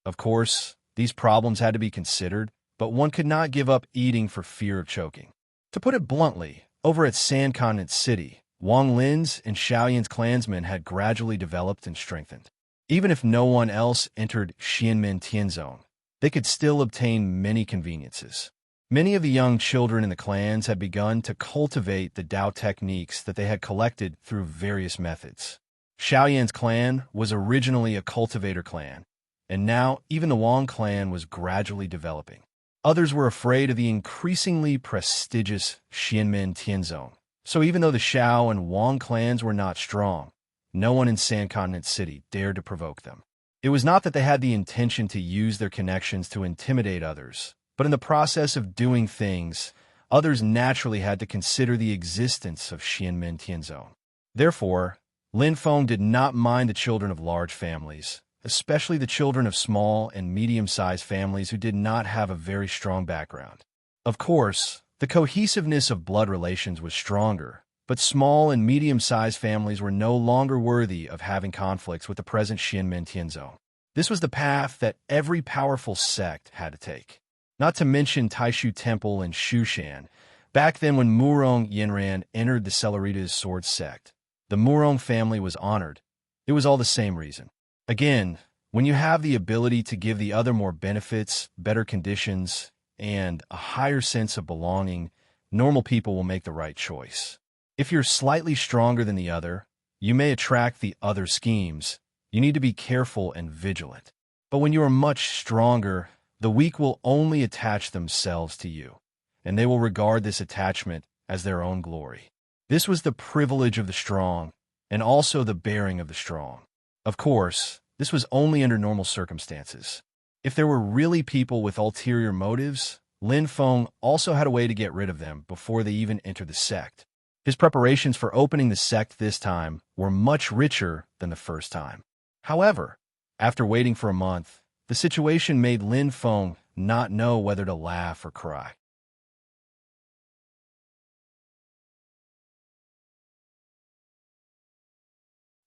Of course, these problems had to be considered, but one could not give up eating for fear of choking. To put it bluntly, over at Sand Continent City, Wang Lin's and Xiaoyan's clansmen had gradually developed and strengthened. Even if no one else entered Xianmen Tianzong, they could still obtain many conveniences. Many of the young children in the clans had begun to cultivate the Dao techniques that they had collected through various methods. Xiaoyan's clan was originally a cultivator clan, and now even the Wang clan was gradually developing. Others were afraid of the increasingly prestigious Xianmen Tianzong, so even though the Xiao and Wang clans were not strong, no one in Sand Continent City dared to provoke them. It was not that they had the intention to use their connections to intimidate others, but in the process of doing things, others naturally had to consider the existence of Xianmen Tianzong. Therefore, Lin Feng did not mind the children of large families, especially the children of small and medium-sized families who did not have a very strong background. Of course, the cohesiveness of blood relations was stronger, but small and medium-sized families were no longer worthy of having conflicts with the present Xianmen Tianzong. This was the path that every powerful sect had to take. Not to mention Taishu Temple and Shushan. Back then when Murong Yinran entered the Celeritas sword sect, the Murong family was honored. It was all the same reason. Again, when you have the ability to give the other more benefits, better conditions, and a higher sense of belonging, normal people will make the right choice. If you're slightly stronger than the other, you may attract the other schemes. You need to be careful and vigilant. But when you are much stronger, the weak will only attach themselves to you, and they will regard this attachment as their own glory. This was the privilege of the strong, and also the bearing of the strong. Of course, this was only under normal circumstances. If there were really people with ulterior motives, Lin Feng also had a way to get rid of them before they even entered the sect. His preparations for opening the sect this time were much richer than the first time. However, after waiting for a month, the situation made Lin Feng not know whether to laugh or cry.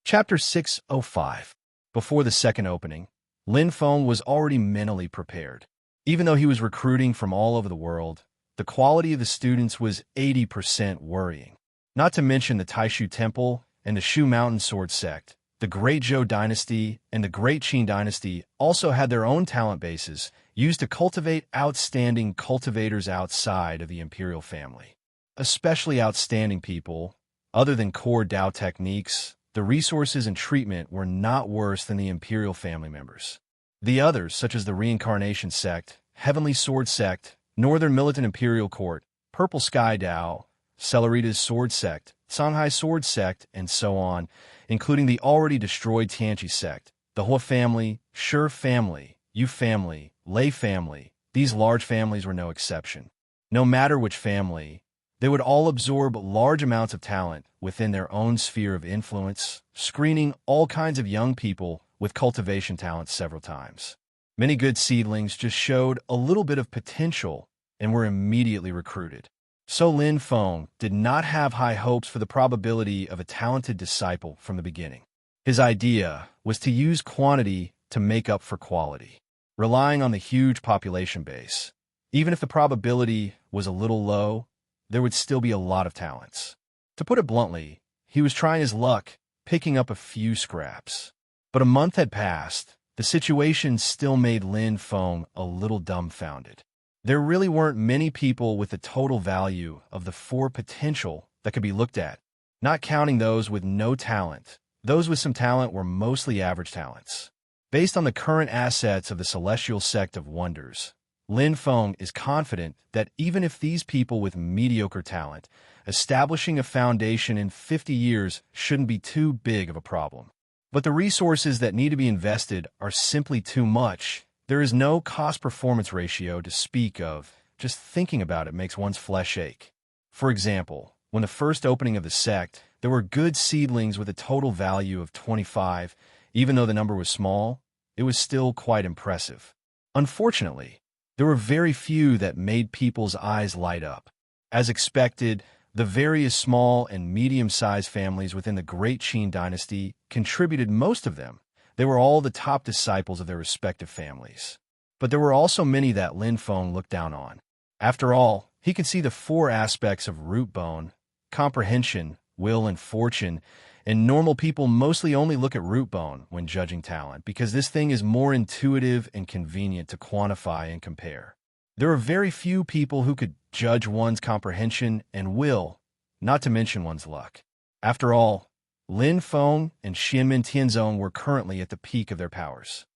Chapter 605. Before the second opening, Lin Feng was already mentally prepared. Even though he was recruiting from all over the world, the quality of the students was 80% worrying. Not to mention the Taishu Temple and the Shu Mountain Sword Sect, the Great Zhou Dynasty and the Great Qin Dynasty also had their own talent bases used to cultivate outstanding cultivators outside of the imperial family. Especially outstanding people, other than core Dao techniques, the resources and treatment were not worse than the imperial family members. The others, such as the Reincarnation Sect, Heavenly Sword Sect, Northern Militant Imperial Court, Purple Sky Dao, Celeritas Sword Sect, Songhai Sword Sect, and so on, including the already destroyed Tianqi Sect, the Hua family, Shi family, Yu family, Lei family. These large families were no exception. No matter which family, They would all absorb large amounts of talent within their own sphere of influence, screening all kinds of young people with cultivation talents several times. Many good seedlings just showed a little bit of potential and were immediately recruited. So Lin Feng did not have high hopes for the probability of a talented disciple from the beginning. His idea was to use quantity to make up for quality, relying on the huge population base. Even if the probability was a little low, there would still be a lot of talents. To put it bluntly, he was trying his luck, picking up a few scraps. But a month had passed. The situation still made Lin Feng a little dumbfounded. There really weren't many people with the total value of the 4 potential that could be looked at, not counting those with no talent. Those with some talent were mostly average talents. Based on the current assets of the Celestial Sect of Wonders, Lin Feng is confident that even if these people with mediocre talent, establishing a foundation in 50 years shouldn't be too big of a problem. But the resources that need to be invested are simply too much. There is no cost-performance ratio to speak of. Just thinking about it makes one's flesh ache. For example, when the first opening of the sect, there were good seedlings with a total value of 25. Even though the number was small, it was still quite impressive. Unfortunately, there were very few that made people's eyes light up. As expected, the various small and medium-sized families within the Great Qin dynasty contributed most of them. They were all the top disciples of their respective families. But there were also many that Lin Feng looked down on. After all, he could see the 4 aspects of root bone: comprehension, will, and fortune, and normal people mostly only look at root bone when judging talent because this thing is more intuitive and convenient to quantify and compare. There are very few people who could judge one's comprehension and will, not to mention one's luck. After all, Lin Feng and Xianmin Tianzong were currently at the peak of their powers.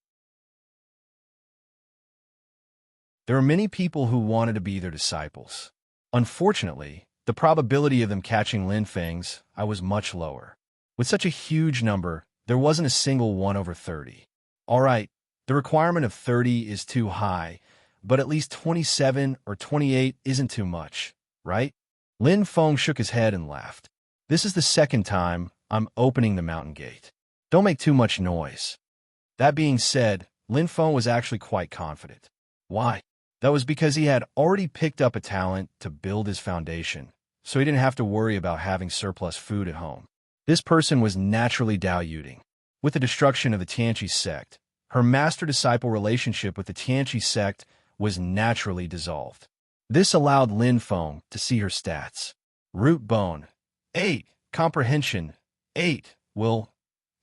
There are many people who wanted to be their disciples. Unfortunately, the probability of them catching Lin Feng's eye was much lower. With such a huge number, there wasn't a single 1 over 30. All right, the requirement of 30 is too high, but at least 27 or 28 isn't too much, right? Lin Feng shook his head and laughed. This is the second time I'm opening the mountain gate. Don't make too much noise. That being said, Lin Feng was actually quite confident. Why? That was because he had already picked up a talent to build his foundation, so he didn't have to worry about having surplus food at home. This person was naturally Dao Yuding. With the destruction of the Tianqi sect, her master-disciple relationship with the Tianqi sect was naturally dissolved. This allowed Lin Feng to see her stats. Root bone, 8. Comprehension, 8. Will,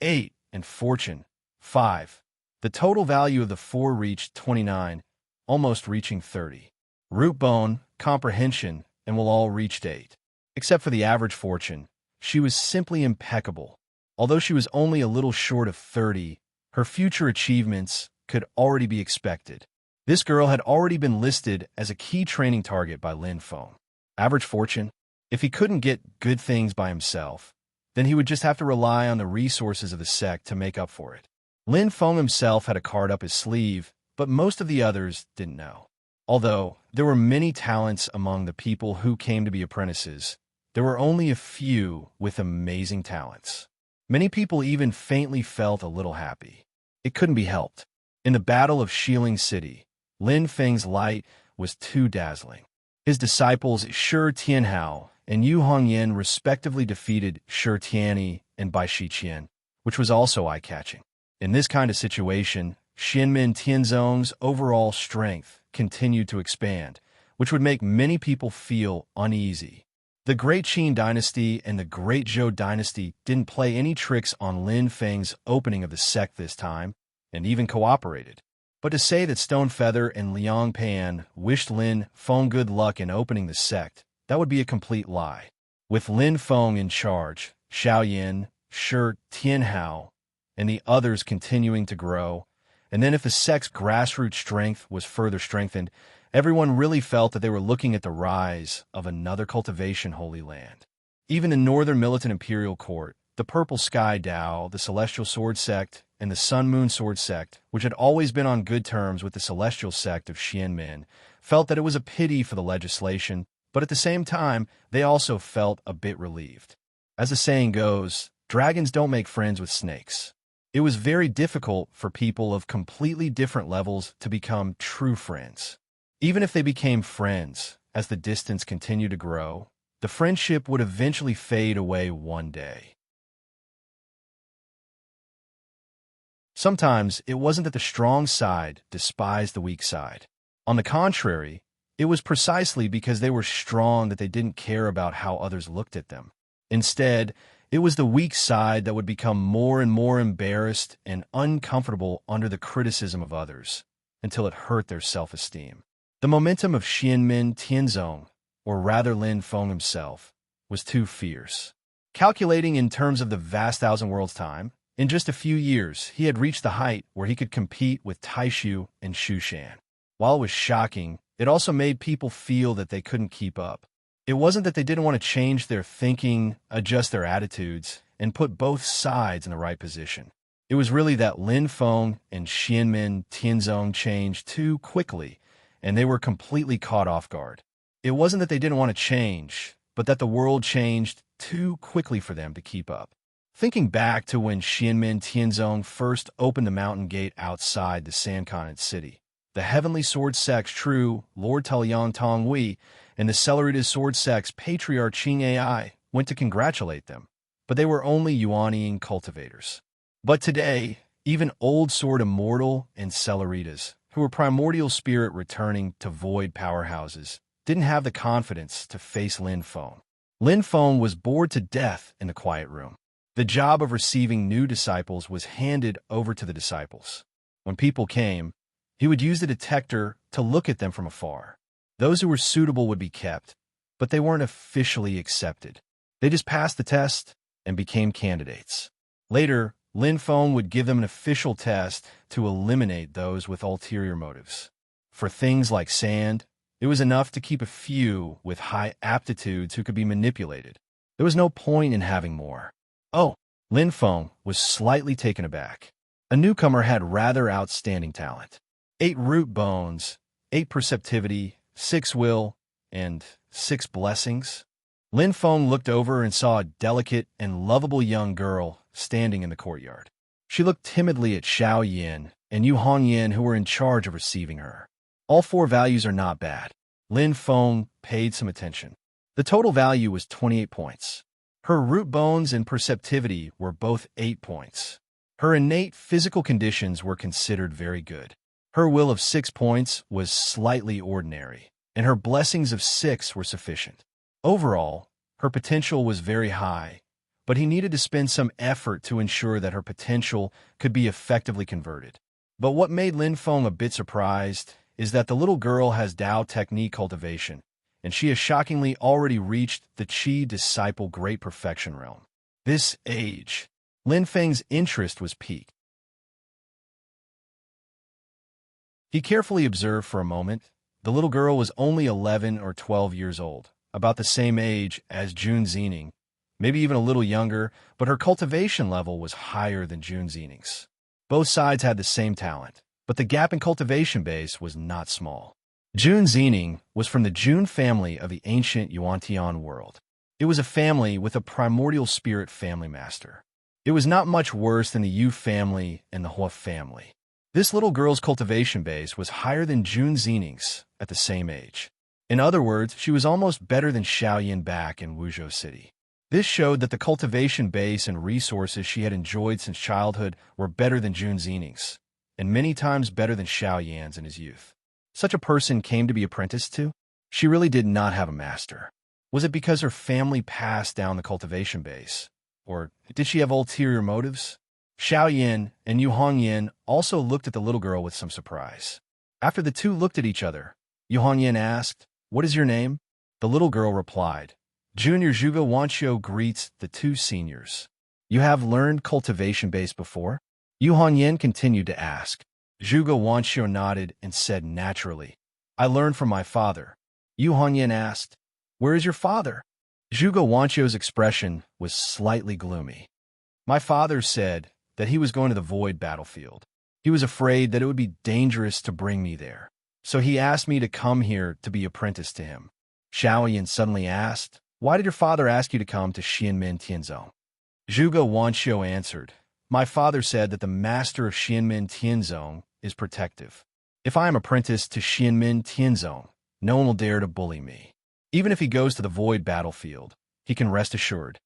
8. And fortune, 5. The total value of the 4 reached 29, almost reaching 30. Root bone, comprehension, and will all reached 8. Except for the average fortune, she was simply impeccable. Although she was only a little short of 30, her future achievements could already be expected. This girl had already been listed as a key training target by Lin Feng. Average fortune? If he couldn't get good things by himself, then he would just have to rely on the resources of the sect to make up for it. Lin Feng himself had a card up his sleeve, but most of the others didn't know. Although there were many talents among the people who came to be apprentices, there were only a few with amazing talents. Many people even faintly felt a little happy. It couldn't be helped. In the Battle of Xiling City, Lin Feng's light was too dazzling. His disciples Shi Tianhao and Yu Hongyan respectively defeated Shi Tianyi and Bai Shiqian, which was also eye-catching. In this kind of situation, Xianmin Tianzong's overall strength continued to expand, which would make many people feel uneasy. The Great Qin dynasty and the Great Zhou dynasty didn't play any tricks on Lin Feng's opening of the sect this time, and even cooperated. But to say that Stonefeather and Liang Pan wished Lin Feng good luck in opening the sect, that would be a complete lie. With Lin Feng in charge, Xiaoyan, Shi Tianhao, and the others continuing to grow, and then if the sect's grassroots strength was further strengthened, everyone really felt that they were looking at the rise of another cultivation holy land. Even the Northern Militant Imperial Court, the Purple Sky Dao, the Celestial Sword Sect, and the Sun Moon Sword Sect, which had always been on good terms with the Celestial Sect of Xianmin, felt that it was a pity for the legislation But at the same time, they also felt a bit relieved. As the saying goes, dragons don't make friends with snakes. It was very difficult for people of completely different levels to become true friends. Even if they became friends, as the distance continued to grow, the friendship would eventually fade away one day. Sometimes it wasn't that the strong side despised the weak side. On the contrary, it was precisely because they were strong that they didn't care about how others looked at them. Instead, it was the weak side that would become more and more embarrassed and uncomfortable under the criticism of others, until it hurt their self-esteem. The momentum of Xianmin Tianzong, or rather Lin Feng himself, was too fierce. Calculating in terms of the vast thousand worlds time, in just a few years, he had reached the height where he could compete with Taishu and Shushan. While it was shocking, it also made people feel that they couldn't keep up. It wasn't that they didn't want to change their thinking, adjust their attitudes, and put both sides in the right position. It was really that Lin Feng and Xianmin Tianzong changed too quickly, and they were completely caught off guard. It wasn't that they didn't want to change, but that the world changed too quickly for them to keep up. Thinking back to when Xianmin Tianzong first opened the mountain gate outside the Sand Continent city, the Heavenly Sword Sect's true Lord Taoyang Tongwei and the Celeritas Sword Sect's Patriarch Qing AI went to congratulate them, but they were only Yuaniing cultivators. But today, even Old Sword Immortal and Celeritas, who were primordial spirit returning to void powerhouses, didn't have the confidence to face Lin Feng. Lin Feng was bored to death in the quiet room. The job of receiving new disciples was handed over to the disciples. When people came, he would use the detector to look at them from afar. Those who were suitable would be kept, but they weren't officially accepted. They just passed the test and became candidates. Later, Lin Feng would give them an official test to eliminate those with ulterior motives. For things like sand, it was enough to keep a few with high aptitudes who could be manipulated. There was no point in having more. Oh, Lin Feng was slightly taken aback. A newcomer had rather outstanding talent. 8 root bones, 8 perceptivity, 6 will, and 6 blessings. Lin Feng looked over and saw a delicate and lovable young girl standing in the courtyard. She looked timidly at Xiao Yin and Yu Hongyan, who were in charge of receiving her. All 4 values are not bad. Lin Feng paid some attention. The total value was 28 points. Her root bones and perceptivity were both 8 points. Her innate physical conditions were considered very good. Her will of 6 points was slightly ordinary, and her blessings of 6 were sufficient. Overall, her potential was very high, but he needed to spend some effort to ensure that her potential could be effectively converted. But what made Lin Feng a bit surprised is that the little girl has Dao technique cultivation, and she has shockingly already reached the Qi disciple great perfection realm. This age, Lin Feng's interest was piqued. He carefully observed for a moment. The little girl was only 11 or 12 years old, about the same age as Jun Xiening, maybe even a little younger, but her cultivation level was higher than Jun Xiening's. Both sides had the same talent, but the gap in cultivation base was not small. Jun Xiening was from the Jun family of the ancient Yuantian world. It was a family with a primordial spirit family master. It was not much worse than the Yu family and the Hua family. This little girl's cultivation base was higher than Jun Xiening's at the same age. In other words, she was almost better than Xiaoyan back in Wuzhou City. This showed that the cultivation base and resources she had enjoyed since childhood were better than Jun Xiening's, and many times better than Xiaoyan's in his youth. Such a person came to be apprenticed to? She really did not have a master. Was it because her family passed down the cultivation base? Or did she have ulterior motives? Xiao Yin and Yu Hongyan also looked at the little girl with some surprise. After the two looked at each other, Yu Hongyan asked, "What is your name?" The little girl replied, "Junior Zhuge Wanqiu greets the 2 seniors. You have learned cultivation base before?" Yu Hongyan continued to ask. Zhuge Wanqiu nodded and said naturally, "I learned from my father." Yu Hongyan asked, "Where is your father?" Zhuge Wanqiu's expression was slightly gloomy. "My father said that he was going to the void battlefield. He was afraid that it would be dangerous to bring me there, so he asked me to come here to be apprenticed to him." Xiao Yin suddenly asked, "Why did your father ask you to come to Xianmin Tianzong?" Zhuge Wanxiu answered, "My father said that the master of Xianmin Tianzong is protective. If I am apprenticed to Xianmin Tianzong, no one will dare to bully me. Even if he goes to the void battlefield, he can rest assured."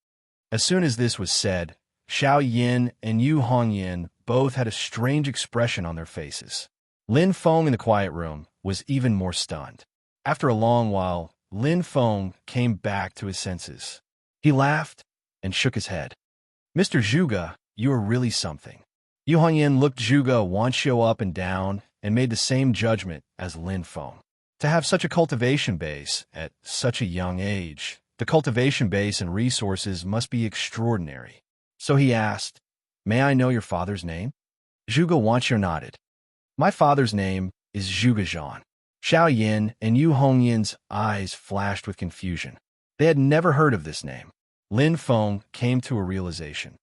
As soon as this was said, Xiao Yin and Yu Hongyin both had a strange expression on their faces. Lin Feng in the quiet room was even more stunned. After a long while, Lin Feng came back to his senses. He laughed and shook his head. "Mr. Zhuge, you are really something." Yu Hongyan looked Zhuge Wanxiu up and down and made the same judgment as Lin Feng. To have such a cultivation base at such a young age, the cultivation base and resources must be extraordinary. So he asked, "May I know your father's name?" Zhuge Wanxiu nodded. "My father's name is Zhuge Zhan." Xiao Yin and Yu Hongyan's eyes flashed with confusion. They had never heard of this name. Lin Feng came to a realization.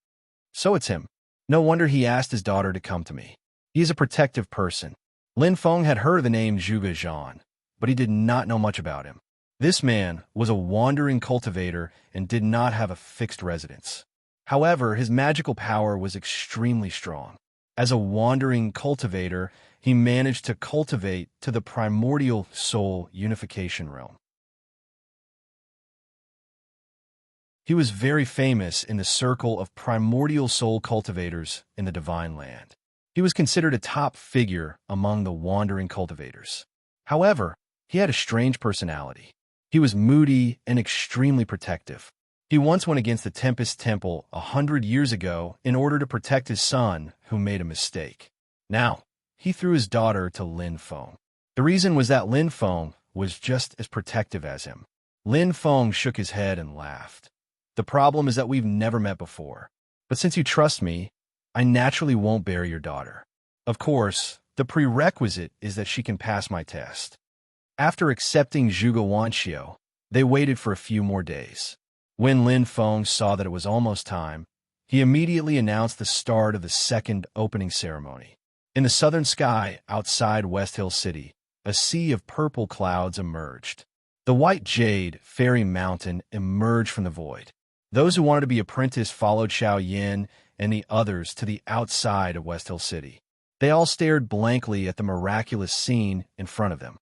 So it's him. No wonder he asked his daughter to come to me. He is a protective person. Lin Feng had heard of the name Zhuge Zhan, but he did not know much about him. This man was a wandering cultivator and did not have a fixed residence. However, his magical power was extremely strong. As a wandering cultivator, he managed to cultivate to the primordial soul unification realm. He was very famous in the circle of primordial soul cultivators in the Divine Land. He was considered a top figure among the wandering cultivators. However, he had a strange personality. He was moody and extremely protective. He once went against the Tempest Temple 100 years ago in order to protect his son, who made a mistake. Now, he threw his daughter to Lin Feng. The reason was that Lin Feng was just as protective as him. Lin Feng shook his head and laughed. "The problem is that we've never met before. But since you trust me, I naturally won't bury your daughter. Of course, the prerequisite is that she can pass my test." After accepting Zhuge Wanxiu, they waited for a few more days. When Lin Feng saw that it was almost time, he immediately announced the start of the second opening ceremony. In the southern sky outside West Hill City, a sea of purple clouds emerged. The white jade fairy mountain emerged from the void. Those who wanted to be apprenticed followed Xiao Yin and the others to the outside of West Hill City. They all stared blankly at the miraculous scene in front of them.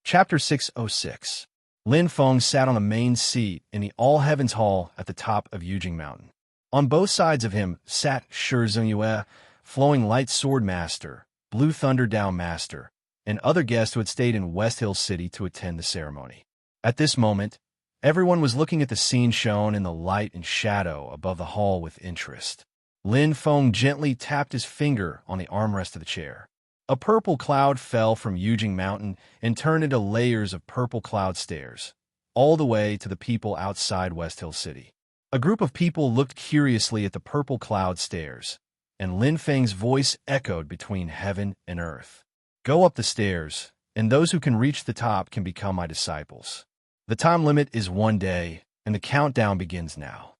Chapter 606. Lin Feng sat on the main seat in the All Heavens Hall at the top of Yujing Mountain. On both sides of him sat Shi Zhengyue, Flowing Light Sword Master, Blue Thunder Dao Master, and other guests who had stayed in West Hill City to attend the ceremony. At this moment, everyone was looking at the scene shown in the light and shadow above the hall with interest. Lin Feng gently tapped his finger on the armrest of the chair. A purple cloud fell from Yujing Mountain and turned into layers of purple cloud stairs, all the way to the people outside West Hill City. A group of people looked curiously at the purple cloud stairs, and Lin Feng's voice echoed between heaven and earth. "Go up the stairs, and those who can reach the top can become my disciples. The time limit is 1 day, and the countdown begins now."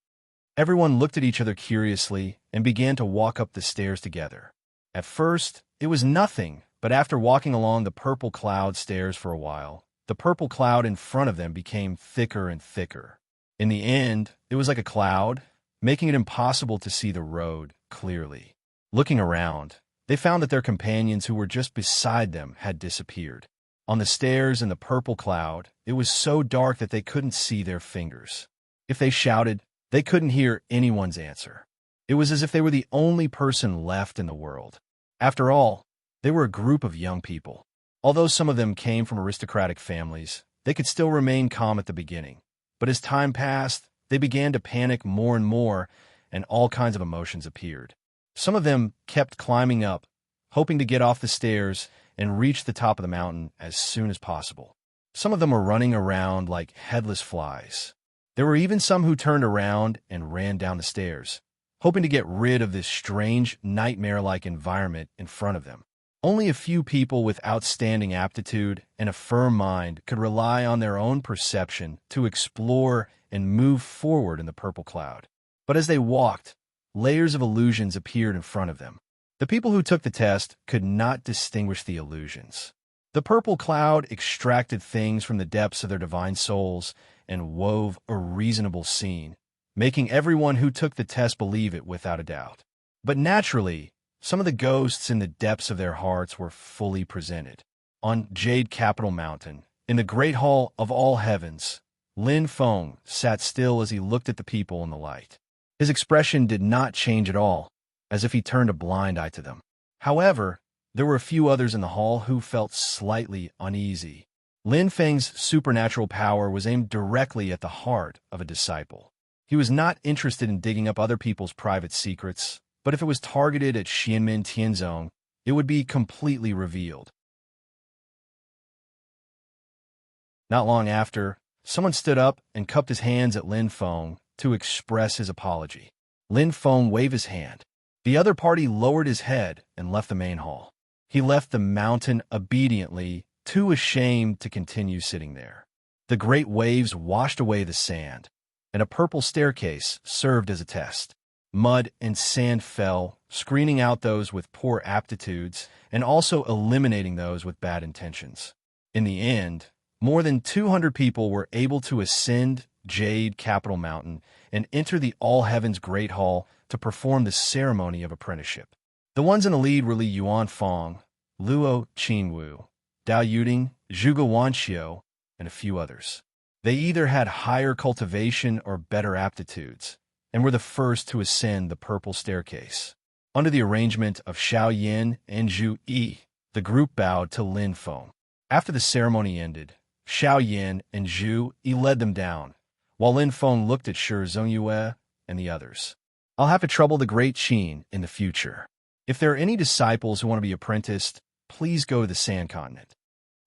Everyone looked at each other curiously and began to walk up the stairs together. At first, it was nothing, but after walking along the purple cloud stairs for a while, the purple cloud in front of them became thicker and thicker. In the end, it was like a cloud, making it impossible to see the road clearly. Looking around, they found that their companions who were just beside them had disappeared. On the stairs in the purple cloud, it was so dark that they couldn't see their fingers. If they shouted, they couldn't hear anyone's answer. It was as if they were the only person left in the world. After all, they were a group of young people. Although some of them came from aristocratic families, they could still remain calm at the beginning. But as time passed, they began to panic more and more, and all kinds of emotions appeared. Some of them kept climbing up, hoping to get off the stairs and reach the top of the mountain as soon as possible. Some of them were running around like headless flies. There were even some who turned around and ran down the stairs, hoping to get rid of this strange, nightmare-like environment in front of them. Only a few people with outstanding aptitude and a firm mind could rely on their own perception to explore and move forward in the purple cloud. But as they walked, layers of illusions appeared in front of them. The people who took the test could not distinguish the illusions. The purple cloud extracted things from the depths of their divine souls and wove a reasonable scene, making everyone who took the test believe it without a doubt. But naturally, some of the ghosts in the depths of their hearts were fully presented. On Jade Capital Mountain, in the great hall of all heavens, Lin Feng sat still as he looked at the people in the light. His expression did not change at all, as if he turned a blind eye to them. However, there were a few others in the hall who felt slightly uneasy. Lin Feng's supernatural power was aimed directly at the heart of a disciple. He was not interested in digging up other people's private secrets, but if it was targeted at Xianmin Tianzong, it would be completely revealed. Not long after, someone stood up and cupped his hands at Lin Feng to express his apology. Lin Feng waved his hand. The other party lowered his head and left the main hall. He left the mountain obediently, too ashamed to continue sitting there. The great waves washed away the sand, and a purple staircase served as a test. Mud and sand fell, screening out those with poor aptitudes and also eliminating those with bad intentions. In the end, more than 200 people were able to ascend Jade Capital Mountain and enter the All Heavens Great Hall to perform the ceremony of apprenticeship. The ones in the lead were Li Yuanfang, Luo Qingwu, Dao Yuding, Zhuge Wanxiu, and a few others. They either had higher cultivation or better aptitudes, and were the first to ascend the purple staircase. Under the arrangement of Xiao Yin and Zhu Yi, the group bowed to Lin Feng. After the ceremony ended, Xiao Yin and Zhu Yi led them down, while Lin Feng looked at Shi Zongyue and the others. I'll have to trouble the great Qin in the future. If there are any disciples who want to be apprenticed, please go to the Sand Continent.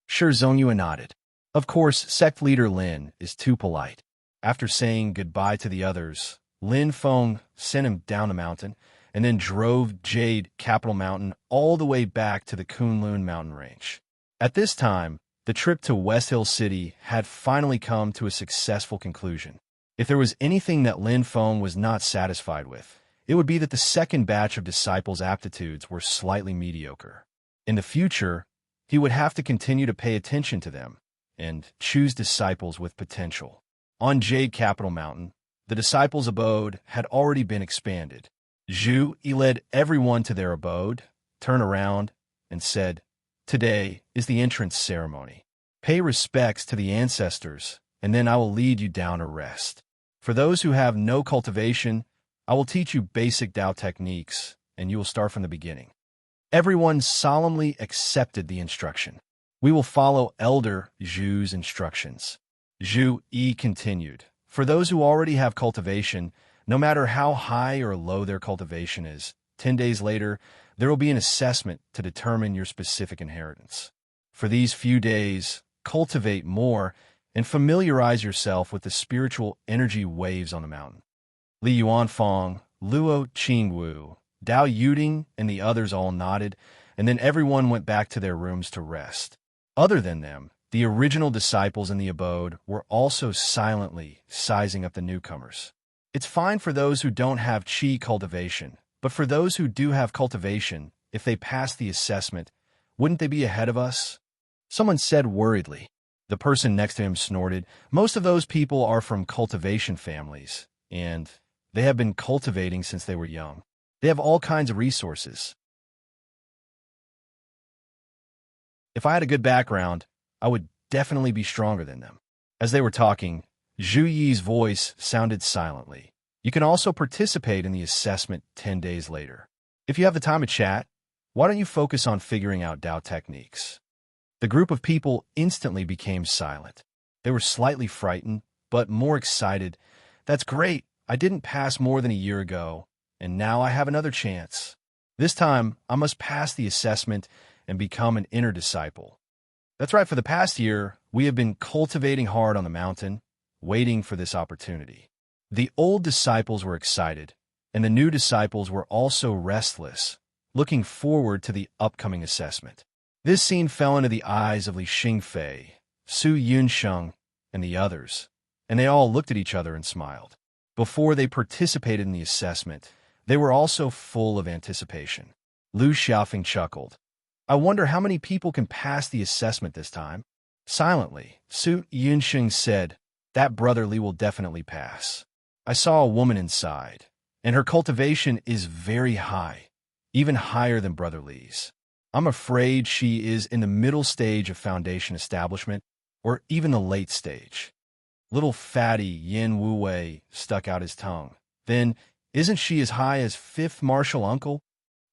Shi Zongyue nodded. Of course, sect leader Lin is too polite. After saying goodbye to the others, Lin Feng sent him down the mountain and then drove Jade Capital Mountain all the way back to the Kunlun mountain range. At this time, the trip to West Hill City had finally come to a successful conclusion. If there was anything that Lin Feng was not satisfied with, it would be that the second batch of disciples' aptitudes were slightly mediocre. In the future, he would have to continue to pay attention to them and choose disciples with potential. On Jade Capital Mountain, the disciples' abode had already been expanded. Zhu Yi led everyone to their abode, turned around, and said, "Today is the entrance ceremony. Pay respects to the ancestors, and then I will lead you down to rest. For those who have no cultivation, I will teach you basic Tao techniques, and you will start from the beginning." Everyone solemnly accepted the instruction. We will follow Elder Zhu's instructions. Zhu Yi continued. For those who already have cultivation, no matter how high or low their cultivation is, 10 days later, there will be an assessment to determine your specific inheritance. For these few days, cultivate more and familiarize yourself with the spiritual energy waves on the mountain. Li Yuanfang, Luo Qingwu, Dao Yuding, and the others all nodded, and then everyone went back to their rooms to rest. Other than them, the original disciples in the abode were also silently sizing up the newcomers. It's fine for those who don't have qi cultivation, but for those who do have cultivation, if they pass the assessment, wouldn't they be ahead of us? Someone said worriedly. The person next to him snorted. Most of those people are from cultivation families, and they have been cultivating since they were young. They have all kinds of resources. If I had a good background, I would definitely be stronger than them. As they were talking, Zhu Yi's voice sounded silently. You can also participate in the assessment 10 days later. If you have the time to chat, why don't you focus on figuring out Tao techniques? The group of people instantly became silent. They were slightly frightened, but more excited. That's great. I didn't pass more than a year ago, and now I have another chance. This time, I must pass the assessment and become an inner disciple. That's right, for the past year, we have been cultivating hard on the mountain, waiting for this opportunity. The old disciples were excited, and the new disciples were also restless, looking forward to the upcoming assessment. This scene fell into the eyes of Li Xingfei, Su Yunsheng, and the others, and they all looked at each other and smiled. Before they participated in the assessment, they were also full of anticipation. Lu Xiaofeng chuckled. I wonder how many people can pass the assessment this time. Silently, Su Yunxing said, that brotherly will definitely pass. I saw a woman inside, and her cultivation is very high, even higher than brotherly's. I'm afraid she is in the middle stage of foundation establishment, or even the late stage. Little fatty Yin Wu-wei stuck out his tongue. Then, isn't she as high as fifth martial uncle?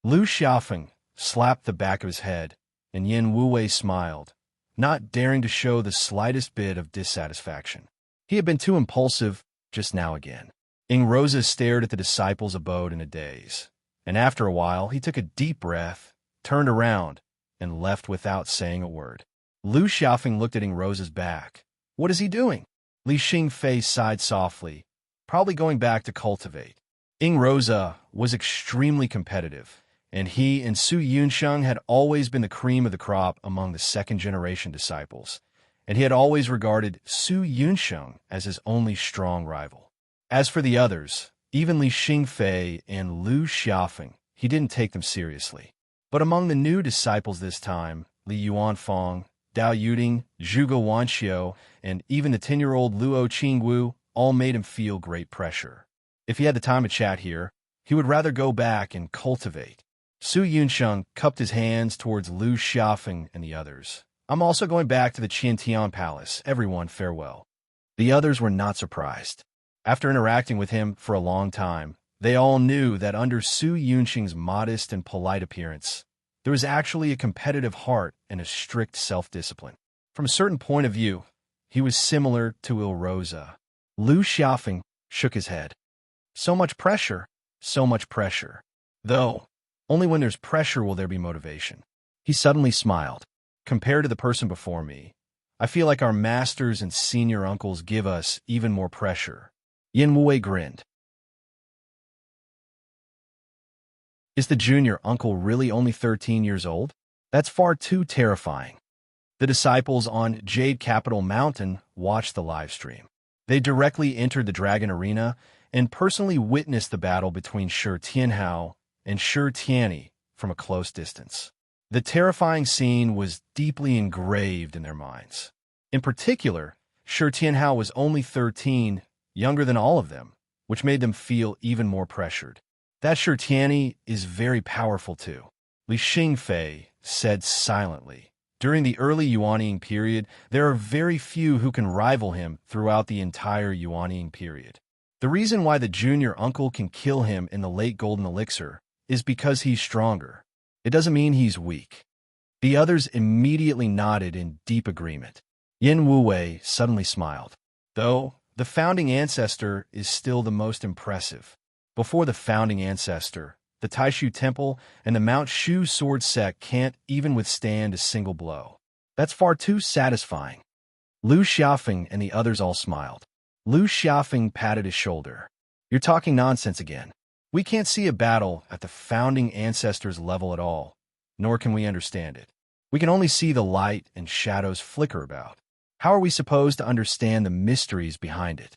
Lu Xiaofeng slapped the back of his head, and Yin Wu-wei smiled, not daring to show the slightest bit of dissatisfaction. He had been too impulsive just now again. Rosa stared at the disciple's abode in a daze, and after a while he took a deep breath, turned around, and left without saying a word. Lu Xiaofeng looked at Rosa's back. What is he doing? Li Xingfei sighed softly, probably going back to cultivate. Rosa was extremely competitive, and he and Su Yunsheng had always been the cream of the crop among the second-generation disciples, and he had always regarded Su Yunsheng as his only strong rival. As for the others, even Li Xingfei and Lu Xiaofeng, he didn't take them seriously. But among the new disciples this time, Li Yuanfang, Dao Yuding, Zhuge Wanxiu, and even the 10-year-old Luo Qingwu all made him feel great pressure. If he had the time to chat here, he would rather go back and cultivate. Su Yunsheng cupped his hands towards Lu Xiaofeng and the others. I'm also going back to the Qiantian Palace. Everyone, farewell. The others were not surprised. After interacting with him for a long time, they all knew that under Su Yunsheng's modest and polite appearance, there was actually a competitive heart and a strict self-discipline. From a certain point of view, he was similar to Rosa. Lu Xiaofeng shook his head. So much pressure, so much pressure. Though, only when there's pressure will there be motivation. He suddenly smiled. Compared to the person before me, I feel like our masters and senior uncles give us even more pressure. Yin Wuwei grinned. Is the junior uncle really only 13 years old? That's far too terrifying. The disciples on Jade Capital Mountain watched the live stream. They directly entered the Dragon Arena and personally witnessed the battle between Shi Tianhao and Shi Tianyi from a close distance. The terrifying scene was deeply engraved in their minds. In particular, Shi Tianhao was only 13, younger than all of them, which made them feel even more pressured. That Shi Tianyi is very powerful too, Li Xingfei said silently. During the early Yuanying period, there are very few who can rival him throughout the entire Yuanying period. The reason why the junior uncle can kill him in the late Golden Elixir is because he's stronger. It doesn't mean he's weak. The others immediately nodded in deep agreement. Yin Wuwei suddenly smiled. Though, the founding ancestor is still the most impressive. Before the founding ancestor, the Taishu Temple and the Mount Shu sword sect can't even withstand a single blow. That's far too satisfying. Lu Xiaofeng and the others all smiled. Lu Xiaofeng patted his shoulder. You're talking nonsense again. We can't see a battle at the founding ancestor's level at all, nor can we understand it. We can only see the light and shadows flicker about. How are we supposed to understand the mysteries behind it?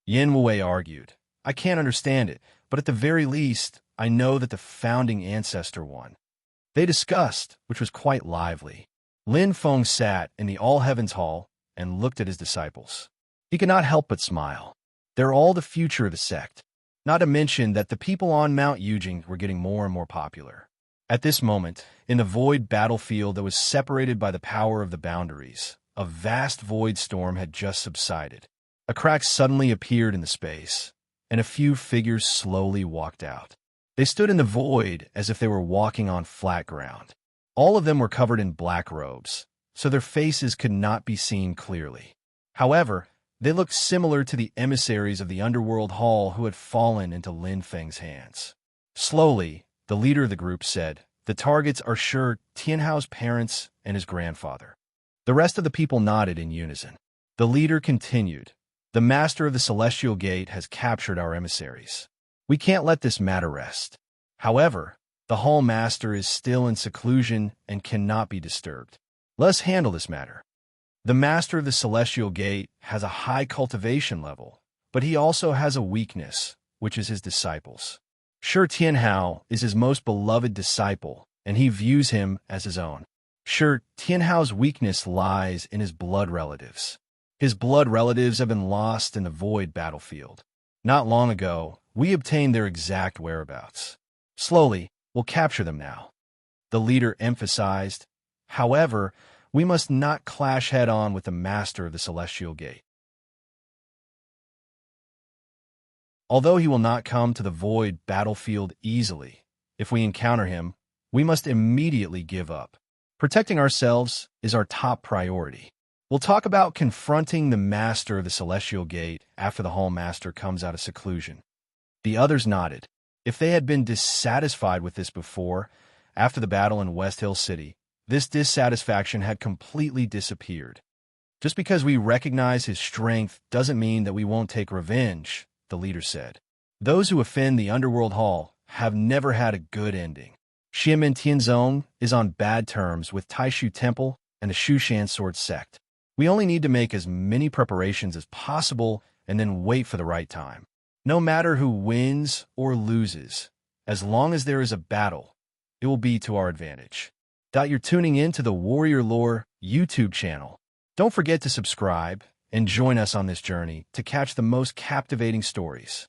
Yin Wuwei argued. I can't understand it, but at the very least, I know that the founding ancestor won. They discussed, which was quite lively. Lin Feng sat in the All-Heavens Hall and looked at his disciples. He could not help but smile. They're all the future of the sect. Not to mention that the people on Mount Yujing were getting more and more popular. At this moment, in the void battlefield that was separated by the power of the boundaries, a vast void storm had just subsided. A crack suddenly appeared in the space, and a few figures slowly walked out. They stood in the void as if they were walking on flat ground. All of them were covered in black robes, so their faces could not be seen clearly. However, they looked similar to the emissaries of the underworld hall who had fallen into Lin Feng's hands. Slowly, the leader of the group said, the targets are Shi Tianhao's parents and his grandfather. The rest of the people nodded in unison. The leader continued, the master of the Celestial Gate has captured our emissaries. We can't let this matter rest. However, the hall master is still in seclusion and cannot be disturbed. Let us handle this matter. The master of the Celestial Gate has a high cultivation level, but he also has a weakness, which is his disciples. Sure, Tianhao is his most beloved disciple, and he views him as his own. Sure, Tianhao's weakness lies in his blood relatives. His blood relatives have been lost in the void battlefield. Not long ago, we obtained their exact whereabouts. Slowly, we'll capture them now. The leader emphasized. However, we must not clash head-on with the master of the Celestial Gate. Although he will not come to the void battlefield easily, if we encounter him, we must immediately give up. Protecting ourselves is our top priority. We'll talk about confronting the master of the Celestial Gate after the Hall Master comes out of seclusion. The others nodded. If they had been dissatisfied with this before, after the battle in West Hill City, this dissatisfaction had completely disappeared. Just because we recognize his strength doesn't mean that we won't take revenge, the leader said. Those who offend the Underworld Hall have never had a good ending. Xiamen Tianzong is on bad terms with Taishu Temple and the Shushan Sword Sect. We only need to make as many preparations as possible and then wait for the right time. No matter who wins or loses, as long as there is a battle, it will be to our advantage. You're tuning in to the Warrior Lore YouTube channel. Don't forget to subscribe and join us on this journey to catch the most captivating stories.